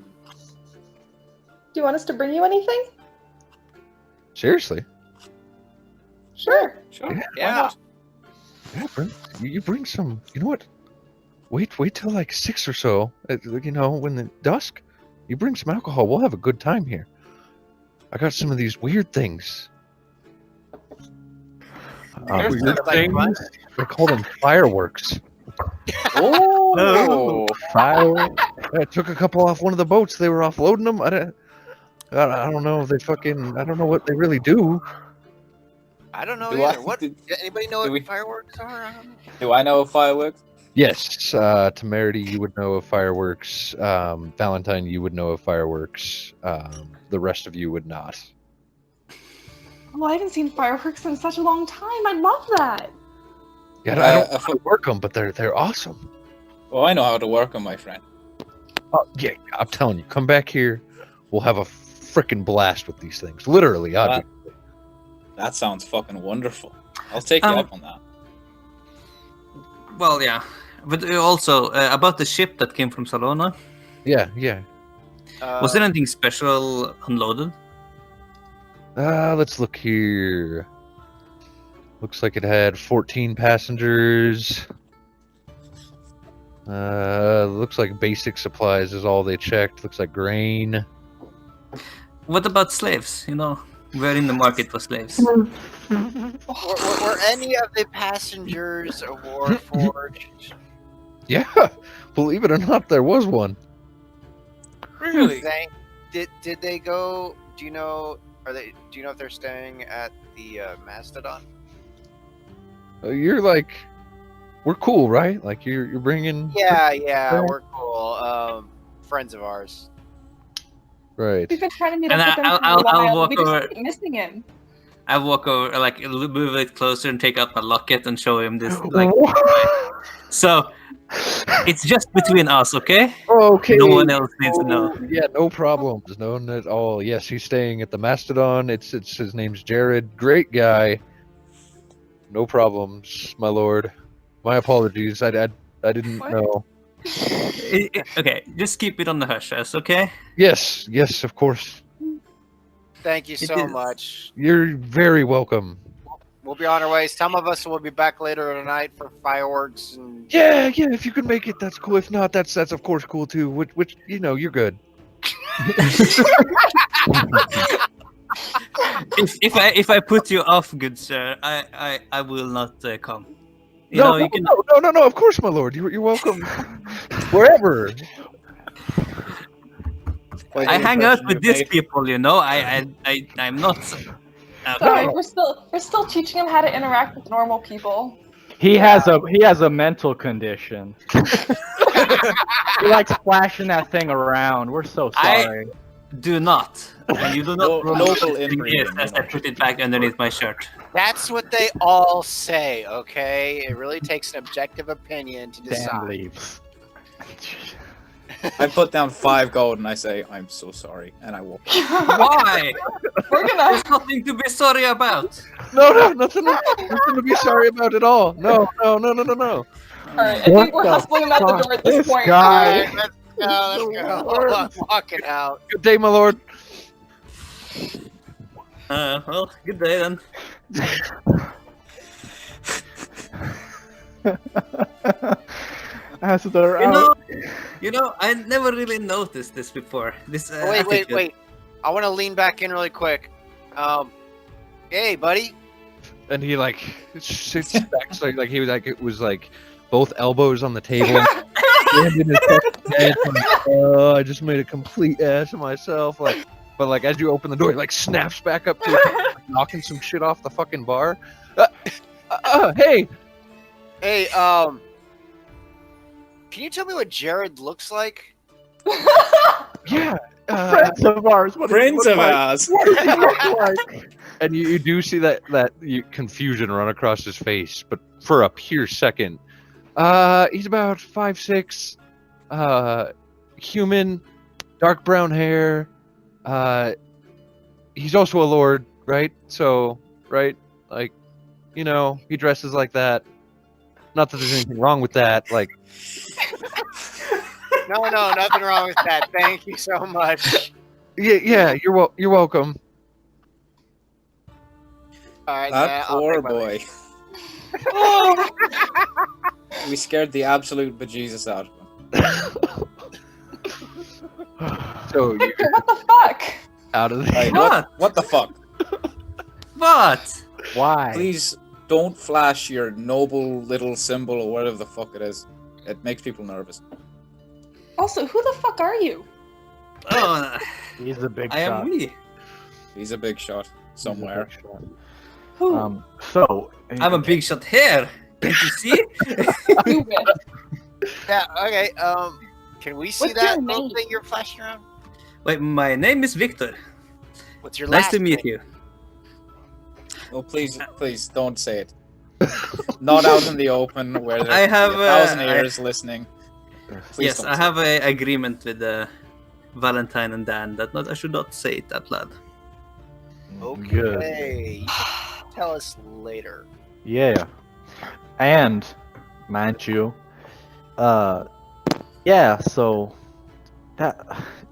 you want us to bring you anything? Seriously? Sure. Sure. Yeah. Yeah. Yeah, you bring some. You know what? Wait till like 6 or so. You know, when the dusk, you bring some alcohol. We'll have a good time here. I got some of these weird things. There's Weird things. They call them fireworks. Oh. Fireworks. I took a couple off one of the boats. They were offloading them. I don't know if they fucking. I don't know what they really do. I don't know Do I- either. What? do- Anybody know do what we- fireworks are? I don't know. Do I know of fireworks? Yes, Temerity, you would know of fireworks. Valentine, you would know of fireworks. The rest of you would not. Oh, I haven't seen fireworks in such a long time. I love that. Yeah, I don't Uh, know how to work them, but they're awesome. Oh, I know how to work on my friend. Oh, yeah, I'm telling you, come back here. We'll have a freaking blast with these things. Literally, That sounds fucking wonderful. I'll take you up on that. Well, yeah. But also, about the ship that came from Salona, yeah. was there anything special unloaded? Let's look here. Looks like it had 14 passengers. Looks like basic supplies is all they checked. Looks like grain. What about slaves? You know, we're in the market for slaves. Were any of the passengers warforged? Yeah, believe it or not, there was one. Really? Did they go? Do you know? Do you know if they're staying at the Mastodon? You're like, we're cool, right? Like you're bringing. Yeah, we're cool. Friends of ours. Right. We've been trying to meet And up with them for I'll a while. walk We just over. keep missing him. I walk over, like, move it closer and take out my locket and show him this. Like, so it's just between us, okay? Okay. No one else needs to know. Yeah, no problems. None at all. Yes, he's staying at the Mastodon. It's his name's Jared. Great guy. No problems, my lord. My apologies. I didn't What? know. Okay, just keep it on the hush hush, okay? Yes, of course. Thank you It so is. much. You're very welcome. We'll be on our way. Some of us will be back later tonight for fireworks and. Yeah. If you can make it, that's cool. If not, that's of course cool too. Which you know, you're good. If I put you off, good sir, I will not come. You No, know, you can. no. Of course, my lord. You're welcome. Wherever. I hang out with these people, you know. I'm not. Sorry, we're still teaching him how to interact with normal people. He has a mental condition. He likes flashing that thing around. We're so sorry. Do not. And you do not. No- know noble what this thing inbreeding, is as I put it back underneath my shirt. That's what they all say, okay? It really takes an objective opinion to Dan decide. leaves. I put down 5 gold and I say, I'm so sorry. And I walk. Why? We're gonna. There's nothing to be sorry about. No, nothing to be sorry about at all. No. Alright, I What think we're the hustling him out the fuck? door at this This point. guy. Alright, let's go. I'm walking out. Good day, my lord. Well, good day then. As they're You out. know, You know, I never really noticed this before. This attitude. Wait. I want to lean back in really quick. Hey, buddy. And he like sits back, so like he was like it was like both elbows on the table. Hand in his fucking head, like, I just made a complete ass of myself. Like, but like as you open the door, he like snaps back up to like, knocking some shit off the fucking bar. Hey, Can you tell me what Jared looks like? yeah. Friends of ours. Friends of ours. And you do see that confusion run across his face, but for a pure second. He's about 5'6", human, dark brown hair. He's also a lord, right? So, right, like, you know, he dresses like that. Not that there's anything wrong with that. Like, No, nothing wrong with that. Thank you so much. yeah, you're welcome. All right, That I'll poor take my boy. leave. We scared the absolute bejesus out of him. So you What the fuck? out of the Like, What? what the fuck? What? Why? Please don't flash your noble little symbol or whatever the fuck it is. It makes people nervous. Also, who the fuck are you? Oh, He's a big I shot. am me. He's a big shot He's a somewhere. big shot. Who? So I'm a big shot here. Can't you see? You with? Yeah. Okay. Can we see What's that your little name? thing you're flashing around? Wait, my name is Victor. What's your Nice last to meet name? you. Oh, please don't say it. Not out in the open where I there's have, 1,000 I- ears listening. Please Yes, don't I say have an agreement with Valentine and Dan that I should not say it out loud. Good. Okay. You can tell us later. Yeah. And, mind you, yeah, so that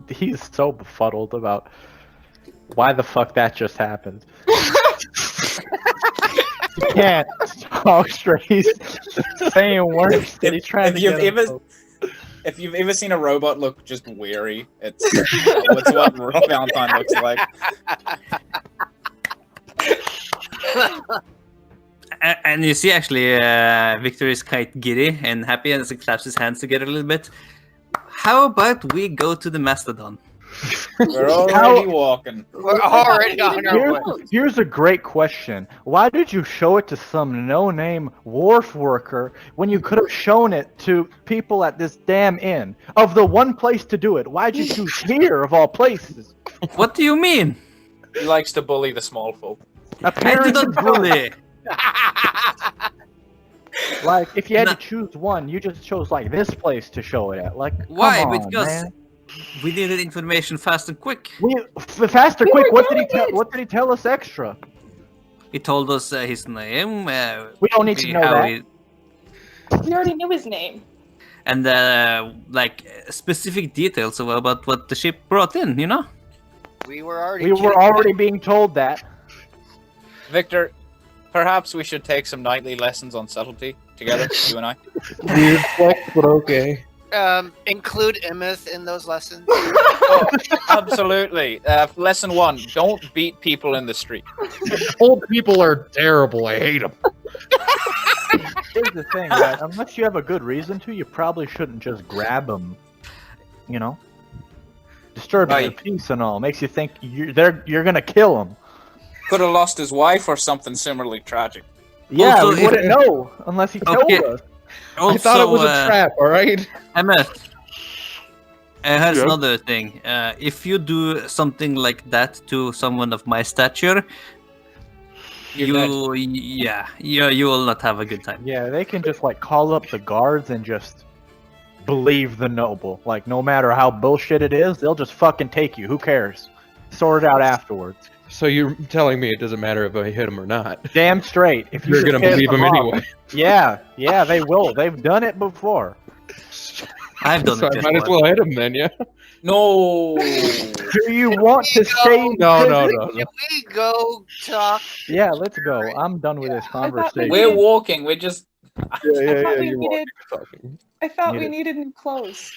he's so befuddled about why the fuck that just happened. He can't talk straight. He's saying words that he's trying to get himself. If you've ever seen a robot look just weary, it's what Valentine looks like. And you see, actually, Victor is quite giddy and happy as he claps his hands together a little bit. How about we go to the Mastodon? We're already walking. We're already on our way. Here's a great question. Why did you show it to some no-name wharf worker when you could have shown it to people at this damn inn? Of the one place to do it, why'd you choose here of all places? What do you mean? He likes to bully the small folk. I do Apparently, not bully. like if you had No. to choose one, you just chose like this place to show it at. Like, Why? come on, Because man. we needed information fast and quick. Faster, We quick! were What did he doing tell? it. What did he tell us extra? He told us his name. We don't need to know how that. he- We already knew his name. and like specific details about what the ship brought in. You know. We were already. We were already being told that. Victor, perhaps we should take some nightly lessons on subtlety together, you and I. Weird flex, but okay. Include Immeth in those lessons. Oh, absolutely. Lesson 1: don't beat people in the street. Old people are terrible. I hate them. Here's the thing, right? Unless you have a good reason to, you probably shouldn't just grab them. You know, disturbing Right. the peace and all makes you think you're gonna kill them. Could have lost his wife or something similarly tragic. Yeah, Also, we wouldn't know unless he told Okay. us. Also, I thought it was a trap. All right. Immeth, here's Yeah. another thing. If you do something like that to someone of my stature, you will not have a good time. Yeah, they can just like call up the guards and just believe the noble. Like no matter how bullshit it is, they'll just fucking take you. Who cares? Sort it out afterwards. So you're telling me it doesn't matter if I hit him or not? Damn straight. If you You're just gonna piss believe him off- anyway. Yeah, they will. They've done it before. I've done So it I might as before. well hit him then. Yeah. No. Do you want to stay? No. Can we go talk? Yeah, let's go. I'm done with this conversation. We're walking. We're just. Yeah. thought we You're needed- talking. I thought we Needed. needed new clothes.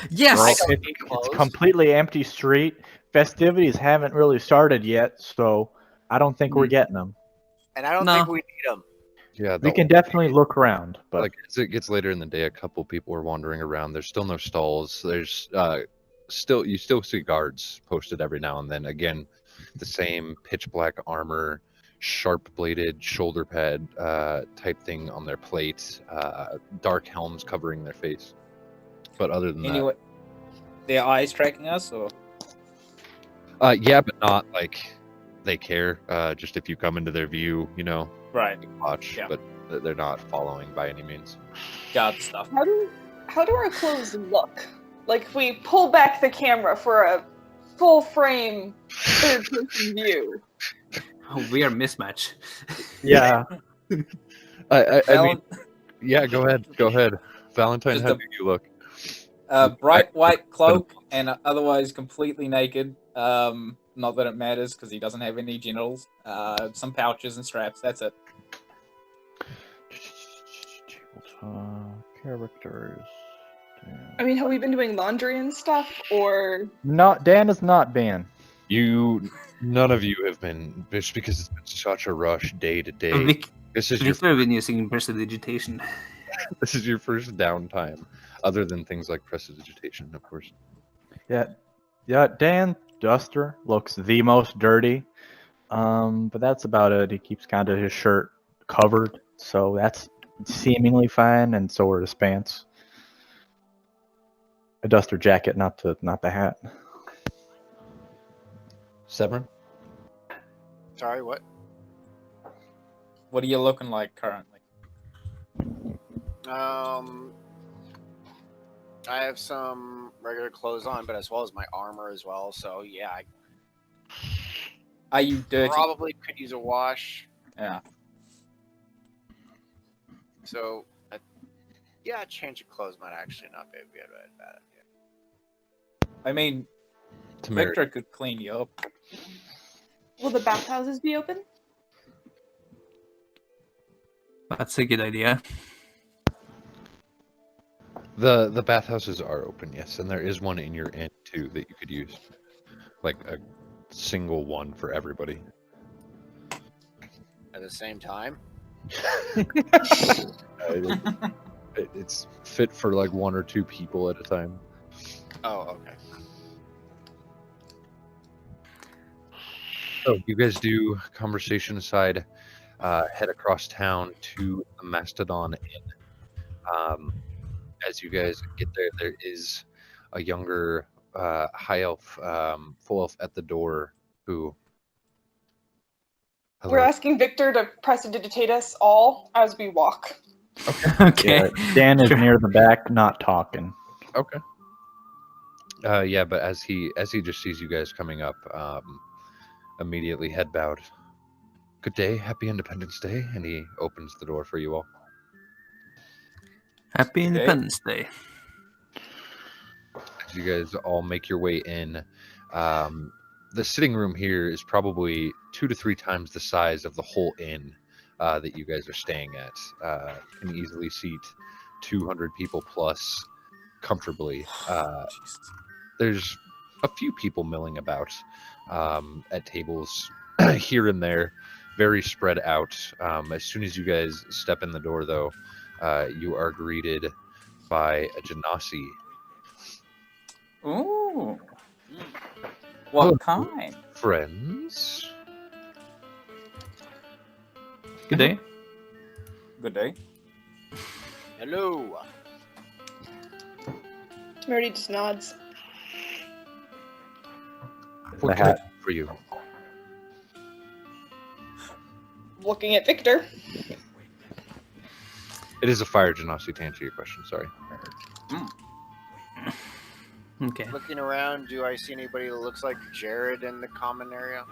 Yes. Well, I don't it's need it's clothes. completely empty street. Festivities haven't really started yet, so I don't think we're getting them. And I don't No. think we need them. Yeah, We can definitely look around, but like as it gets later in the day, a couple people are wandering around. There's still no stalls. There's you still see guards posted every now and then. Again, the same pitch black armor, sharp bladed shoulder pad type thing on their plate, dark helms covering their face. But other than Anyway, their eyes tracking us, or that, yeah, but not like they care. Just if you come into their view, right? watch, Yeah. but they're not following by any means. Guard stuff. How do our clothes look? Like if we pull back the camera for a full frame third person view. We are mismatch. yeah, I Val- mean, yeah, go ahead. Valentine, Just how a- do you look? bright white cloak and otherwise completely naked. Not that it matters because he doesn't have any genitals. Some pouches and straps. That's it. characters. I mean, have we been doing laundry and stuff, or Not Dan is not Dan. None of you have been, just because it's been such a rush day to day. Vic, This is your Victor have been using prestidigitation. this is your first downtime, other than things like prestidigitation, of course. Yeah, Dan Duster looks the most dirty. But that's about it. He keeps kind of his shirt covered, so that's seemingly fine, and so are his pants. A duster jacket, not the hat. Sev'Ren? Sorry, what? What are you looking like currently? I have some regular clothes on, but as well as my armor as well. So yeah, I Are you dirty? probably could use a wash. Yeah. So yeah, a change of clothes might actually not be a bad idea. I mean, Temerity. Victor could clean you up. will the bathhouses be open? That's a good idea. The bathhouses are open, yes, and there is one in your inn too that you could use, like a single one for everybody. At the same time. It's fit for like one or two people at a time. Oh, okay. So you guys do, conversation aside, head across town to the Mastodon Inn. As you guys get there, there is a younger high elf, full elf at the door who. Hello. We're asking Victor to prestidigitate us all as we walk. Okay. Yeah, Dan is near the back, not talking. Okay. Yeah, but as he just sees you guys coming up, immediately head bowed. Good day, happy Independence Day, and he opens the door for you all. Happy Independence Day. As you guys all make your way in, the sitting room here is probably 2 to 3 times the size of the whole inn that you guys are staying at. Can easily seat 200 people plus comfortably. There's a few people milling about at tables here and there, very spread out. As soon as you guys step in the door, though, you are greeted by a genasi. Ooh. What Hello, kind? friends? Good day. Good day. Hello. Temerity just nods. What The can I hat. do for you? Looking at Victor. It is a fire genasi to answer your question. Sorry. Okay. Looking around, do I see anybody that looks like Jared in the common area?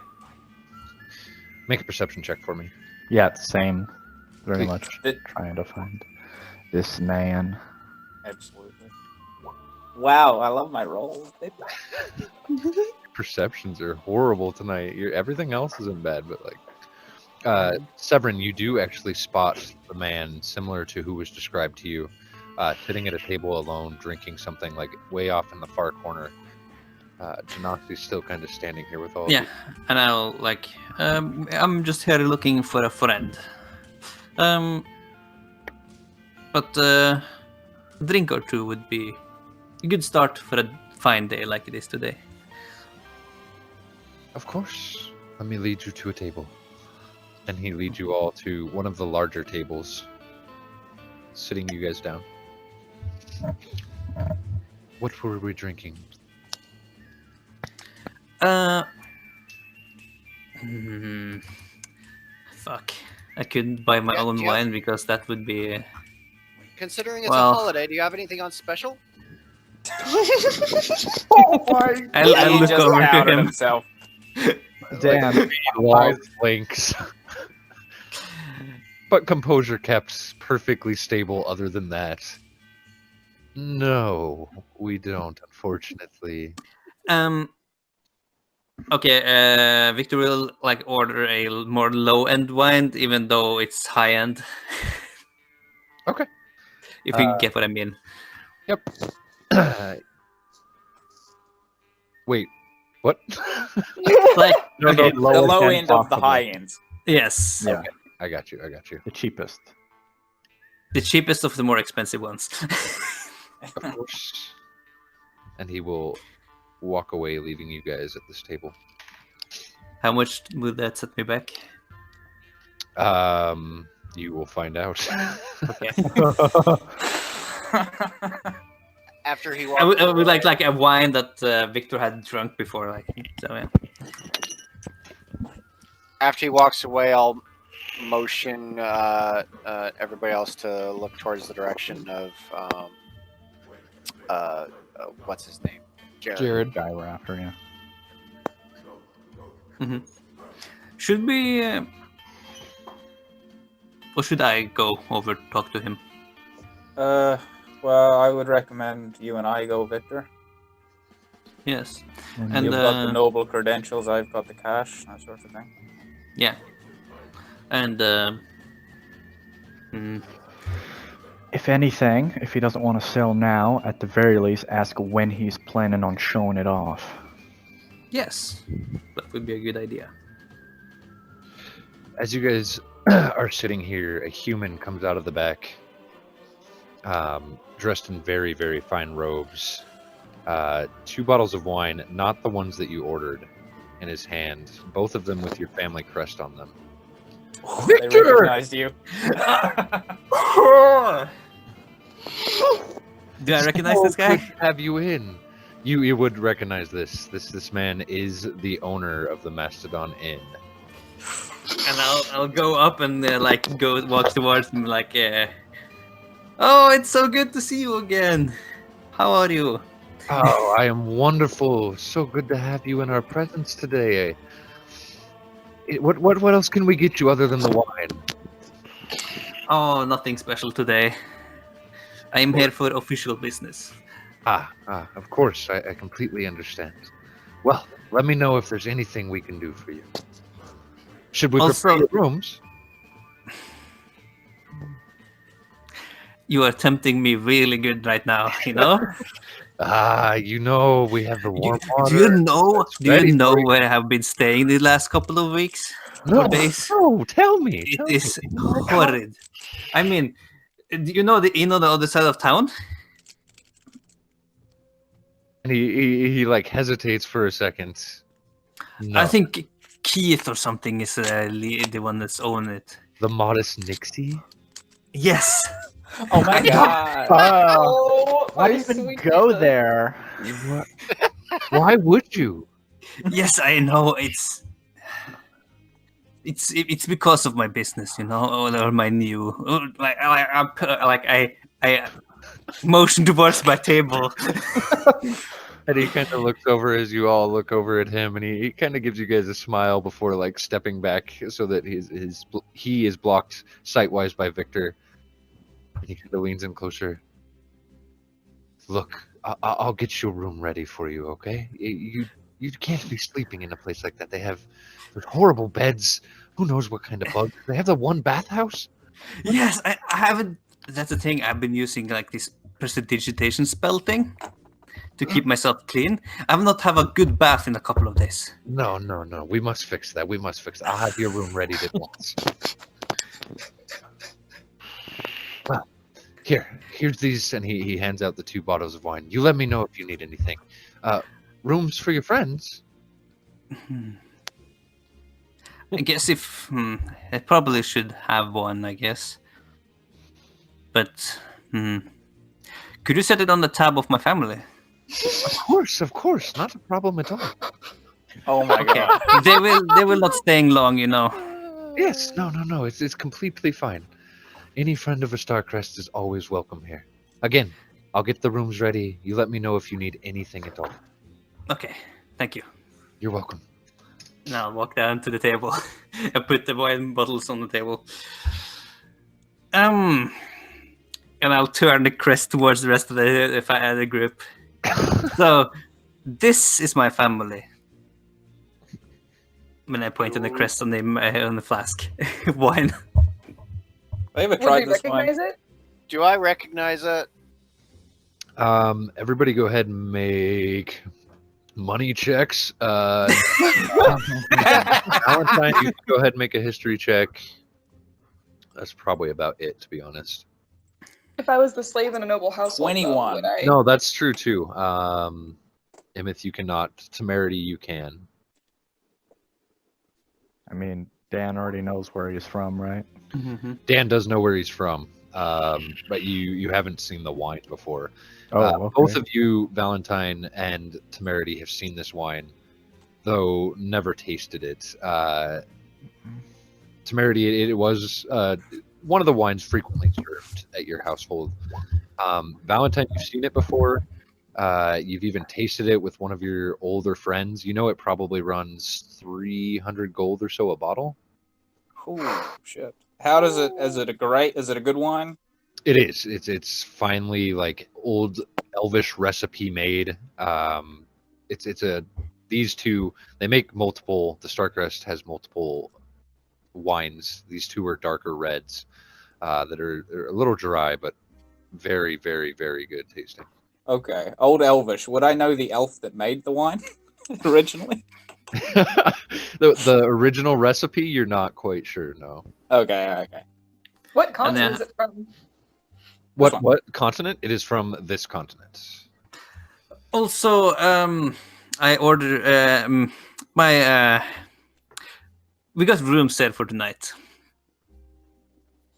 Make a perception check for me. Yeah, it's same. Very Okay. much It- trying to find this man. Absolutely. Wow, I love my rolls. Perceptions are horrible tonight. Everything else isn't bad, but like Sev'Ren, you do actually spot the man similar to who was described to you. sitting at a table alone, drinking something like way off in the far corner. Janoxi's still kind of standing here with all of Yeah, you. and I'll like, I'm just here looking for a friend. But a drink or two would be a good start for a fine day like it is today. Of course. Let me lead you to a table. And he leads you all to one of the larger tables, sitting you guys down. What were we drinking? Fuck. I couldn't buy my Yeah, own do you have- wine because that would be. Considering it's Well- a holiday, do you have anything on special? I'll He look just over to outed him. himself. Dan, Long links. But composure kept, perfectly stable other than that. No, we don't, unfortunately. Okay, Victor will like order a more low-end wine, even though it's high-end. Okay. If you get what I mean. Wait, what? Like, no, okay, no, The lowest low end end of the possible. high ends. yes, Yeah, I got you. the cheapest. the cheapest of the more expensive ones. Of course. And he will walk away, leaving you guys at this table. How much would that set me back? You will find out. Okay. After he I walks would away, like a wine that Victor had drunk before, like so. Yeah. after he walks away, I'll motion everybody else to look towards the direction of what's his name, Jared. Guy we're after, yeah. Should we, or should I go over to talk to him? Well, I would recommend you and I go, Victor. Yes, And And, You've got the uh, noble credentials, I've got the cash, that sort of thing. yeah, and if anything, if he doesn't want to sell now, at the very least, ask when he's planning on showing it off. yes, that would be a good idea. As you guys are sitting here, a human comes out of the back, dressed in very, very fine robes. 2 bottles of wine, not the ones that you ordered, in his hand. Both of them with your family crest on them. They recognized you. Do I recognize this Oh, guy? good to have you in. You would recognize this. This man is the owner of the Mastodon Inn. And I'll go up and like go walk towards him like, oh, it's so good to see you again. How are you? Oh, I am wonderful. So good to have you in our presence today. What else can we get you other than the wine? Oh, nothing special today. I'm here for official business. Of course, I completely understand. Well, let me know if there's anything we can do for you. Should we Also- prepare your rooms? You are tempting me really good right now, you know? You know we have the warm water. Do you know? It's Do ready you know for you. where I have been staying the last couple of weeks No, or days? no, tell me. It tell is me. horrid. I mean, do you know the inn on the other side of town? And he like hesitates for a second. No, I think Keith or something is the one that's owning it. the modest Nixie. Yes. Oh my god. Oh, Why my even sweet go Jesus. there? Why would you? Yes, I know. It's because of my business, you know, or my new I motion towards my table. And he kind of looks over as you all look over at him, and he kind of gives you guys a smile before like stepping back so that he is blocked sight-wise by Victor. And he kind of leans in closer. Look, I'll get your room ready for you, okay? You can't be sleeping in a place like that. There's horrible beds. Who knows what kind of bugs? They have the one bathhouse. Yes, I haven't That's the thing. I've been using like this prestidigitation spell thing to keep myself clean. I've not have a good bath in a couple of days. No. We must fix that. I'll have your room ready at once. Well, here's these, and he hands out the 2 bottles of wine. You let me know if you need anything. Rooms for your friends? I guess I probably should have one, I guess. But could you set it on the tab of my family? Of course, not a problem at all. Oh my Okay, god. they will not staying long, you know. Yes, no, it's completely fine. Any friend of a Starcrest is always welcome here. Again, I'll get the rooms ready. You let me know if you need anything at all. Okay, thank you. You're welcome. Now I'll walk down to the table and put the wine bottles on the table. And I'll turn the crest towards the rest of the group. So, this is my family. When I point to the crest on the flask, wine. I haven't Would tried we this wine. recognize it? Do I recognize it? Everybody go ahead and make money checks. Valentine, you can go ahead and make a history check. That's probably about it, to be honest. If I was the slave in a noble household, 21. would I? No, that's true too. Immeth, you cannot. Temerity, you can. I mean, Dan already knows where he's from, right? Dan does know where he's from, but you haven't seen the wine before. Oh, okay. Both of you, Valentine and Temerity, have seen this wine, though never tasted it. Temerity, it was one of the wines frequently served at your household. Valentine, you've seen it before. You've even tasted it with one of your older friends. You know it probably runs 300 gold or so a bottle. Oh shit! How does it? Is it a good wine? It is. It's finally like old elvish recipe made. These two, they make multiple. The Starcrest has multiple wines. These two are darker reds that are a little dry, but very, very, very good tasting. Okay, old elvish. Would I know the elf that made the wine originally? The original recipe, you're not quite sure. No. Okay. What continent is it from? What continent? It is from this continent. Also, I ordered we got room set for tonight.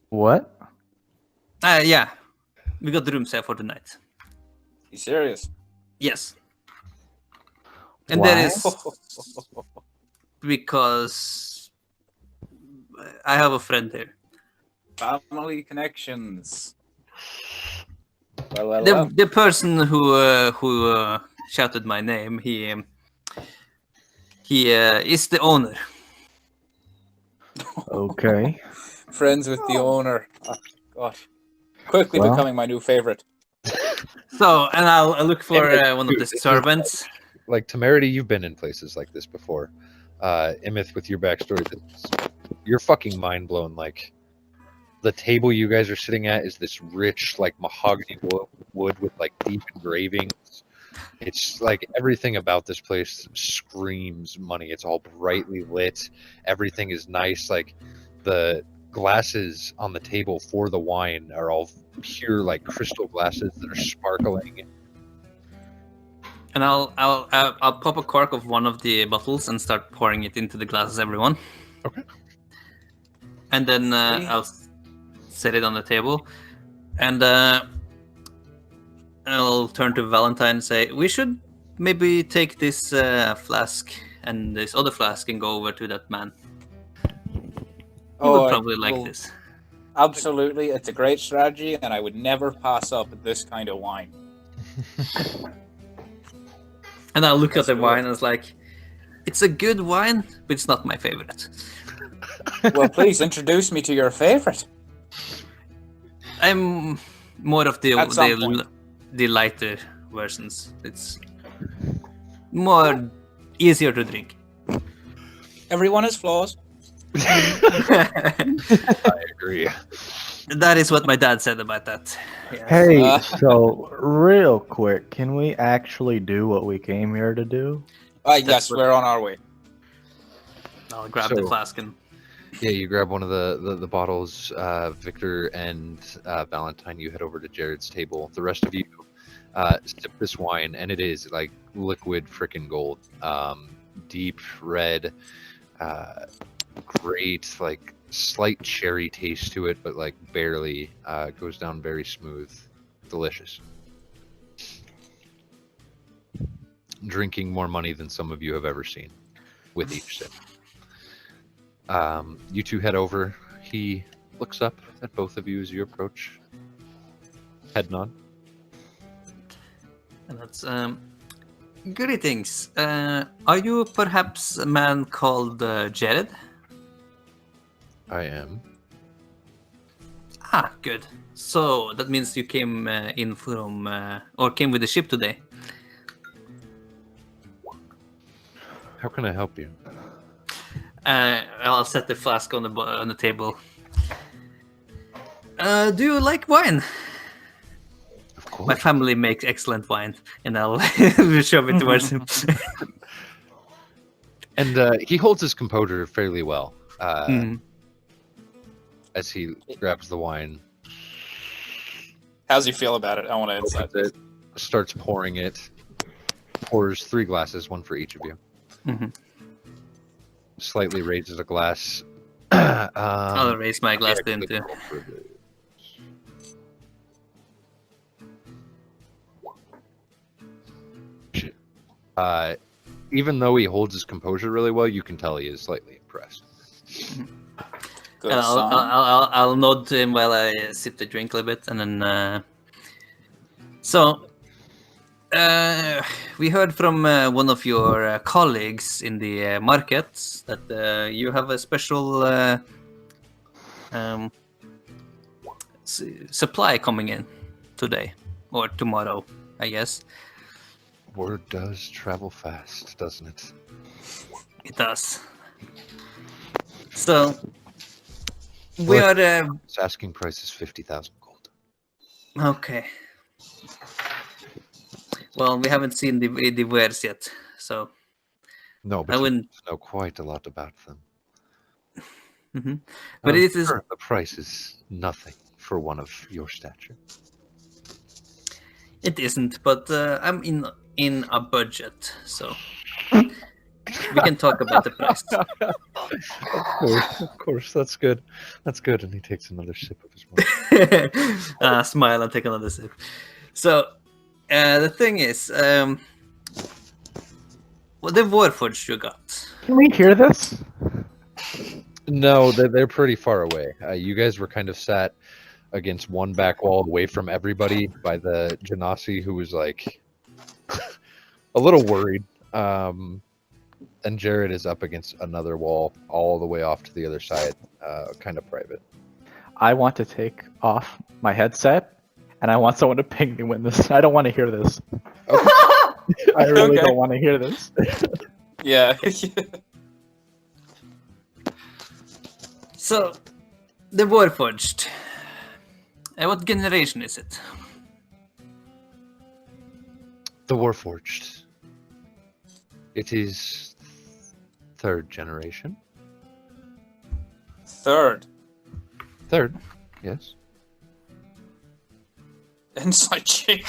What? Yeah, we got the room set for tonight. You serious? Yes. And Why? that is because I have a friend there. Family connections. Well. The person who shouted my name, he is the owner. Okay. Friends with the owner. Oh, God. Quickly Well. becoming my new favorite. So, and I'll look for one of the servants. Like Temerity, you've been in places like this before. Immeth, with your backstory, you're fucking mind blown. Like the table you guys are sitting at is this rich, like mahogany wood with like deep engravings. It's like everything about this place screams money. It's all brightly lit. Everything is nice. Like the glasses on the table for the wine are all pure like crystal glasses that are sparkling. And I'll pop a cork of one of the bottles and start pouring it into the glasses, everyone. Okay. And then I'll set it on the table, and I'll turn to Valentine and say, "We should maybe take this flask and this other flask and go over to that man. He would probably like this." Absolutely, it's a great strategy, and I would never pass up this kind of wine. And I'll look at the do wine it. and it's like, it's a good wine, but it's not my favorite. Well, please introduce me to your favorite. I'm more of At some point. the lighter versions. It's more easier to drink. Everyone has flaws. I agree. That is what my dad said about that. Yes. Hey, so real quick, can we actually do what we came here to do? Yes, what- we're on our way. I'll grab the So- flask and Yeah, you grab one of the bottles, Victor and Valentine. You head over to Jared's table. The rest of you sip this wine, and it is like liquid freaking gold, deep red, great, like slight cherry taste to it, but like barely. Goes down very smooth, delicious. Drinking more money than some of you have ever seen with each sip. You two head over. He looks up at both of you as you approach. Head nod. And that's greetings. Are you perhaps a man called Jared? I am. Ah, good. So that means you came in from or came with the ship today. How can I help you? I'll set the flask on the table. Do you like wine? Of course. My family makes excellent wine, and I'll shove it towards him. And he holds his composure fairly well Mm. as he grabs the wine, How's he feel about it? I want to insight. opens it, starts pouring it, pours 3 glasses, one for each of you. Mhm. Slightly raises a glass. I'll raise my glass then too. Even though he holds his composure really well, you can tell he is slightly impressed. Good I'll, son. I'll nod to him while I sip the drink a little bit, and then. We heard from one of your colleagues in the market that you have a special supply coming in today or tomorrow, I guess. Word does travel fast, doesn't it? It does. So we Look. are Its asking price is 50,000 gold. okay. Well, we haven't seen the wares yet, so No, I but you wouldn't. know quite a lot about them. Mhm. But I'm it is. sure the price is nothing for one of your stature. It isn't, but I'm in a budget, so we can talk about the price. Of course, that's good. That's good. And he takes another sip of his wine. Smile and take another sip. So the thing is, well, the warforged you got. Can we hear this? No, they're pretty far away. You guys were kind of sat against one back wall away from everybody by the Genasi, who was like a little worried. And Jared is up against another wall all the way off to the other side, kind of private. I want to take off my headset, and I want someone to ping me when this. I don't want to hear this. I really Okay. don't want to hear this. Yeah. So the warforged. What generation is it? The Warforged. It is 3rd generation. Third. 3rd, yes. Inside check.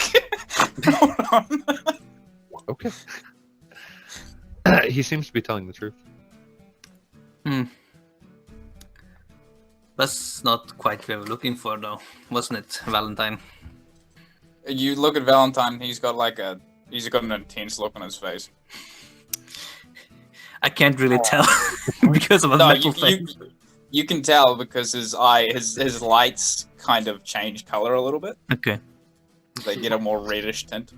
Hold on. Okay. He seems to be telling the truth. That's not quite what we were looking for, though, wasn't it, Valentine? You look at Valentine. He's got an intense look on his face. I can't really tell because of a No, metal thing. you can tell because his lights kind of change color a little bit. Okay. They get a more reddish tint.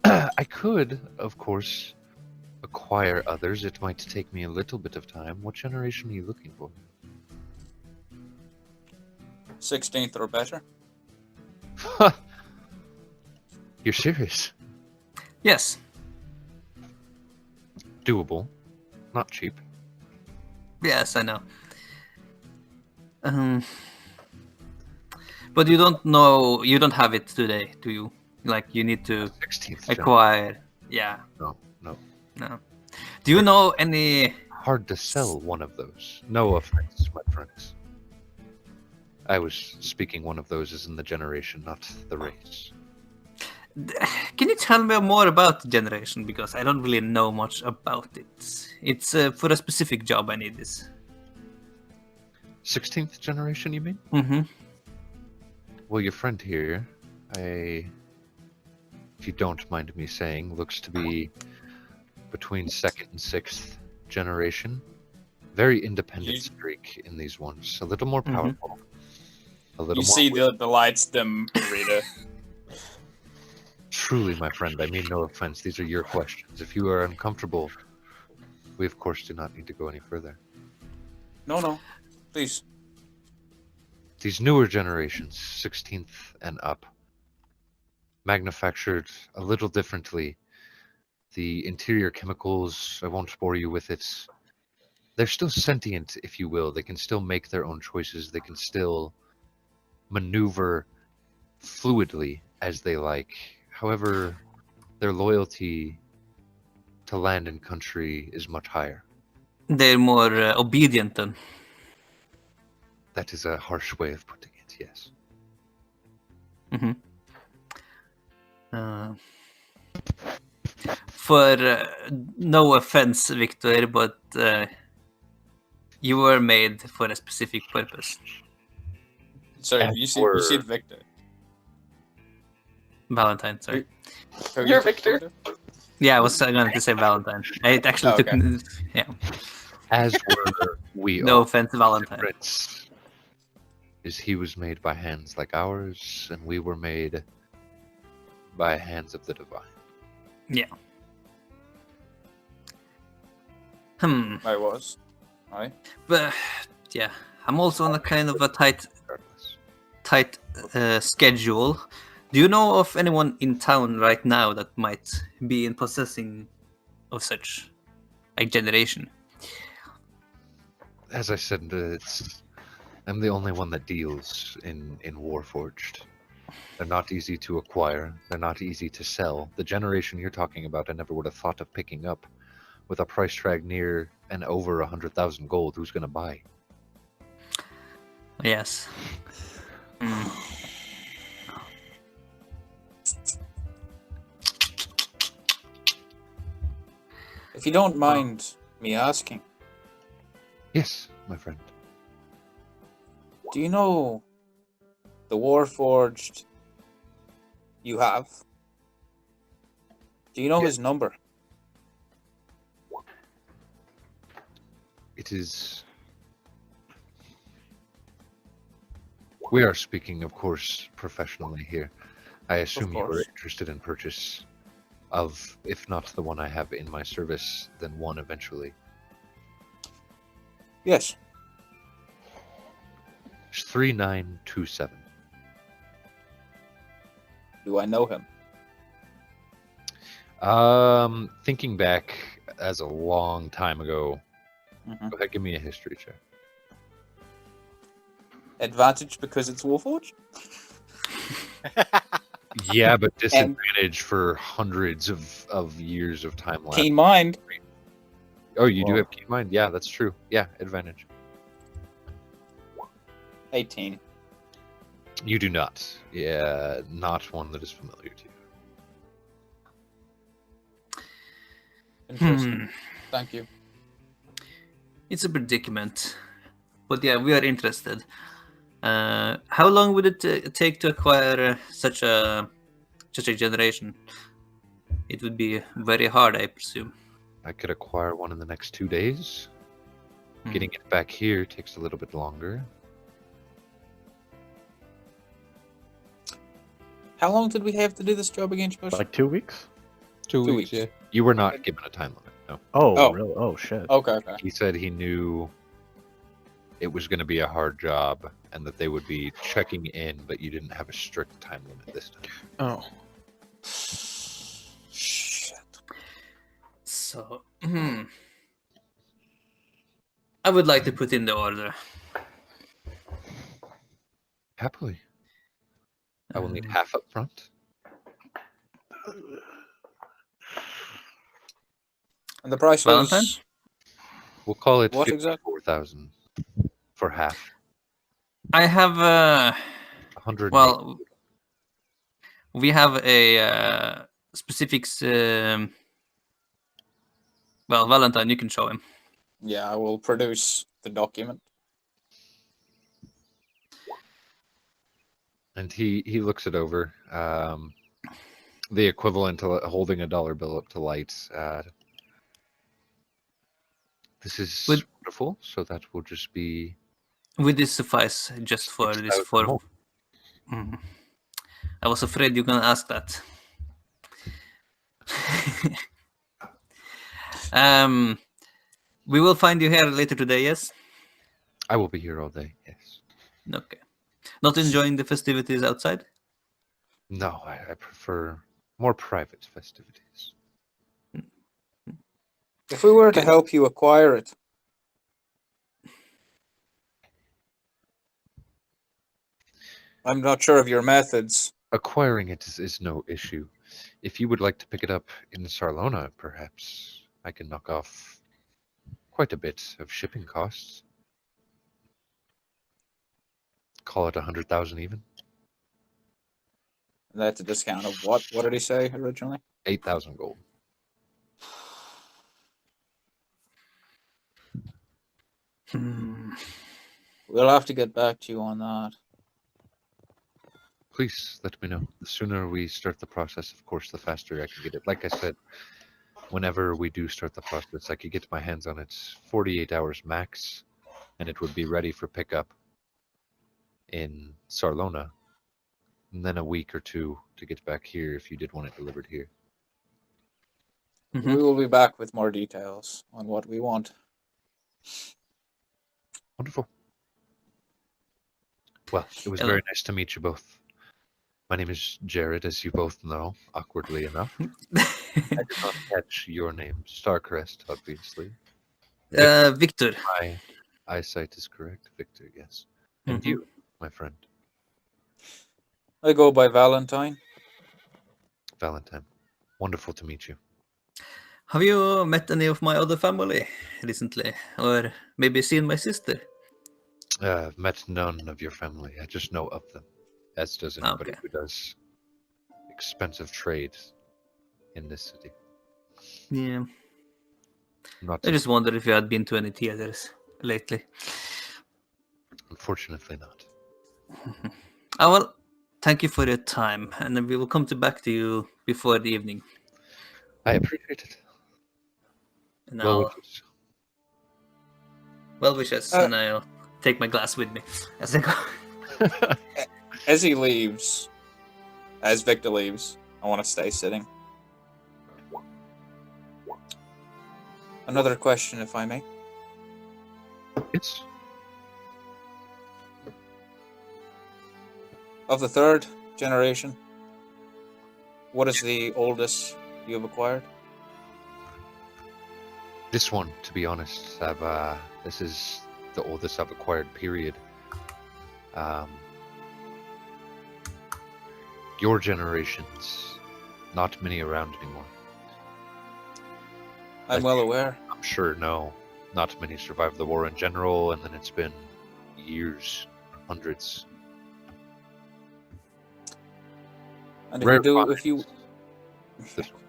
I could, of course, acquire others. It might take me a little bit of time. What generation are you looking for? 16th or better. You're serious? Yes. Doable. Not cheap. Yes, I know. But you don't know. You don't have it today, do you? Like you need to 16th. acquire. Yeah. No. No. Do you know any? Hard to sell one of those. No offense, my friends. I was speaking one of those as in the generation, not the race. Can you tell me more about the generation? Because I don't really know much about it. It's for a specific job I need this. 16th generation, you mean? Mm-hmm. Well, your friend here, if you don't mind me saying, looks to be between 2nd and 6th generation. Very independent streak in these ones. A little more powerful. A little You more. see the lights dim, Rita. Truly, my friend, I mean no offense. These are your questions. If you are uncomfortable, we of course do not need to go any further. No. Please. These newer generations, 16th and up, manufactured a little differently. The interior chemicals, I won't bore you with it. They're still sentient, if you will. They can still make their own choices. They can still maneuver fluidly as they like. However, their loyalty to land and country is much higher. They're more obedient then. That is a harsh way of putting it, yes. For no offense, Victor, but you were made for a specific purpose. Sorry, And you for- said Victor. Valentine, sorry. You're Victor. Yeah, I was going to say Valentine. It actually took. Okay. Yeah. As were we No all. offense, Valentine. Difference is he was made by hands like ours, and we were made by hands of the divine. Yeah. I was. Aye. But yeah, I'm also on a kind of a tight Regardless. schedule. Do you know of anyone in town right now that might be in possessing of such a generation? As I said, I'm the only one that deals in warforged. They're not easy to acquire. They're not easy to sell. The generation you're talking about, I never would have thought of picking up. With a price tag near and over 100,000 gold, who's going to buy? Yes. If you don't mind me asking, Yes, my friend. do you know the warforged you have? Do you know his number? It is. We are speaking, of course, professionally here. I assume you were course. interested in purchase of, if not the one I have in my service, then one eventually. Yes. It's 3927. Do I know him? Thinking back as a long time ago, Mhm. go ahead, give me a history check. Advantage because it's warforged? Yeah, but disadvantage for hundreds of years of time lapse. Keen mind. Oh, you do Whoa. have keen mind? Yeah, that's true. Yeah, advantage. 18. You do not. Yeah, not one that is familiar to you. Interesting. Thank you. It's a predicament. But yeah, we are interested. How long would it take to acquire such a generation? It would be very hard, I presume. I could acquire one in the next 2 days. Getting it back here takes a little bit longer. How long did we have to do this job again, Josh? Like 2 weeks? 2 2 weeks, weeks. yeah. You were not given a time limit, no. Oh, Oh. really? Oh, shit. Okay. He said he knew it was going to be a hard job and that they would be checking in, but you didn't have a strict time limit this time. Oh. Shit. So, I would like to put in the order. Happily. I will need half up front. And the price Valentine? was We'll call it what exactly? 54,000 for half. I have 108. well, we have a specifics. Well, Valentine, you can show him. Yeah, I will produce the document. And he looks it over. The equivalent to holding a dollar bill up to light. This is Would- wonderful. So that will just be. Would this suffice just for this 6,000 more. Mhm. I was afraid you're gonna ask that. We will find you here later today, yes? I will be here all day. Yes. Okay. Not enjoying the festivities outside? No, I prefer more private festivities. If we were to help you acquire it, I'm not sure of your methods. Acquiring it is no issue. If you would like to pick it up in Sarlona, perhaps I can knock off quite a bit of shipping costs. Call it 100,000 even. That's a discount of what? What did he say originally? 8,000 gold. We'll have to get back to you on that. Please let me know. The sooner we start the process, of course, the faster I can get it. Like I said, whenever we do start the process, I could get my hands on it 48 hours max, and it would be ready for pickup in Sarlona, and then a week or two to get back here if you did want it delivered here. Mhm. We will be back with more details on what we want. Wonderful. Well, it was Hello. very nice to meet you both. My name is Jared, as you both know, awkwardly enough. I did not catch your name. Starcrest, obviously. Victor. My eyesight is correct. Victor, yes. And Mhm. you, my friend, I go by Valentine. Valentine. Wonderful to meet you. Have you met any of my other family recently? Or maybe seen my sister? I've met none of your family. I just know of them, as does anybody Okay. who does expensive trade in this city. Yeah. Not I just wondered if you had been to any theaters lately. unfortunately not. Oh, well, thank you for your time, and we will come back to you before the evening. I appreciate it. And Well I'll wishes. well wishes, and I'll take my glass with me as I go. As he leaves, as Victor leaves, I want to stay sitting. Another question, if I may. Yes. Of the third generation, what is the oldest you have acquired? This one, to be honest, this is the oldest I've acquired, period. Your generations, not many around anymore. I'm well aware. I'm sure, no. Not many survived the war in general, and then it's been years, hundreds. And if you This one.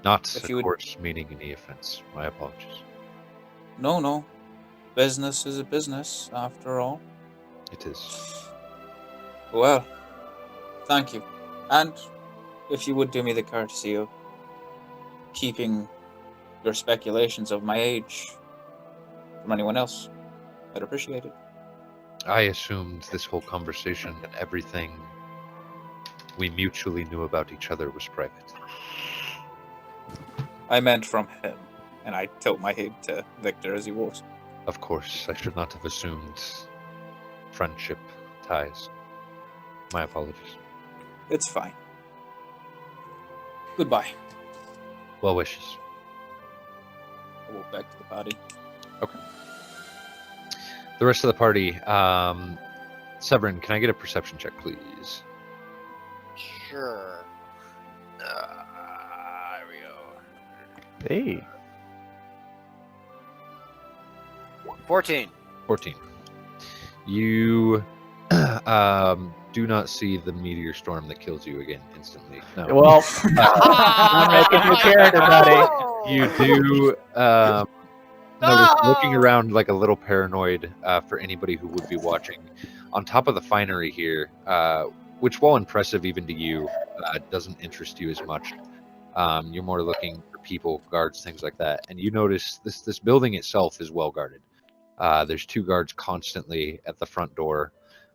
Not, If of you would- course, meaning any offense. My apologies. No. Business is a business, after all. It is. Well, thank you. And if you would do me the courtesy of keeping your speculations of my age from anyone else, I'd appreciate it. I assumed this whole conversation and everything we mutually knew about each other was private. I meant from him, and I tilt my head to Victor as he walks. Of course, I should not have assumed friendship ties. My apologies. It's fine. Goodbye. Well wishes. I walk back to the party. The rest of the party, Sev'Ren, can I get a perception check, please? Sure. Here we go. Hey. 14. 14. You do not see the meteor storm that kills you again instantly. No. Well, I'm making your character, buddy. You do notice looking around like a little paranoid for anybody who would be watching. On top of the finery here, which, while impressive even to you, doesn't interest you as much. You're more looking for people, guards, things like that. And you notice this building itself is well guarded. There's 2 guards constantly at the front door,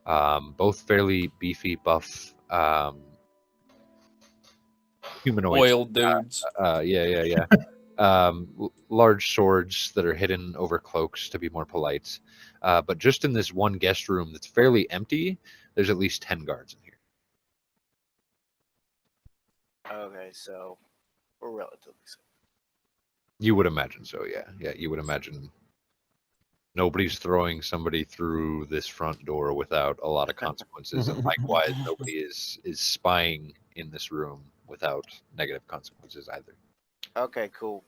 both fairly beefy, buff, humanoids. Oiled dudes. Yeah. Large swords that are hidden over cloaks, to be more polite. But just in this one guest room that's fairly empty, there's at least 10 guards in here. Okay, so we're relatively safe. You would imagine so, yeah. Yeah, you would imagine nobody's throwing somebody through this front door without a lot of consequences, and likewise, nobody is spying in this room without negative consequences either. Okay, cool.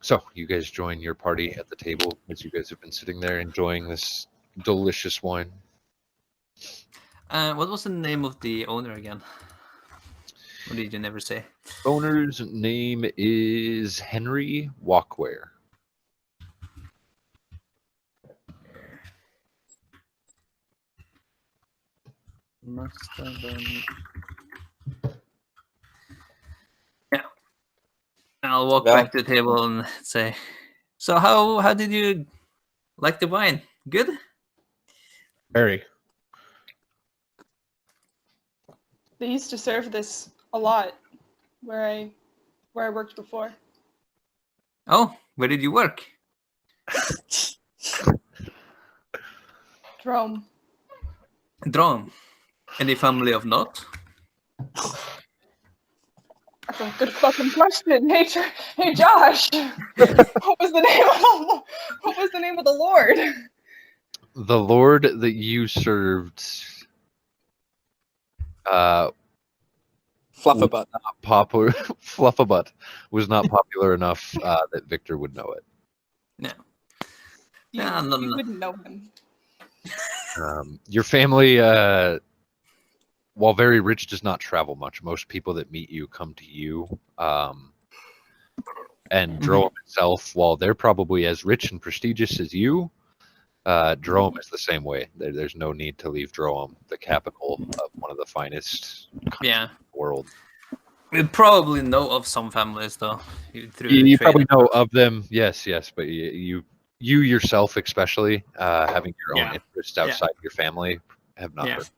So, you guys join your party at the table as you guys have been sitting there enjoying this delicious wine. What was the name of the owner again? Or did you never say? Owner's name is Henry Walkware. Must have been. Yeah. I'll walk Well- back to the table and say, "So how did you like the wine? Good." Very. They used to serve this a lot where I worked before. Oh, where did you work? Drome. Drone. Any family of note? That's a good fucking question. Hey, hey Josh. What was the name of the Lord? The lord that you served Fluffabutt. popular Fluffabutt was not popular enough that Victor would know it. No. You, Yeah, no, you no. wouldn't know him. Your family, while very rich, does not travel much. Most people that meet you come to you. And Drome itself, while they're probably as rich and prestigious as you, Drome is the same way. There's no need to leave Drome, the capital of one of the finest countries Yeah. in the world. We probably know of some families though. Through You trade. probably know of them, yes, but you yourself, especially having your own Yeah. interests outside your family, have not Yeah. heard.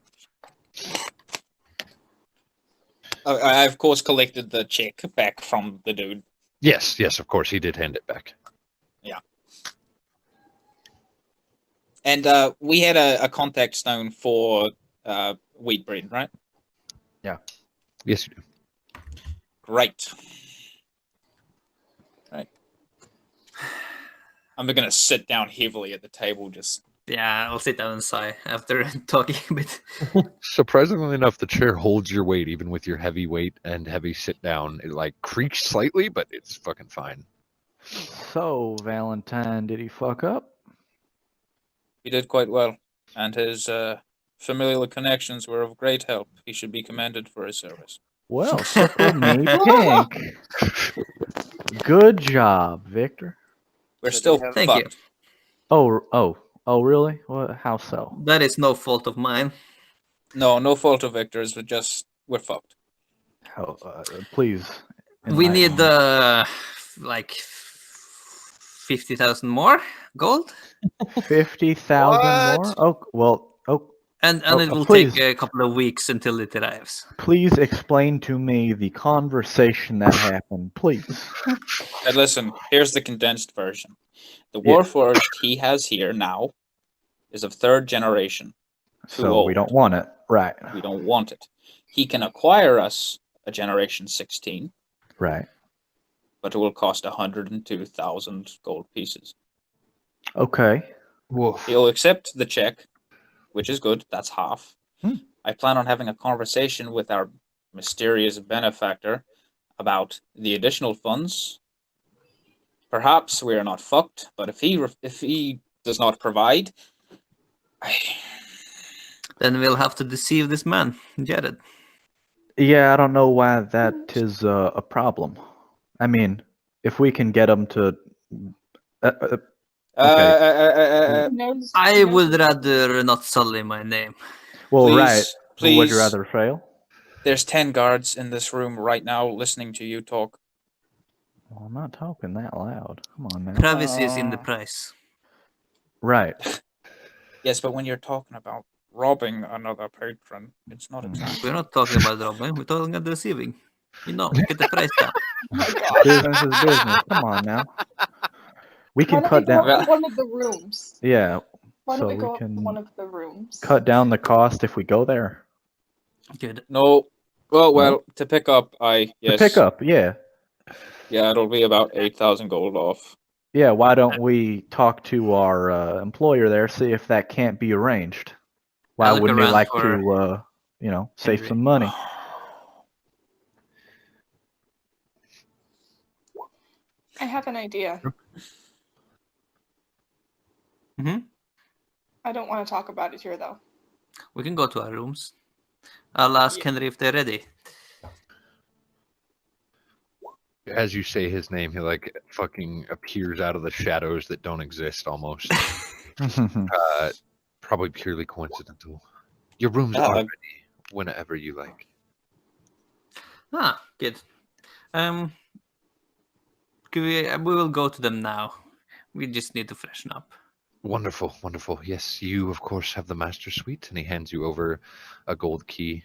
I, of course, collected the check back from the dude. Yes, of course, he did hand it back. And we had a contact stone for wheat bread, right? Yes, you do. Great. Right. I'm going to sit down heavily at the table, just... Yeah, I'll sit down and sigh after talking a bit. Surprisingly enough, the chair holds your weight, even with your heavy weight and heavy sit down. It like creaks slightly, but it's fucking fine. So, Valentine, did he fuck up? He did quite well, and his familial connections were of great help. He should be commended for his service. Well, tickle me pink. Good job, Victor. We're So still they have- Thank you. fucked. Oh, really? What? How so? That is no fault of mine. No fault of Victor's, but just we're fucked. How, please. We need enlighten like 50,000 more gold, me. 50,000 more. What? Oh, well. Oh, and Oh, it will please. take a couple of weeks until it arrives. please explain to me the conversation that happened, please. And listen, here's the condensed version. The Yeah. warforged he has here now is of 3rd generation. Too So old. we don't want it, right? We don't want it. He can acquire us a generation 16, Right. but it will cost 102,000 gold pieces. Okay. Woof. He'll accept the check, which is good. That's half. Hmm. I plan on having a conversation with our mysterious benefactor about the additional funds. Perhaps we are not fucked, but if he does not provide, Then we'll have to deceive this man, Jared. Yeah, I don't know why that is a problem. I mean, if we can get him to. Okay. Who knows? I Who knows would what- rather not sully my name. Well, please, right. Would you please. rather fail? There's 10 guards in this room right now listening to you talk. Well, I'm not talking that loud. Come on now. Privacy is in the price. Right. Yes, but when you're talking about robbing another patron, it's not exactly. We're not talking about robbing, we're talking about deceiving. Get the price down. Oh my god. Business is business. Come on now. We Why can don't cut we go down. to one of the rooms? Yeah. Why don't So we go we up to can one of the rooms? cut down the cost if we go there. Good. No. Well, to pick up, yes. To pick up, yeah. Yeah, it'll be about 8,000 gold off. Yeah, why don't we talk to our employer there, see if that can't be arranged? Why look wouldn't we around like for to, save Henry. some money? I have an idea. Hmm. I don't want to talk about it here, though. We can go to our rooms. I'll ask Yeah. Henry if they're ready. As you say his name, he like fucking appears out of the shadows that don't exist almost. Probably purely coincidental. Your rooms are ready whenever you like. Ah, good. We will go to them now. We just need to freshen up. Wonderful, wonderful. Yes, you of course have the master suite, and he hands you over a gold key.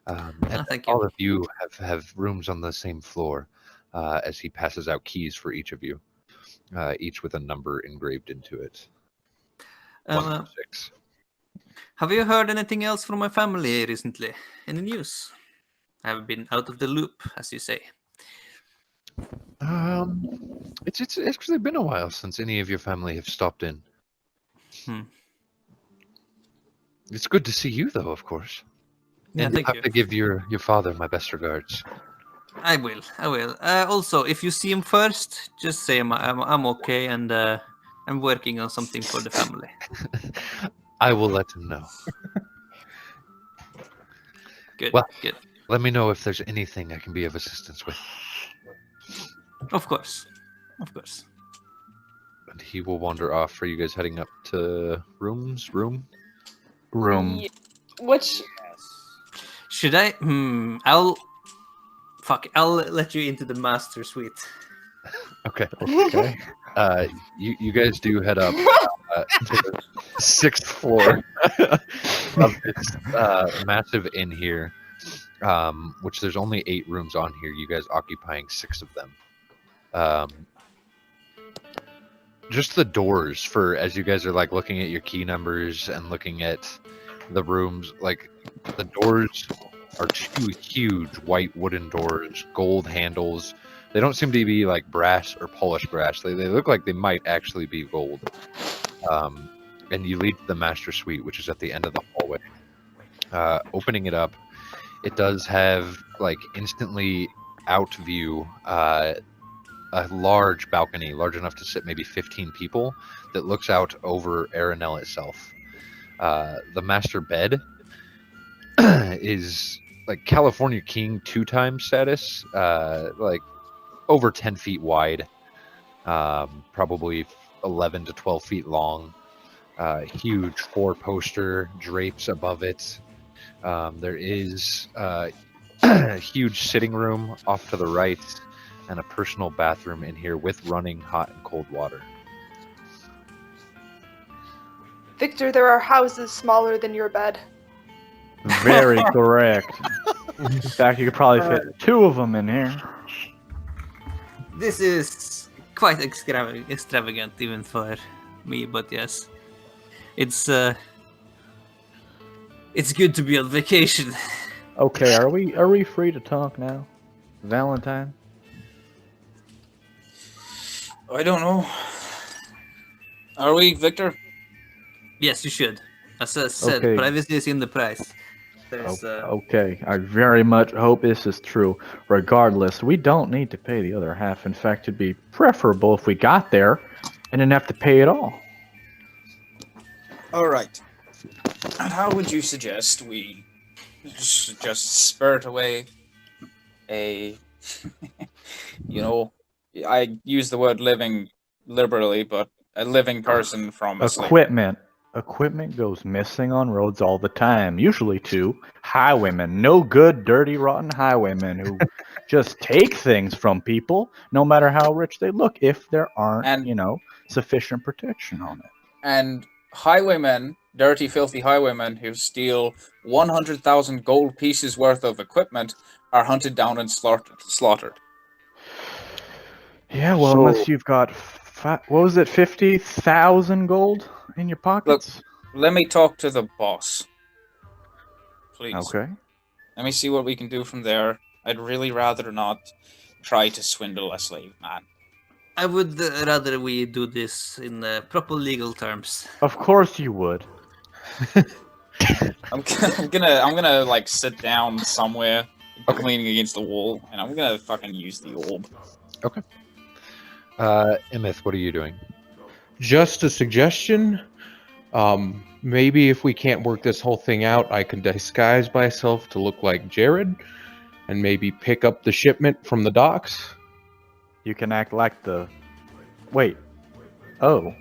And Thank you. all of you have rooms on the same floor. As he passes out keys for each of you, each with a number engraved into it. 1 through 6. Have you heard anything else from my family recently? Any news? I've been out of the loop, as you say. It's actually been a while since any of your family have stopped in. It's good to see you, though, of course. Yeah, And thank have you. to give your father my best regards. I will. Also, if you see him first, just say I'm okay and I'm working on something for the family. I will let him know. Good. Well- Good. Let me know if there's anything I can be of assistance with. Of course. Of course. And he will wander off. Are you guys heading up to room? Yeah. Which Should I? I'll let you into the master suite. Okay. Okay. You guys do head up to the 6th floor of this massive inn here, which there's only 8 rooms on here. You guys occupying 6 of them. Just the doors for as you guys are like looking at your key numbers and looking at the rooms, like the doors are 2 huge white wooden doors, gold handles. They don't seem to be like brass or polished brass. They look like they might actually be gold. And you lead to the master suite, which is at the end of the hallway. Opening it up, it does have like instantly out view, a large balcony, large enough to sit maybe 15 people, that looks out over Arenell itself. The master bed is like California King 2-time status, like over 10 feet wide, probably 11 to 12 feet long, huge 4-poster drapes above it. There is a huge sitting room off to the right and a personal bathroom in here with running hot and cold water. Victor, there are houses smaller than your bed. Very correct. In fact, you could probably fit 2 of them in here. This is quite extravagant even for me, but yes, it's good to be on vacation. Okay, are we free to talk now, Valentine? I don't know. Are we, Victor? Yes, you should. As I said, Okay. privacy is in the price. There's Okay, I very much hope this is true. Regardless, we don't need to pay the other half. In fact, it'd be preferable if we got there and didn't have to pay it all. All right. And how would you suggest we just spirit away a, you know, I use the word living liberally, but a living person from a slave. Equipment goes missing on roads all the time. Usually to highwaymen. No good, dirty, rotten highwaymen who just take things from people, no matter how rich they look, if there aren't, And- sufficient protection on it. And highwaymen, dirty, filthy highwaymen who steal 100,000 gold pieces worth of equipment are hunted down and slaughtered. Yeah, well, So- unless you've got, what was it, 50,000 gold in your pockets? Let me talk to the boss. Please. Okay. Let me see what we can do from there. I'd really rather not try to swindle a slave man. I would rather we do this in proper legal terms. Of course you would. I'm gonna like sit down somewhere, leaning against the wall, and I'm gonna fucking use the orb. Okay. Immeth, what are you doing? Just a suggestion. Maybe if we can't work this whole thing out, I can disguise myself to look like Jared, and maybe pick up the shipment from the docks. You can act like the... Wait. Oh.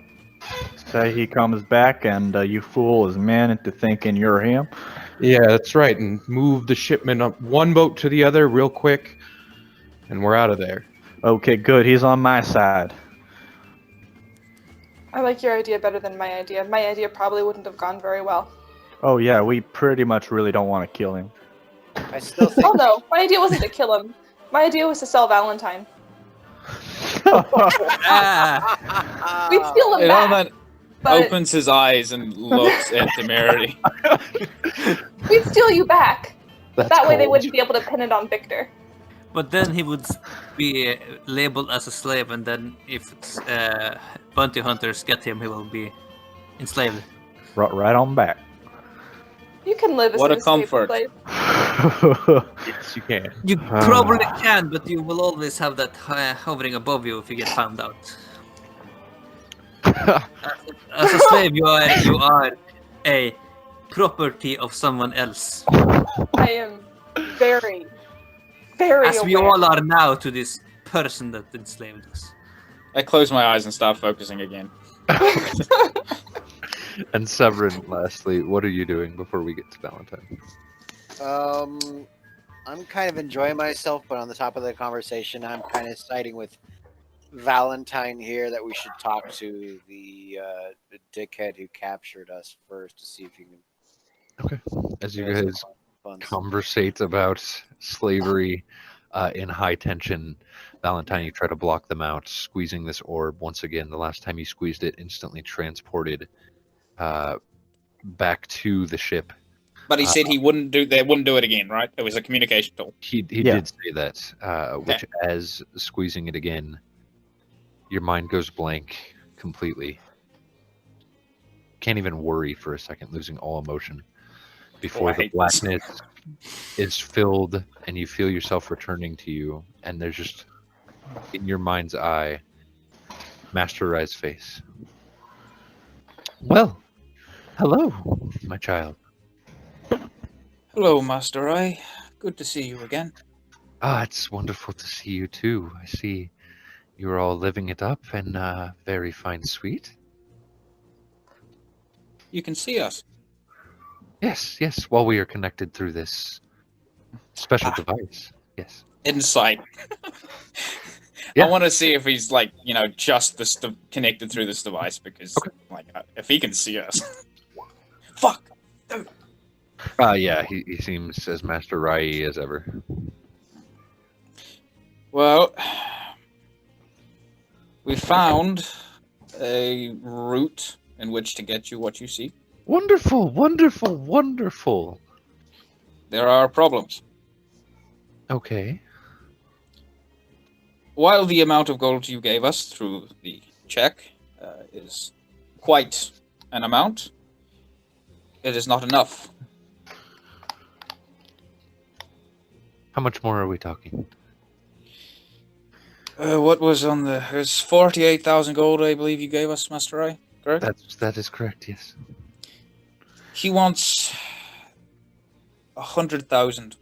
Say he comes back and you fool his man into thinking you're him? Yeah, that's right, and move the shipment up one boat to the other real quick, and we're out of there. Okay, good. He's on my side. I like your idea better than my idea. My idea probably wouldn't have gone very well. Oh yeah, we pretty much really don't want to kill him. I still think Oh no, my idea wasn't to kill him. My idea was to sell Valentine. Ah, We'd steal him And back, Alman but opens his eyes and looks at Temerity. we'd steal you back. That's That way they cold. wouldn't be able to pin it on Victor. but then he would be labeled as a slave, and then if bounty hunters get him, he will be enslaved. Right on back. You can live as What an a escaped comfort. slave. Yes, you can. You probably can, but you will always have that hovering above you if you get found out. As a slave, you are a property of someone else, I am very, very as we aware. all are now to this person that enslaved us. I close my eyes and start focusing again. And Sev'Ren, lastly, what are you doing before we get to Valentine? I'm kind of enjoying myself, but on the top of the conversation, I'm kind of siding with Valentine here that we should talk to the dickhead who captured us first to see if you can. As you get us guys some funds. conversate about slavery in high tension, Valentine, you try to block them out, squeezing this orb once again. The last time you squeezed it, instantly transported back to the ship. But he said he wouldn't do. They wouldn't do it again, right? It was a communication tool. He Yeah. did say that, which as squeezing it again, your mind goes blank completely. Can't even worry for a second, losing all emotion before I the hate this. blackness is filled and you feel yourself returning to you, and there's just in your mind's eye Master Rai's face. Well, hello, my child. Hello, Master Rai. Good to see you again. It's wonderful to see you too. I see you're all living it up in a very fine suite. You can see us. Yes, while we are connected through this special device. Yes. Insight. Yeah. I want to see if he's like, just connected through this device because, if he can see us. Fuck. Yeah, he seems as Master Rai as ever. Well, we found a route in which to get you what you seek. Wonderful, wonderful, wonderful. There are problems. Okay. While the amount of gold you gave us through the check is quite an amount, it is not enough. How much more are we talking? What was on the? It was 48,000 gold, I believe you gave us, Master Rai. Correct? That is correct. Yes. He wants 100,000.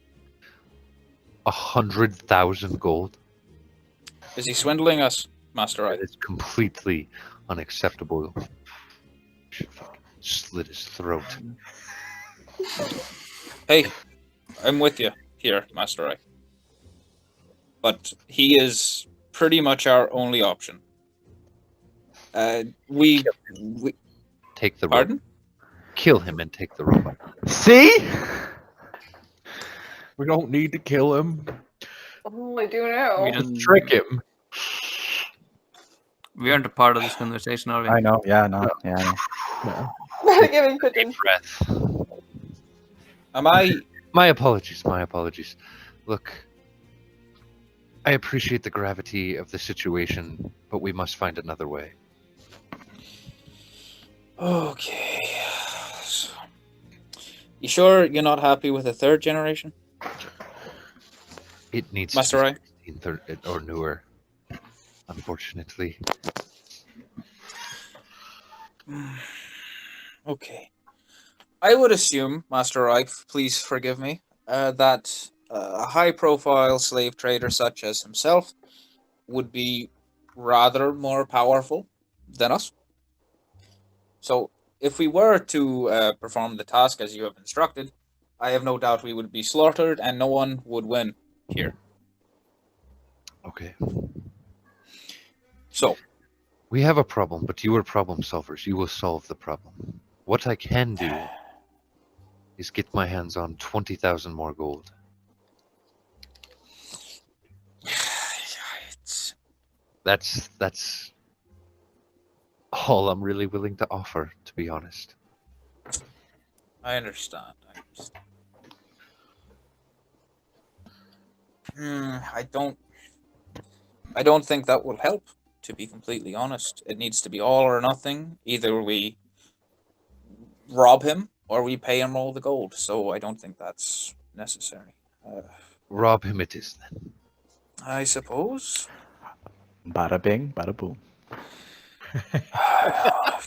100,000 gold. Is he swindling us, Master Rai? That is completely unacceptable. Should fucking slit his throat. Hey, I'm with you here, Master Rai. But he is pretty much our only option. We Take the pardon? robot. Kill him and take the robot. See? We don't need to kill him. Oh, I do know. We don't- Trick him. We aren't a part of this conversation, are we? I know. Yeah, no. Yeah. I know. Giving pigeons. Breath. Am I? My apologies. My apologies. Look, I appreciate the gravity of the situation, but we must find another way. Okay. You sure you're not happy with the third generation, It needs Master to Rai? be 16 or newer. Unfortunately, Okay. I would assume, Master Rai, please forgive me, that a high-profile slave trader such as himself would be rather more powerful than us. So, if we were to perform the task as you have instructed, I have no doubt we would be slaughtered and no one would win here. okay. So, We have a problem, but you are problem solvers. You will solve the problem. What I can do is get my hands on 20,000 more gold. it's, That's all I'm really willing to offer, to be honest. I understand. I don't think that will help, to be completely honest. It needs to be all or nothing. Either we rob him or we pay him all the gold. So I don't think that's necessary. Rob him it is then. I suppose. Bada bing, bada boom. Oh,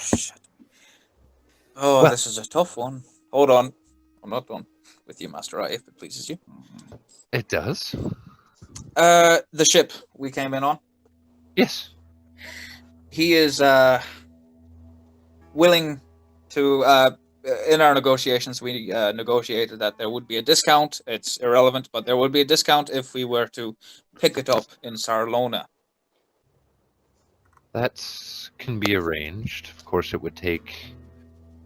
shit. Oh, Well- this is a tough one. Hold on. I'm not done with you, Master Rai, if it pleases you. It does. The ship we came in on. Yes. He is willing to in our negotiations we negotiated that there would be a discount. It's irrelevant, but there would be a discount if we were to pick it up in Sarlona. That can be arranged. Of course, it would take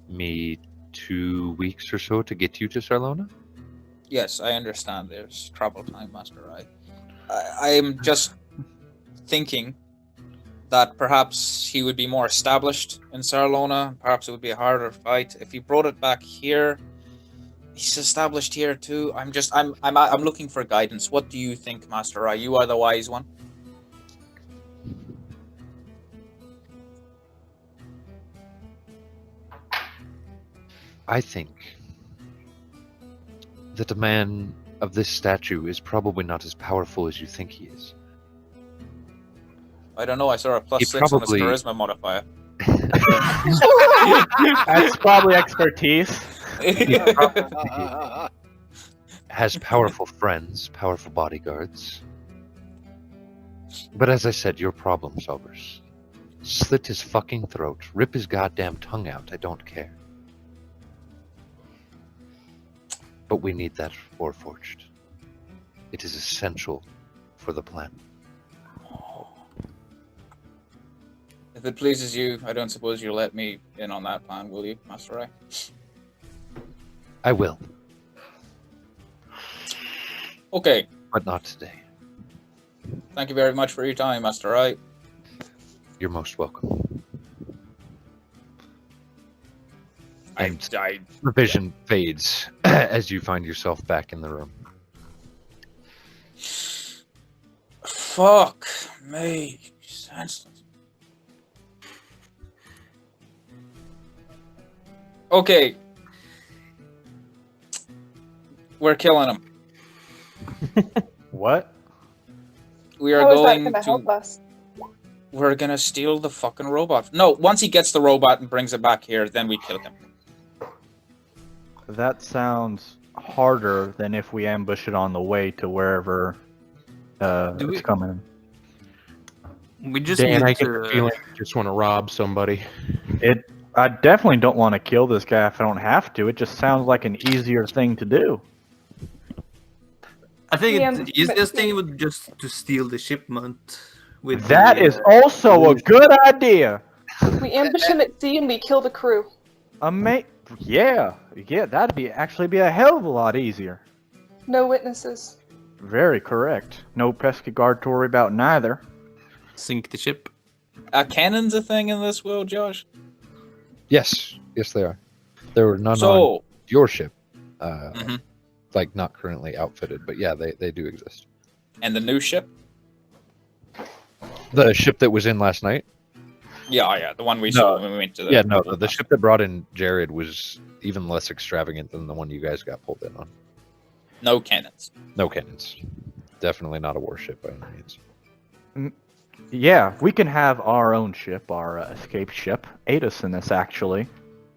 me 2 weeks or so to get you to Sarlona. Yes, I understand there's travel time, Master Rai. I'm just thinking that perhaps he would be more established in Sarlona. Perhaps it would be a harder fight if he brought it back here. He's established here too. I'm looking for guidance. What do you think, Master Rai? You are the wise one. I think that a man of this stature is probably not as powerful as you think he is. I don't know. I saw a He +6 on his probably- charisma modifier. That's probably expertise. He probably has powerful friends, powerful bodyguards. But as I said, you're problem solvers. Slit his fucking throat, rip his goddamn tongue out, I don't care. But we need that warforged. It is essential for the plan. If it pleases you, I don't suppose you'll let me in on that plan, will you, Master Rai? I will, Okay. but not today. Thank you very much for your time, Master Rai. You're most welcome. I The vision fades as you find yourself back in the room. Fuck me. Okay. We're killing him. What? We are How is that going going to to. help us? We're gonna steal the fucking robot. No, once he gets the robot and brings it back here, then we kill him. That sounds harder than if we ambush it on the way to wherever it's coming. We just Dan, I need get the to. feeling you just want to rob somebody. I definitely don't want to kill this guy if I don't have to. It just sounds like an easier thing to do. I think Yeah, the easiest thing would just to steal the shipment. With That the, is also a good idea. We ambush him at sea and we kill the crew. Yeah, that'd actually be a hell of a lot easier. No witnesses. Very correct. No pesky guard to worry about neither. sink the ship. Cannon's a thing in this world, Josh? Yes, they are. There were none on So, your ship. Mhm. Like not currently outfitted, but yeah, they do exist. and the new ship? The ship that was in last night. Yeah, the one we saw when we went to the... Yeah, no, the ship that brought in Jared was even less extravagant than the one you guys got pulled in on. No cannons. No cannons. Definitely not a warship by any means. Yeah, we can have our own ship, our escape ship. Aid us in this, actually.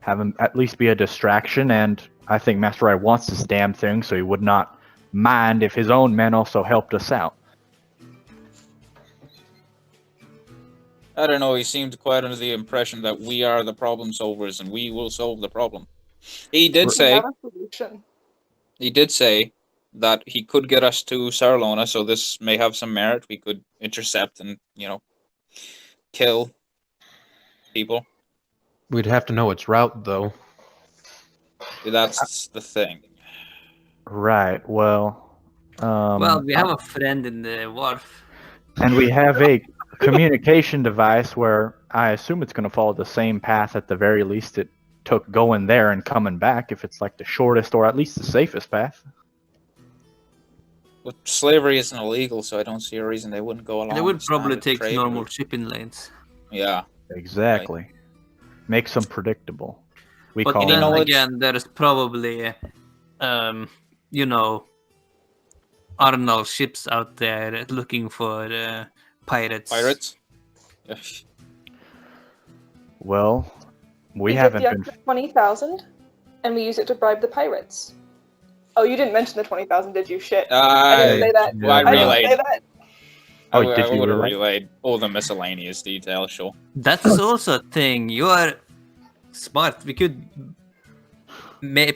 Have him at least be a distraction, and I think Master Rai wants this damn thing, so he would not mind if his own men also helped us out. I don't know, he seemed quite under the impression that we are the problem solvers and we will solve the problem. He did We say have a solution. that he could get us to Sarlona, so this may have some merit. We could intercept and, kill people. We'd have to know its route, though. That's the thing. Right, well... Well, we have a friend in the wharf. And we have a communication device where I assume it's going to follow the same path at the very least it took going there and coming back, if it's like the shortest or at least the safest path. But slavery isn't illegal, so I don't see a reason they wouldn't go along. They would with probably standard take trade normal route. shipping lanes. Yeah. Exactly. Makes them predictable. We But call then them... again, there's probably, Arnold ships out there looking for pirates. Pirates? Yeah. Well, we get haven't the been... extra 20,000, and we use it to bribe the pirates. Oh, you didn't mention the 20,000, did you? Shit. I didn't say that. Well, I I didn't relayed. say that. Oh, I did you would have relay? relayed all the miscellaneous details, sure. That is also a thing. You are smart. We could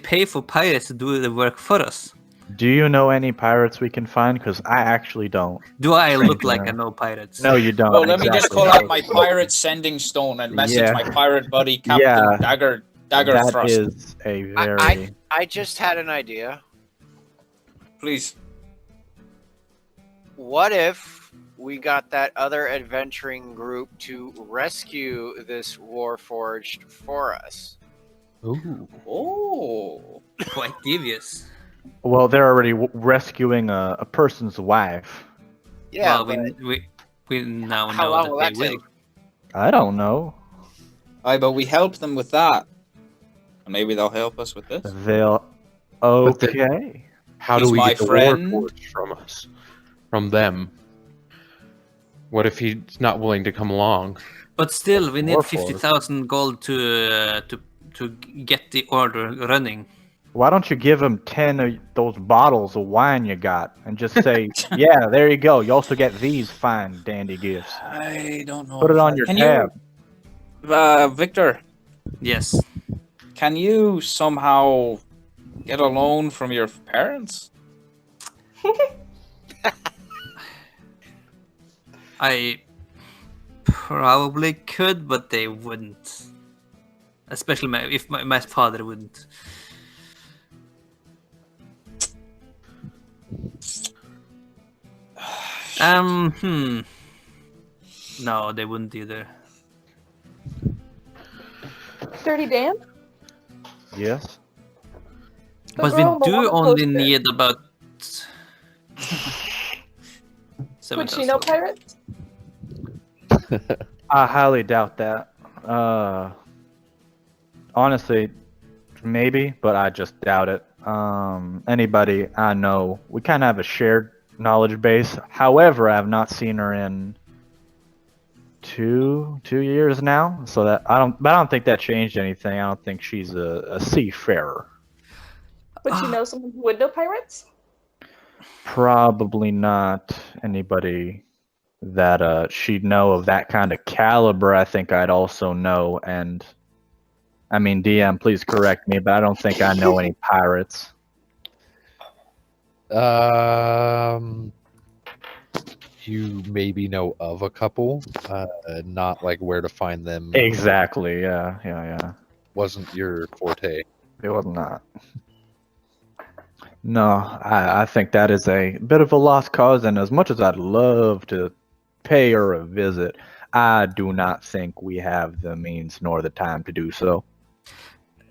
pay for pirates to do the work for us. Do you know any pirates we can find? Because I actually don't. Do I look like I know pirates? No, you don't. Well, let me just exactly. call out my pirate sending stone and message Yeah. my pirate buddy, Captain Yeah. Dagger That Thrust. is a very... I just had an idea. Please. What if we got that other adventuring group to rescue this warforged for us? Ooh. Oh. Quite devious. Well, they're already rescuing a person's wife. Yeah, Well, but we now how know long that will they that will. take? I don't know. Aye, but we helped them with that. And maybe they'll help us with this. They'll... Okay. How He's do we my get the friend. warforged from us? From them? What if he's not willing to come along? But still, we need Warforged. 50,000 gold to get the order running. Why don't you give him 10 of those bottles of wine you got and just say, yeah, there you go. You also get these fine dandy gifts. I don't know. Put it if on I- your Can tab. you, Victor, Yes. can you somehow get a loan from your parents? I probably could, but they wouldn't. Especially if my father wouldn't. No, they wouldn't either. Dirty Dan? Yes. The But we girl on the do water only poster. need about Would she know 7,000. pirates? I highly doubt that. Honestly, Maybe, but I just doubt it. Anybody I know, we kind of have a shared knowledge base. However, I have not seen her in two years now, so that I don't think that changed anything. I don't think she's a seafarer. But you know someone who would know pirates? Probably not anybody that she'd know of that kind of caliber. I think I'd also know, and I mean, DM, please correct me, but I don't think I know any pirates. You maybe know of a couple, not like where to find them. Exactly. Yeah. Wasn't your forte. It was not. No, I think that is a bit of a lost cause, and as much as I'd love to pay her a visit, I do not think we have the means nor the time to do so.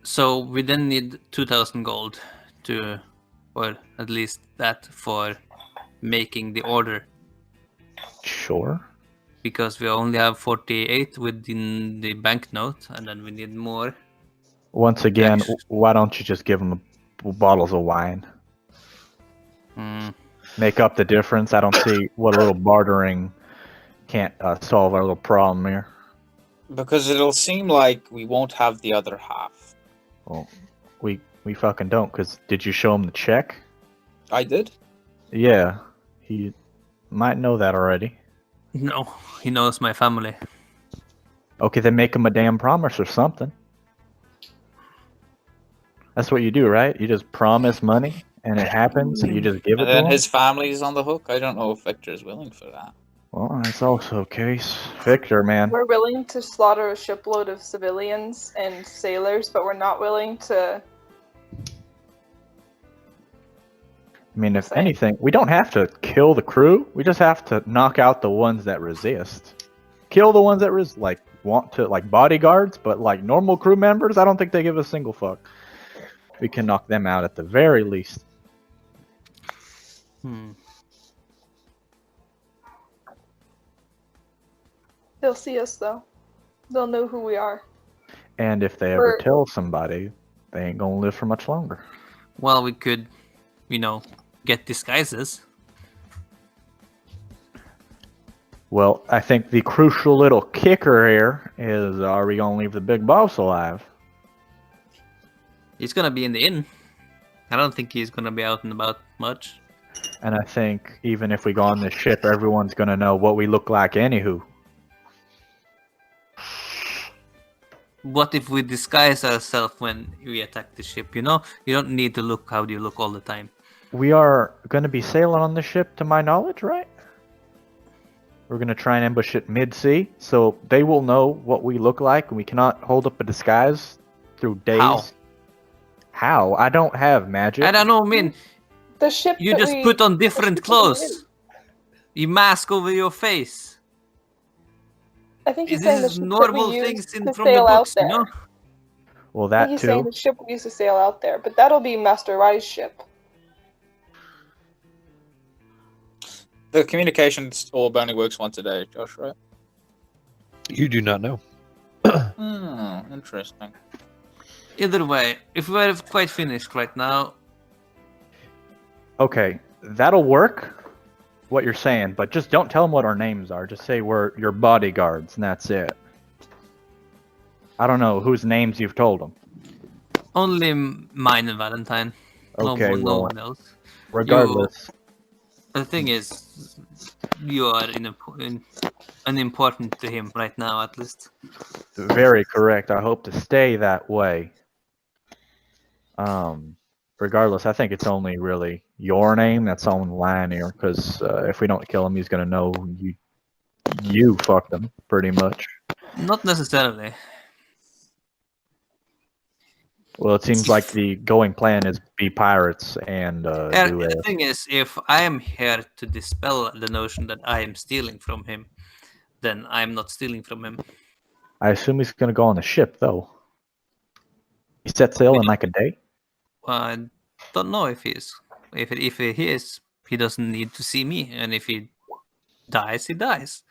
So we then need 2,000 gold to, or at least that for making the order, Sure. because we only have 48 within the banknote, and then we need more. Once again, Actu- why don't you just give them bottles of wine? Hmm. Make up the difference. I don't see what a little bartering can't solve our little problem here. Because it'll seem like we won't have the other half. Well, we fucking don't. Cause did you show him the check? I did. Yeah, he might know that already. No, he knows my family. Okay, then make him a damn promise or something. That's what you do, right? You just promise money, and it happens, and you just give it And to then him. his family's on the hook. I don't know if Victor's willing for that. Well, that's also a case. Victor, man. We're willing to slaughter a shipload of civilians and sailors, but we're not willing to. I mean, if anything, we don't have to kill the crew. We just have to knock out the ones that resist. Kill the ones that want to, like bodyguards, but like normal crew members, I don't think they give a single fuck. We can knock them out at the very least. They'll see us though. They'll know who we are. And if they ever Or- tell somebody, they ain't gonna live for much longer. Well, we could, get disguises. Well, I think the crucial little kicker here is, are we gonna leave the big boss alive? He's gonna be in the inn. I don't think he's gonna be out and about much. And I think even if we go on this ship, everyone's gonna know what we look like anywho. What if we disguise ourselves when we attack the ship? You don't need to look how you look all the time. We are gonna be sailing on the ship, to my knowledge, right? We're gonna try and ambush it mid-sea, so they will know what we look like, and we cannot hold up a disguise through days. How? How? I don't have magic. I don't know, man. The ship. You that just we- put on different the ship that we clothes. You mask over your face. I think he's This saying the is ship normal that we things used in to from the sail out books, there. Well, I think that he's saying too. the ship we used to sail out there, but that'll be Master Rai's ship. The communication orb only works once a day, Josh, right? You do not know. Interesting. Either way, if we're quite finished right now, Okay, that'll work. What you're saying, but just don't tell them what our names are. Just say we're your bodyguards, and that's it. I don't know whose names you've told them. only mine and Valentine. Okay, no well, one else. regardless, The thing is, you are unimportant to him right now, at least. very correct. I hope to stay that way. Regardless, I think it's only really your name that's on the line here, because if we don't kill him, he's gonna know you fucked him, pretty much. Not necessarily. Well, it seems like the going plan is be pirates and do The a. thing is, if I am here to dispel the notion that I am stealing from him, then I am not stealing from him. I assume he's gonna go on the ship, though. He set sail in like a day. I don't know if he is. If he is, he doesn't need to see me, and if he dies, he dies.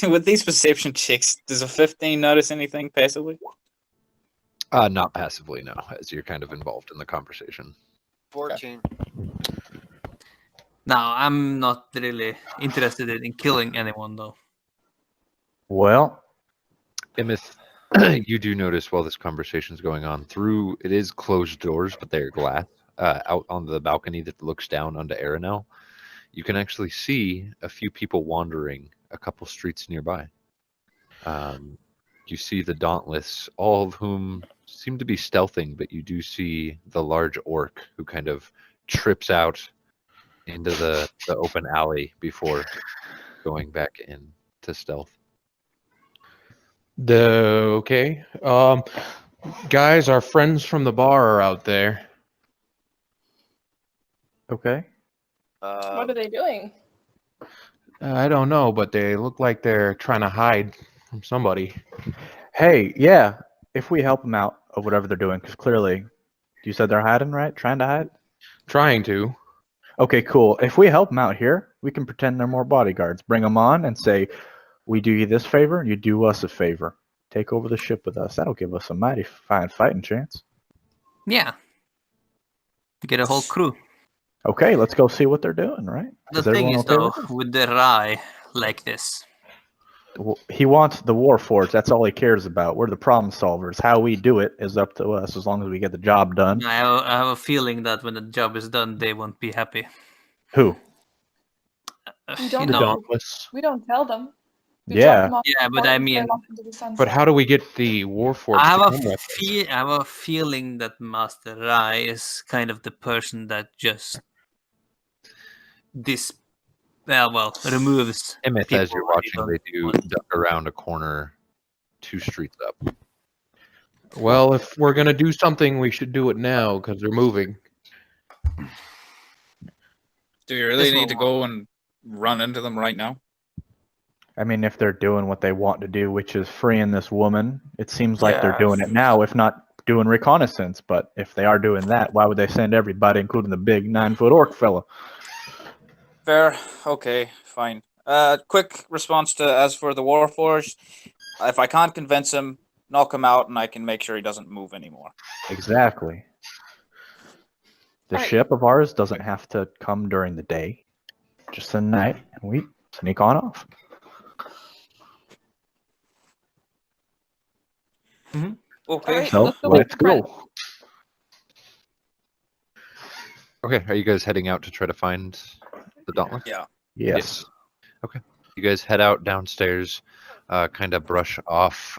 With these perception checks, does a 15 notice anything passively? Not passively, no, as you're kind of involved in the conversation. 14. No, I'm not really interested in killing anyone, though. Well, Immeth, you do notice while this conversation's going on, through it is closed doors, but they're glass, out on the balcony that looks down onto Arenell, you can actually see a few people wandering a couple streets nearby. You see the Dauntless, all of whom seem to be stealthing, but you do see the large orc who kind of trips out into the open alley before going back in to stealth. Okay. Guys, our friends from the bar are out there. okay. What are they doing? I don't know, but they look like they're trying to hide from somebody. Hey, yeah, if we help them out of whatever they're doing, because clearly, you said they're hiding, right? Trying to hide? Trying to. Okay, cool. If we help them out here, we can pretend they're more bodyguards. Bring them on and say, we do you this favor, and you do us a favor. Take over the ship with us. That'll give us a mighty fine fighting chance. Yeah. Get a whole crew. Okay, let's go see what they're doing, right? The thing is, though, with it? with the Rai like this, Well, he wants the warforged. That's all he cares about. We're the problem solvers. How we do it is up to us, as long as we get the job done. I have a feeling that when the job is done, they won't be happy. Who? We You don't The know. Dauntless. We don't tell them. We Yeah. drop them off Yeah, at the but port I and mean- sail off into the sunset. But how do we get the Warforged I to have come with us? I have a feeling that Master Rai is kind of the person that just removes. Immeth, as people you're when watching, don't they do want- duck around a corner 2 streets up. Well, if we're gonna do something, we should do it now because they're moving. Do you really This need to will- go and run into them right now? I mean, if they're doing what they want to do, which is freeing this woman, it seems like they're Yeah. doing it now, if not doing reconnaissance. But if they are doing that, why would they send everybody, including the big 9-foot orc fella? Fair. Okay, fine. Quick response to as for the Warforged. If I can't convince him, knock him out, and I can make sure he doesn't move anymore. Exactly. The Right. ship of ours doesn't have to come during the day, just the night, and we sneak on off. Okay. Alright. So let's go let's with Brent. go. Okay, are you guys heading out to try to find the Dauntless? Yeah. Yes. You guys head out downstairs, kind of brush off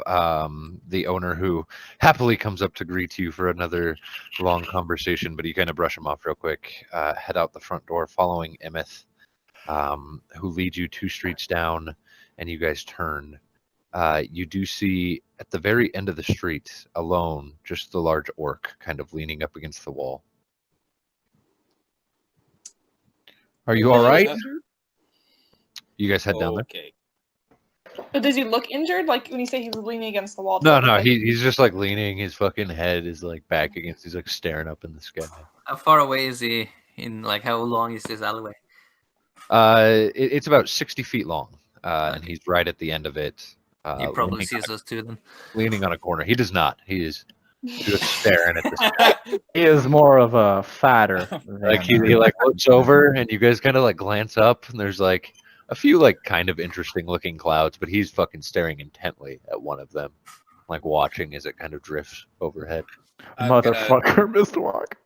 the owner who happily comes up to greet you for another long conversation, but you kind of brush him off real quick. Head out the front door following Immeth, who leads you 2 streets down, and you guys turn. You do see at the very end of the street, alone, just the large orc kind of leaning up against the wall. Are you all right? You guys head down there? Okay. But does he look injured? Like when you say he's leaning against the wall? does No, it look no, like- he's just like leaning. His fucking head is like back against. He's like staring up in the sky. How far away is he? In like how long is this alleyway? It's about 60 feet long, and he's right at the end of it. He probably leaning sees us too. Then leaning on a corner. He does not. He is just staring at the sky. He is more of a fighter. Like than- he like looks over, and you guys kind of like glance up, and there's like a few like kind of interesting looking clouds, but he's fucking staring intently at one of them, like watching as it kind of drifts overhead. Motherfucker, Mr. Walk.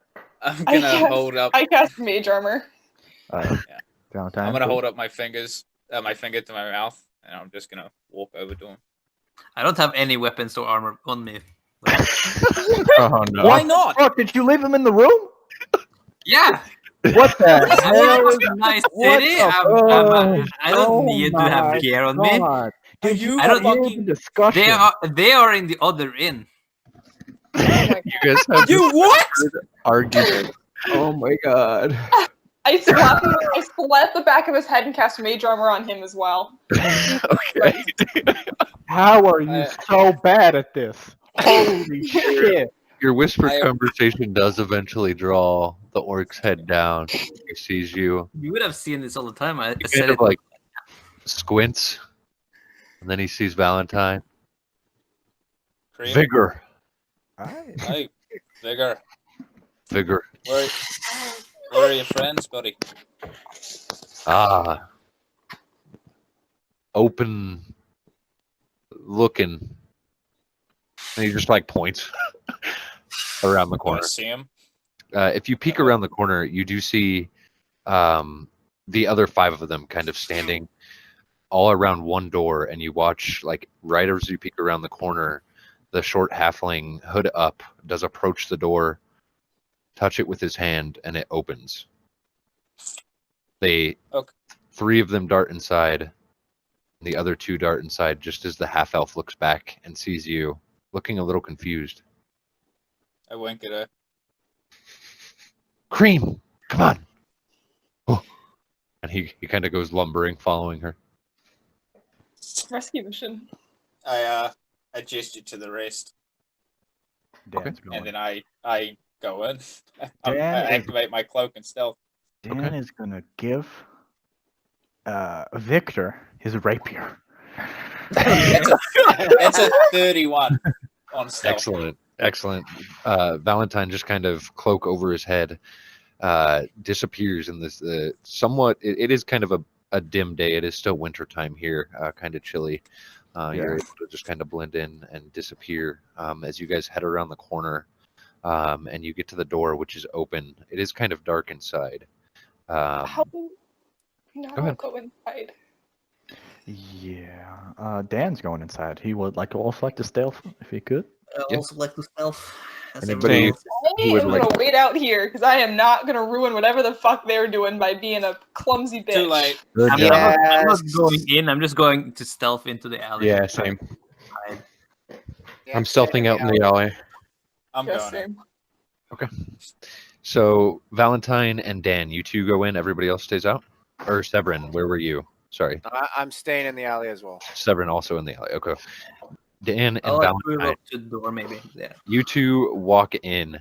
I'm I gonna guess- hold up. I cast mage armor. Valentine. I'm gonna hold up my finger to my mouth, and I'm just gonna walk over to him. I don't have any weapons or armor on me. Oh no. Why not? Fuck, did you leave him in the room? Yeah, What the I hell? live in a nice What city. the I don't need to have my gear on me. God. Did you I don't- hear the discussion? They are in the other inn. You guys have You what? argument. Oh my god. I slapped the back of his head and cast mage armor on him as well. Okay. How are you so bad at this? Holy shit. Your whispered I- conversation does eventually draw the orc's head down. He sees you. You would have seen this all the time. I He said kind it. of like squints And then he sees Valentine. Cream. Vigor. Hey, Vigor. Vigor. Where are your friends, buddy? Ah. Open looking. And he just like points around the You want corner. to see him? If you peek around the corner, you do see the other 5 of them kind of standing all around one door, and you watch, like, right as you peek around the corner, the short halfling, hood up, does approach the door, touch it with his hand, and it opens. Okay. 3 of them dart inside. The other 2 dart inside just as the half-elf looks back and sees you, looking a little confused. I wink at her. Cream, come on. Oh. And he kind of goes lumbering, following her. Rescue mission. I gesture to the rest, Dan's going. and then I go in. I Dan is- activate my cloak and stealth. Dan is gonna give Victor his rapier. That's a 31 on stealth. Excellent. Valentine just kind of cloak over his head, disappears in this somewhat. It is kind of a dim day. It is still winter time here, kind of chilly. You're able to just kind of blend in and disappear as you guys head around the corner, and you get to the door, which is open. It is kind of dark inside. How? No, Go ahead. go inside. Yeah. Dan's going inside. He would also like to stealth if he could. I Yeah. also like to stealth. as Anybody- everyone else. I would am like- gonna wait out here because I am not gonna ruin whatever the fuck they're doing by being a clumsy bitch. Too late. Good I'm job. not going in. I'm just going to stealth into the alley. Yeah, same. Yeah, I'm stealthing out in the alley. I'm Yes, going. In. same. So Valentine and Dan, you 2 go in. Everybody else stays out. Or Sev'Ren, where were you? Sorry, I'm staying in the alley as well. Sev'Ren also in the alley. Okay. Dan and I'll like move Valentine, up to the door, maybe. Yeah. you 2 walk in,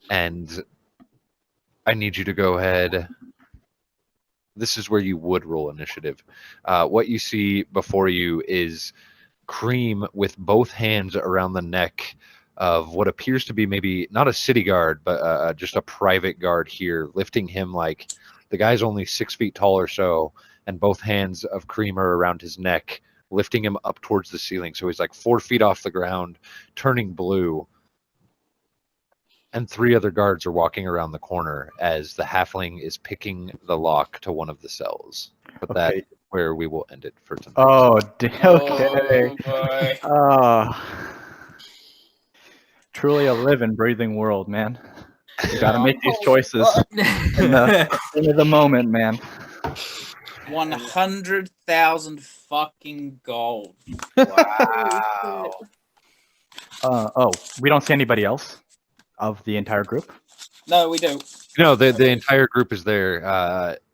and I need you to go ahead. This is where you would roll initiative. What you see before you is Cream with both hands around the neck of what appears to be maybe not a city guard, but just a private guard here, lifting him like the guy's only 6 feet tall or so, and both hands of Cream are around his neck, lifting him up towards the ceiling. So he's like 4 feet off the ground, turning blue. And 3 other guards are walking around the corner as the halfling is picking the lock to one of the cells. But that's where we will end it for tonight. Oh, okay. Oh, boy. Truly a living, breathing world, man. You gotta make these choices in the moment, man. 100,000 fucking gold. Wow. We don't see anybody else of the entire group. No, we do. No, the entire group is there.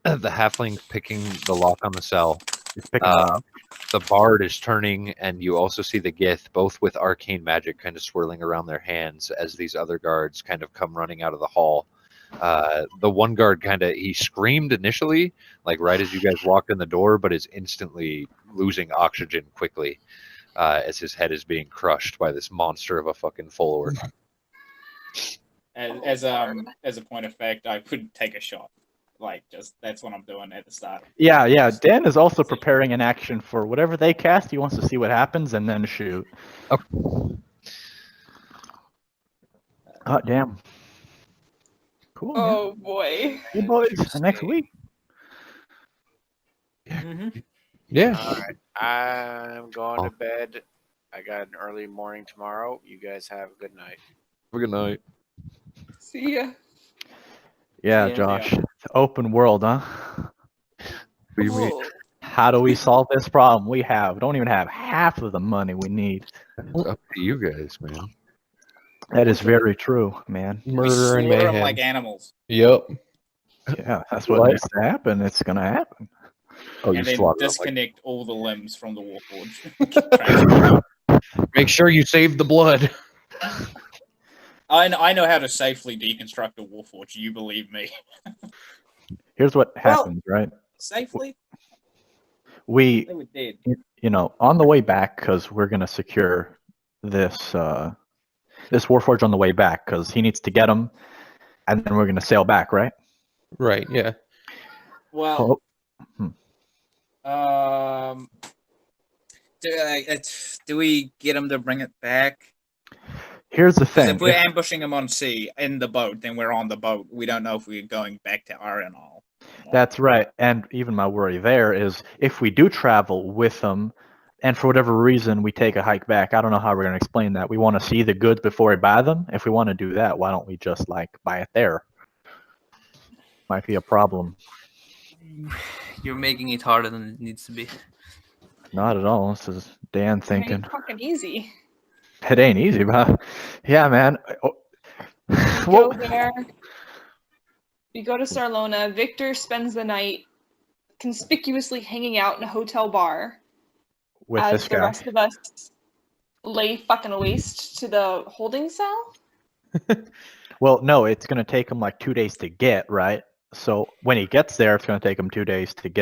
The halfling picking the lock on the cell. It's picking up. The bard is turning, and you also see the Gith, both with arcane magic kind of swirling around their hands as these other guards kind of come running out of the hall. The one guard he screamed initially, like right as you guys walked in the door, but is instantly losing oxygen quickly as his head is being crushed by this monster of a fucking full orc. As a point of fact, I could take a shot. Like, just that's what I'm doing at the start. Yeah. Dan is also preparing an action for whatever they cast. He wants to see what happens and then shoot. Okay. Oh, damn. Cool. Man. Oh boy. You boys, next week. Yeah. All right. I'm going to bed. I got an early morning tomorrow. You guys have a good night. Good night. See ya. Yeah, Yeah. Josh. It's open world, huh? Oh. How do we solve this problem? We don't even have half of the money we need. It's up to you guys, man. That is very true, man. Murder and Slaughter 'em mayhem. like animals. Yep. Yeah, that's what needs to happen. It's gonna happen. Oh, you And then slaughtered them, like, disconnect all the limbs from the warforged. Make sure you save the blood. I know how to safely deconstruct a warforged. You believe me? Here's what happens, right? Safely? We They were dead. on the way back, because we're gonna secure this this warforged on the way back, because he needs to get him, and then we're gonna sail back, right? Right, yeah. Well, Oh, do we get him to bring it back? here's the Because thing. if we're ambushing him on sea in the boat, then we're on the boat. We don't know if we're going back to Arenal. That's right. And even my worry there is if we do travel with them, and for whatever reason we take a hike back, I don't know how we're going to explain that. We want to see the goods before we buy them. If we want to do that, why don't we just buy it there? Might be a problem. You're making it harder than it needs to be. Not at all. This is Dan I mean, thinking. it's fucking easy. It ain't easy, but yeah, man. We Well, go there. We go to Sarlona. Victor spends the night conspicuously hanging out in a hotel bar with as this the guy. rest of us lay fucking waste to the holding cell. Well, no, it's going to take him 2 days to get, right? So when he gets there, it's going to take him 2 days to get.